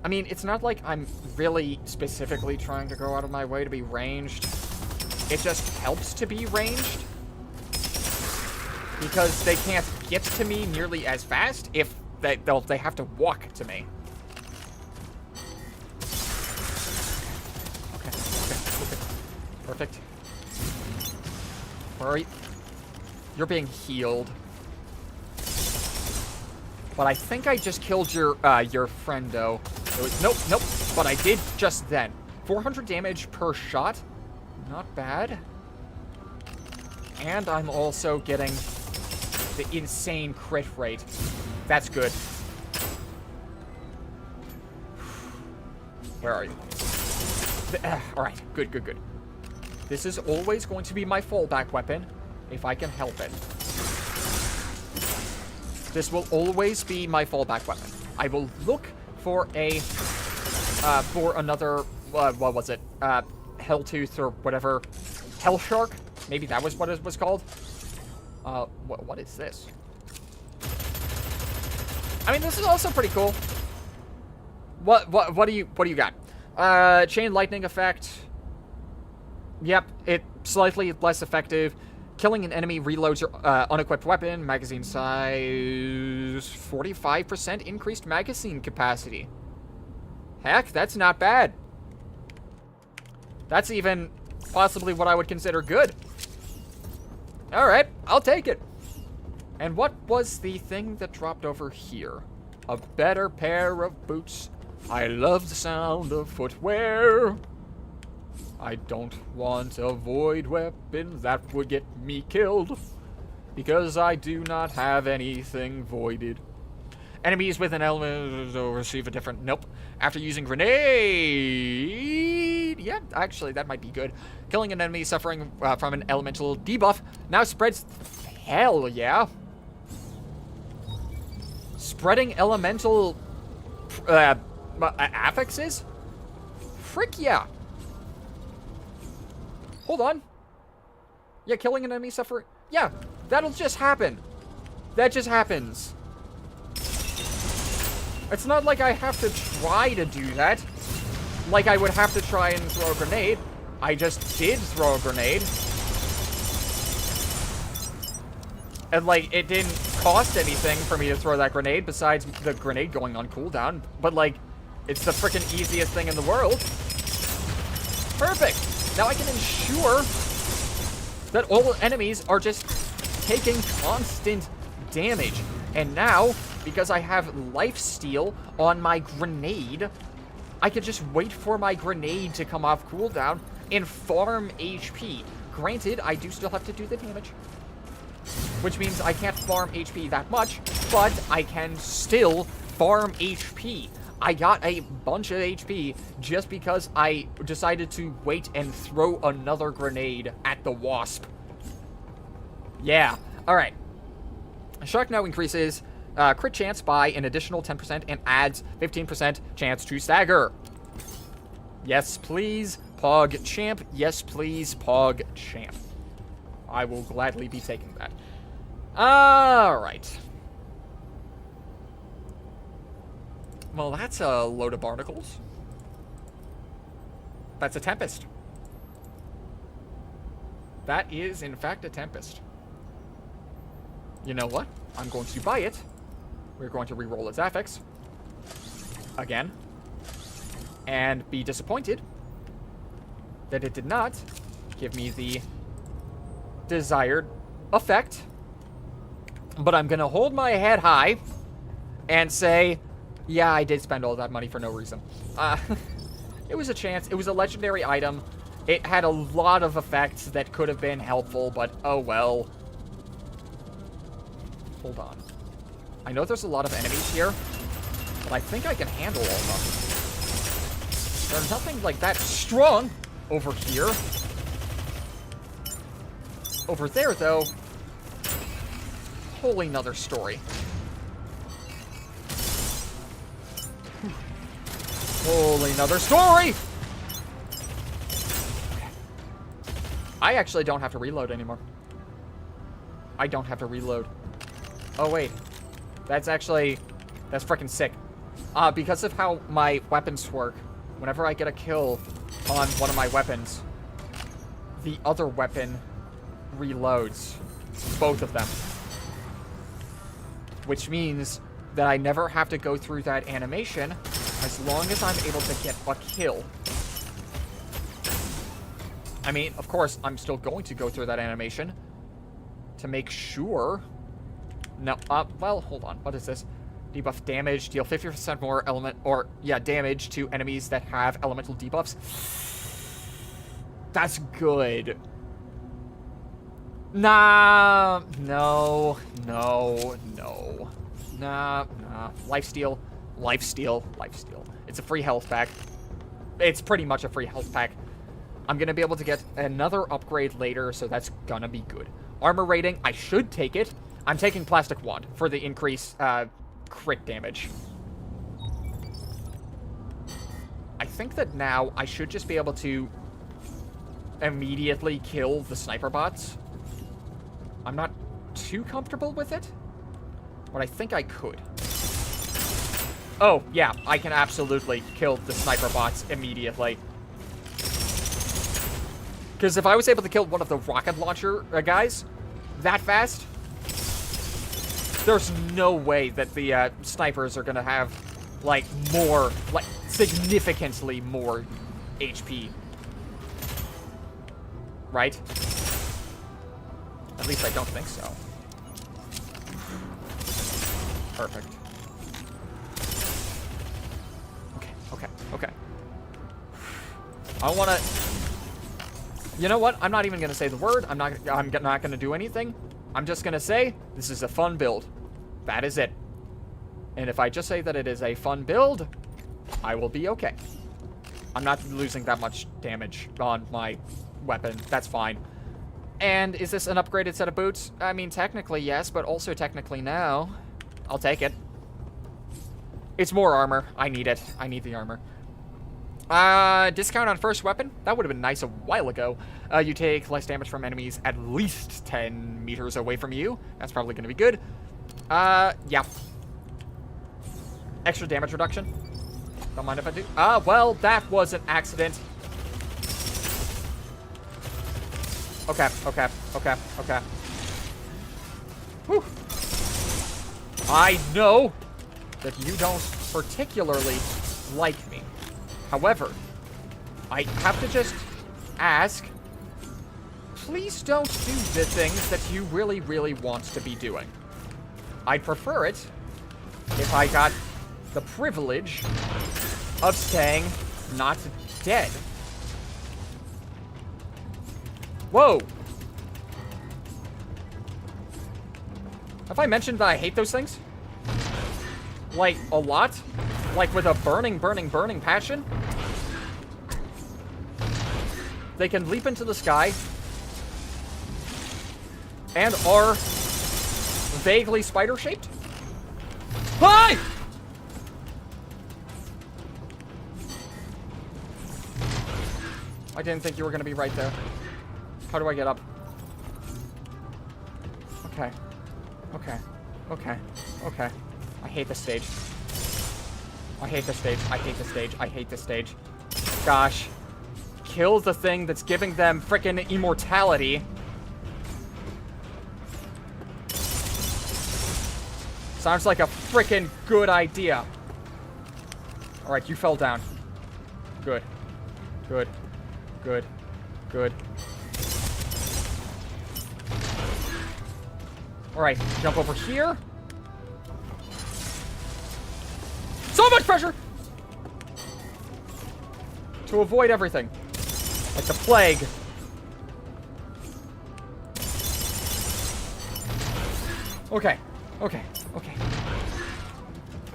Speaker 1: I mean, it's not like I'm really specifically trying to go out of my way to be ranged. It just helps to be ranged. Because they can't get to me nearly as fast if they have to walk to me. Okay. Perfect. Where are you? You're being healed. But I think I just killed your friendo. Nope. But I did just then. 400 damage per shot. Not bad. And I'm also getting the insane crit rate. That's good. Where are you? Alright, good. This is always going to be my fallback weapon, if I can help it. This will always be my fallback weapon. I will look for another, what was it? Helltooth or whatever. Hell Shark? Maybe that was what it was called. What is this? I mean, this is also pretty cool. What do you got? Chain lightning effect. Yep, it's slightly less effective. Killing an enemy reloads your unequipped weapon. Magazine size 45% increased magazine capacity. Heck, that's not bad. That's even possibly what I would consider good. Alright, I'll take it. And what was the thing that dropped over here? A better pair of boots. I love the sound of footwear. I don't want a void weapon that would get me killed, because I do not have anything voided. Enemies with an element will receive a different... Nope. After using grenade... Yeah, actually, that might be good. Killing an enemy suffering from an elemental debuff now spreads... Hell yeah. Spreading elemental... affixes? Frick yeah. Hold on. Yeah, killing an enemy suffering... Yeah, that'll just happen. That just happens. It's not like I have to try to do that. Like I would have to try and throw a grenade. I just did throw a grenade. And, like, it didn't cost anything for me to throw that grenade besides the grenade going on cooldown. But, like, it's the frickin' easiest thing in the world. Perfect. Now I can ensure that all enemies are just taking constant damage. And now, because I have lifesteal on my grenade, I could just wait for my grenade to come off cooldown and farm HP. Granted, I do still have to do the damage, which means I can't farm HP that much, but I can still farm HP. I got a bunch of HP just because I decided to wait and throw another grenade at the wasp. Yeah. Alright. Shock now increases crit chance by an additional 10% and adds 15% chance to stagger. Yes, please, Pog Champ. Yes, please, Pog Champ. I will gladly be taking that. Alright. Well, that's a load of barnacles. That's a Tempest. That is, in fact, a Tempest. You know what? I'm going to buy it. We're going to re-roll its affix. Again. And be disappointed that it did not give me the desired effect. But I'm going to hold my head high and say, yeah, I did spend all that money for no reason. It was a chance. It was a legendary item. It had a lot of effects that could have been helpful, but oh well. Hold on. I know there's a lot of enemies here, but I think I can handle all of them. There's nothing like that strong over here. Over there, though, wholly another story. Wholly another story! I actually don't have to reload anymore. I don't have to reload. Oh, wait. That's freaking sick. Because of how my weapons work, whenever I get a kill on one of my weapons, the other weapon reloads. Both of them. Which means that I never have to go through that animation as long as I'm able to get a kill. I mean, of course, I'm still going to go through that animation to make sure. No, well, hold on. What is this? Debuff damage, deal 50% more damage to enemies that have elemental debuffs. That's good. Nah, no. Nah. Lifesteal. It's a free health pack. It's pretty much a free health pack. I'm gonna be able to get another upgrade later, so that's gonna be good. Armor rating, I should take it. I'm taking Plastic Wand for the increased crit damage. I think that now I should just be able to immediately kill the sniper bots. I'm not too comfortable with it, but I think I could. Oh, yeah, I can absolutely kill the sniper bots immediately. Because if I was able to kill one of the rocket launcher guys that fast, there's no way that the snipers are going to have, like, more, like, significantly more HP. Right? At least I don't think so. Perfect. Okay. I want to... You know what? I'm not even going to say the word. I'm not going to do anything. I'm just going to say this is a fun build. That is it. And if I just say that it is a fun build, I will be okay. I'm not losing that much damage on my weapon. That's fine. And is this an upgraded set of boots? I mean, technically yes, but also technically no. I'll take it. It's more armor. I need it. I need the armor. Discount on first weapon? That would have been nice a while ago. You take less damage from enemies at least 10 meters away from you. That's probably going to be good. Yeah. Extra damage reduction. Don't mind if I do. Well, that was an accident. Okay. Whew. I know that you don't particularly like me. However, I have to just ask, please don't do the things that you really, really want to be doing. I'd prefer it if I got the privilege of staying not dead. Whoa! Have I mentioned that I hate those things? Like, a lot? Like, with a burning passion? They can leap into the sky and are vaguely spider-shaped? Hi! I didn't think you were going to be right there. How do I get up? Okay. I hate this stage. I hate this stage. Gosh. Kill the thing that's giving them frickin' immortality. Sounds like a frickin' good idea. Alright, you fell down. Good. Alright, jump over here. So much pressure! To avoid everything. Like the plague. Okay.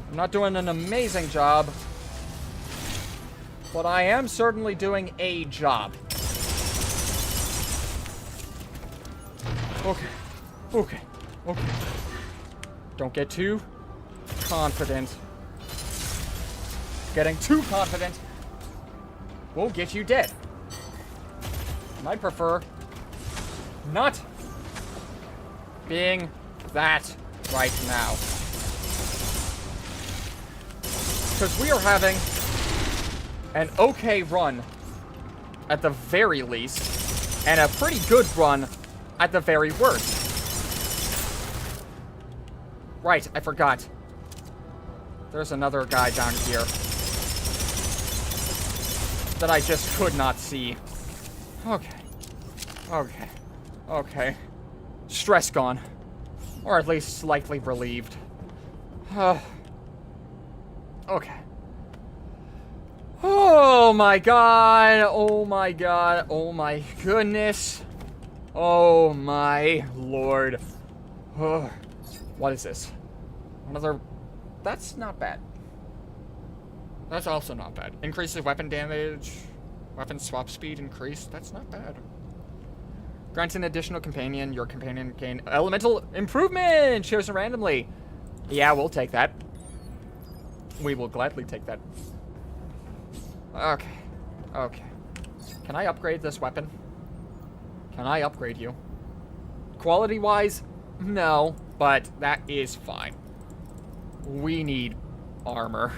Speaker 1: I'm not doing an amazing job, but I am certainly doing a job. Okay. Don't get too confident. Getting too confident will get you dead. And I prefer not being that right now. Because we are having an okay run at the very least, and a pretty good run at the very worst. Right, I forgot. There's another guy down here that I just could not see. Okay. Stress gone. Or at least slightly relieved. Okay. Oh my god. Oh my goodness. Oh my lord. What is this? Another... That's not bad. That's also not bad. Increases weapon damage. Weapon swap speed increased. That's not bad. Grants an additional companion. Your companion gain elemental improvement chosen randomly. Yeah, we'll take that. We will gladly take that. Okay. Can I upgrade this weapon? Can I upgrade you? Quality-wise, no, but that is fine. We need armor.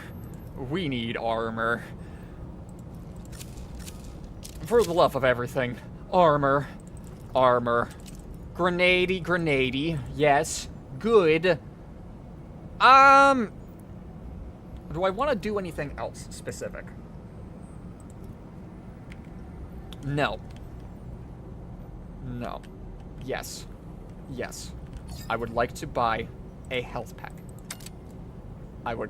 Speaker 1: For the love of everything, Armor. Armor. Grenadey, grenadey. Yes. Good. Do I want to do anything else specific? No. No. Yes. Yes. I would like to buy a health pack. I would...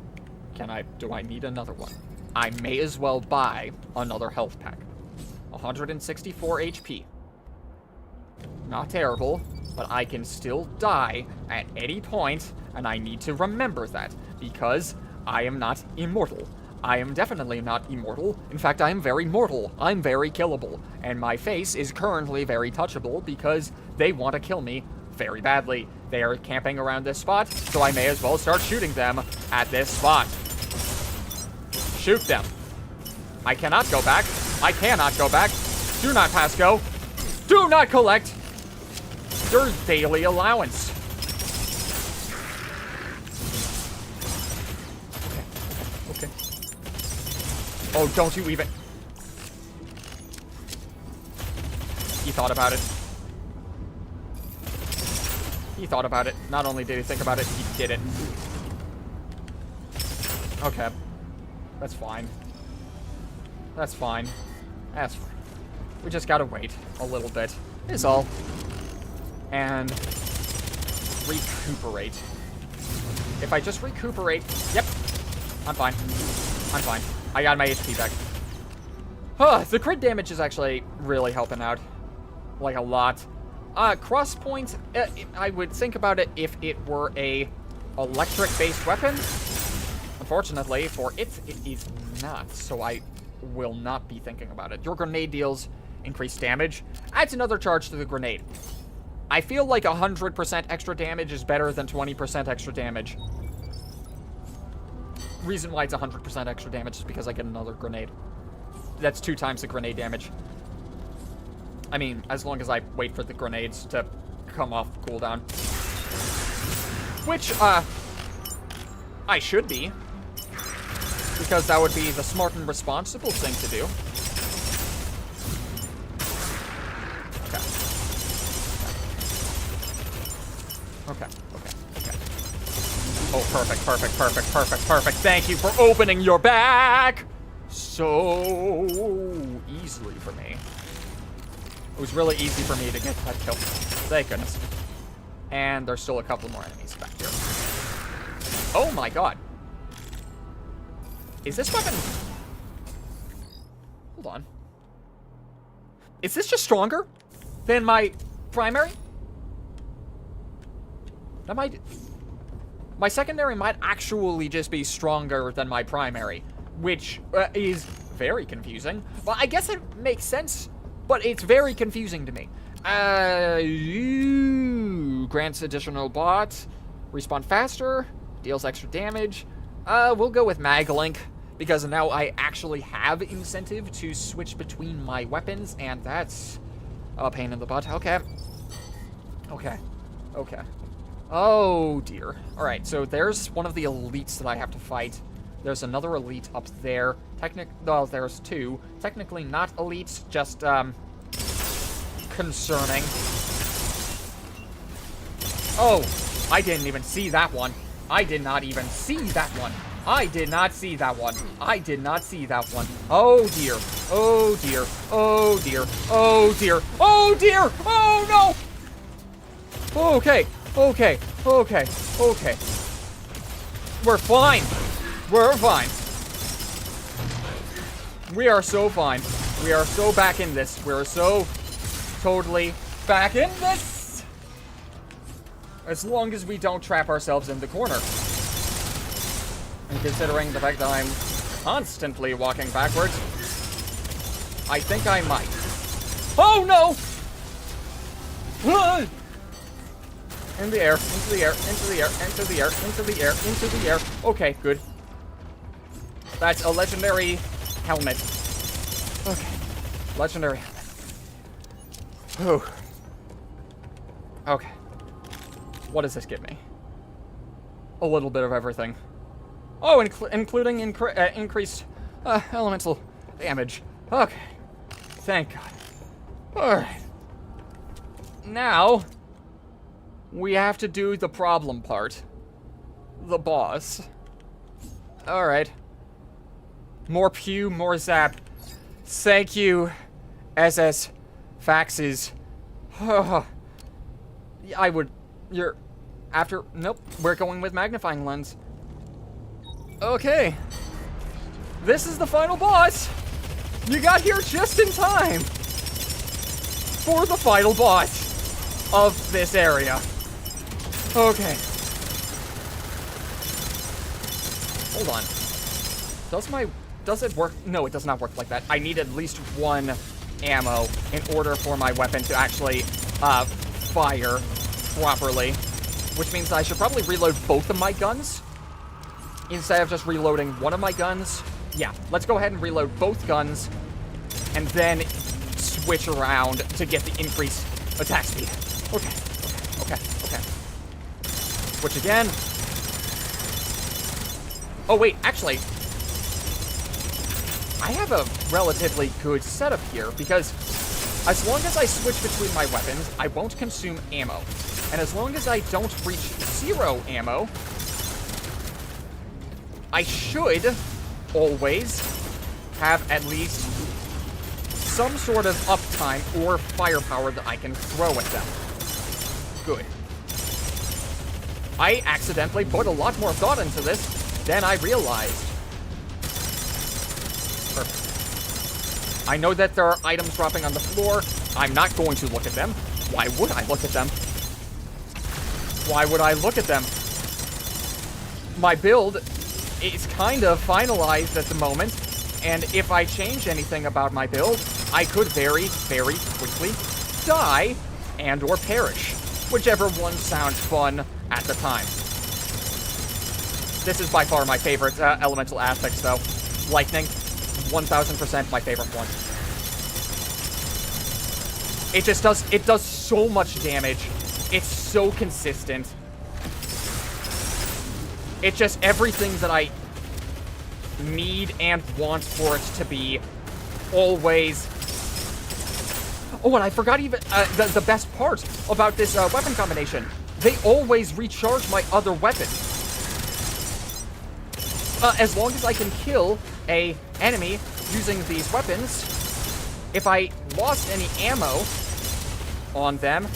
Speaker 1: do I need another one? I may as well buy another health pack. 164 HP. Not terrible, but I can still die at any point, and I need to remember that, because I am not immortal. I am definitely not immortal. In fact, I am very mortal. I'm very killable, and my face is currently very touchable because they want to kill me very badly. They are camping around this spot, so I may as well start shooting them at this spot. Shoot them. I cannot go back. I cannot go back. Do not pass go. Do not collect your daily allowance. Okay. Oh, don't you even... He thought about it. He thought about it. Not only did he think about it, he did it. Okay. That's fine. That's fine. That's fine. We just gotta wait a little bit, is all. And recuperate. If I just recuperate... Yep. I'm fine. I'm fine. I got my HP back. Huh, the crit damage is actually really helping out. Like, a lot. Cross point, I would think about it if it were a electric-based weapon. Unfortunately, for it is not, so I will not be thinking about it. Your grenade deals increased damage. Adds another charge to the grenade. I feel like 100% extra damage is better than 20% extra damage. Reason why it's 100% extra damage is because I get another grenade. That's 2 times the grenade damage. I mean, as long as I wait for the grenades to come off cooldown. Which, I should be. Because that would be the smart and responsible thing to do. Okay. Okay. Oh, perfect, perfect, perfect, perfect, perfect. Thank you for opening your back! So easily for me. It was really easy for me to get that kill. Thank goodness. And there's still a couple more enemies back here. Oh my god. Is this weapon... Hold on. Is this just stronger than my primary? That might... My secondary might actually just be stronger than my primary, which is very confusing. Well, I guess it makes sense, but it's very confusing to me. Grants additional bot, respawn faster, deals extra damage. We'll go with Maglink, because now I actually have incentive to switch between my weapons, and that's a pain in the butt. Okay. Okay. Okay. Oh, dear. Alright, so there's one of the elites that I have to fight. There's another elite up there. Well, there's 2. Technically not elites, just, concerning. Oh, I didn't even see that one. I did not even see that one. I did not see that one. I did not see that one. Oh, dear. Oh, dear. Oh, dear. Oh, dear. Oh, dear. Oh, no. Okay. Okay. Okay. Okay. We're fine. We're fine. We are so fine. We are so back in this. We're so totally back in this. As long as we don't trap ourselves in the corner. And considering the fact that I'm constantly walking backwards, I think I might. Oh, no! In the air, into the air, into the air, into the air, into the air, into the air. Okay, good. That's a legendary helmet. Okay. Legendary helmet. Whew. Okay. What does this give me? A little bit of everything. Oh, including increased elemental damage. Okay. Thank God. Alright. Now, we have to do the problem part. The boss. Alright. More pew, more zap. Thank you, SS Faxes. I would... You're... After... Nope. We're going with magnifying lens. Okay. This is the final boss. You got here just in time for the final boss of this area. Okay. Hold on. Does it work? No, it does not work like that. I need at least one ammo in order for my weapon to actually fire properly. Which means I should probably reload both of my guns instead of just reloading one of my guns. Yeah, let's go ahead and reload both guns and then switch around to get the increased attack speed. Okay. Switch again. Oh, wait, actually, I have a relatively good setup here because as long as I switch between my weapons, I won't consume ammo. And as long as I don't reach 0 ammo, I should always have at least some sort of uptime or firepower that I can throw at them. Good. I accidentally put a lot more thought into this than I realized. Perfect. I know that there are items dropping on the floor. I'm not going to look at them. Why would I look at them? Why would I look at them? My build is kind of finalized at the moment, and if I change anything about my build, I could very, very quickly die and or perish. Whichever one sounds fun at the time. This is by far my favorite elemental aspects, though. Lightning, 1000% my favorite one. It does so much damage. It's so consistent. It's just everything that I need and want for it to be always. Oh, and I forgot even the best part about this weapon combination. They always recharge my other weapon. As long as I can kill a enemy using these weapons, if I lost any ammo on them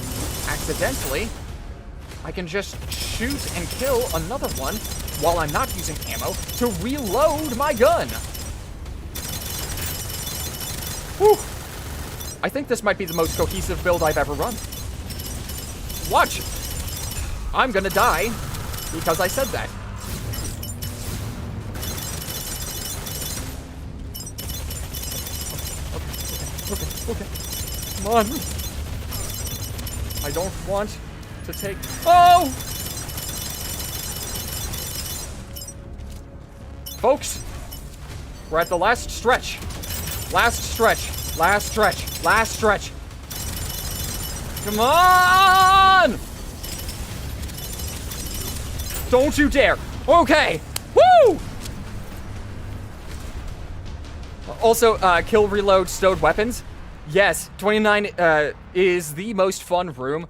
Speaker 1: accidentally, I can just shoot and kill another one while I'm not using ammo to reload my gun. Whew. I think this might be the most cohesive build I've ever run. Watch. I'm gonna die because I said that. Okay. Come on. I don't want to take... Oh! Folks, we're at the last stretch. Last stretch. Come on! Don't you dare. Okay. Woo! Also, kill, reload, stowed weapons. Yes, 29 is the most fun room.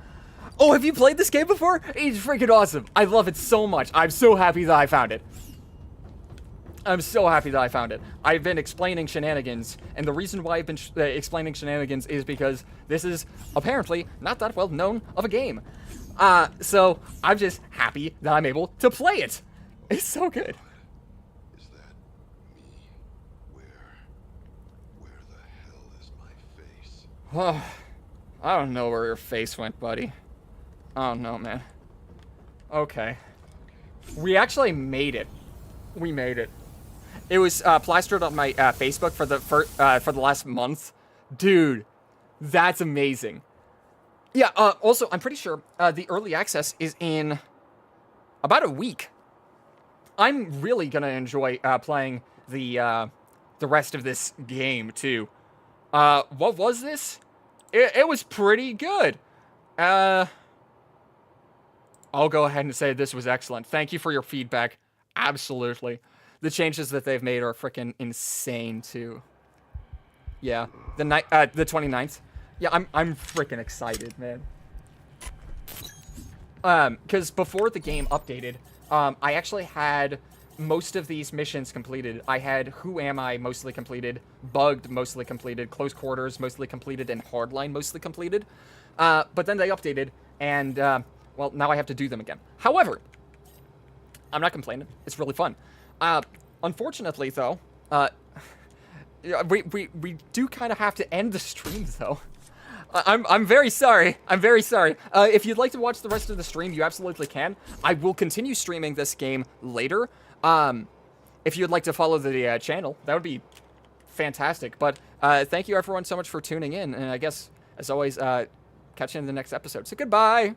Speaker 1: Oh, have you played this game before? It's freaking awesome. I love it so much. I'm so happy that I found it. I've been explaining shenanigans, and the reason why I've been explaining shenanigans is because this is apparently not that well known of a game. So I'm just happy that I'm able to play it. It's so good.
Speaker 2: Is that me? Where the hell is my face?
Speaker 1: Oh, I don't know where your face went, buddy. I don't know, man. Okay. We actually made it. We made it. It was plastered on my Facebook for the last month. Dude, that's amazing. Yeah, also, I'm pretty sure the early access is in about a week. I'm really gonna enjoy playing the rest of this game, too. What was this? It was pretty good. I'll go ahead and say this was excellent. Thank you for your feedback. Absolutely. The changes that they've made are freaking insane, too. Yeah, the 29th. Yeah, I'm freaking excited, man. Because before the game updated, I actually had most of these missions completed. I had Who Am I mostly completed, Bugged mostly completed, Close Quarters mostly completed, and Hardline mostly completed. But then they updated, and, well, now I have to do them again. However, I'm not complaining. It's really fun. Unfortunately, though, yeah, we do kind of have to end the stream, though. I'm very sorry. I'm very sorry. If you'd like to watch the rest of the stream, you absolutely can. I will continue streaming this game later. If you'd like to follow the channel, that would be fantastic. But thank you everyone so much for tuning in, and I guess, as always, catch you in the next episode. So goodbye!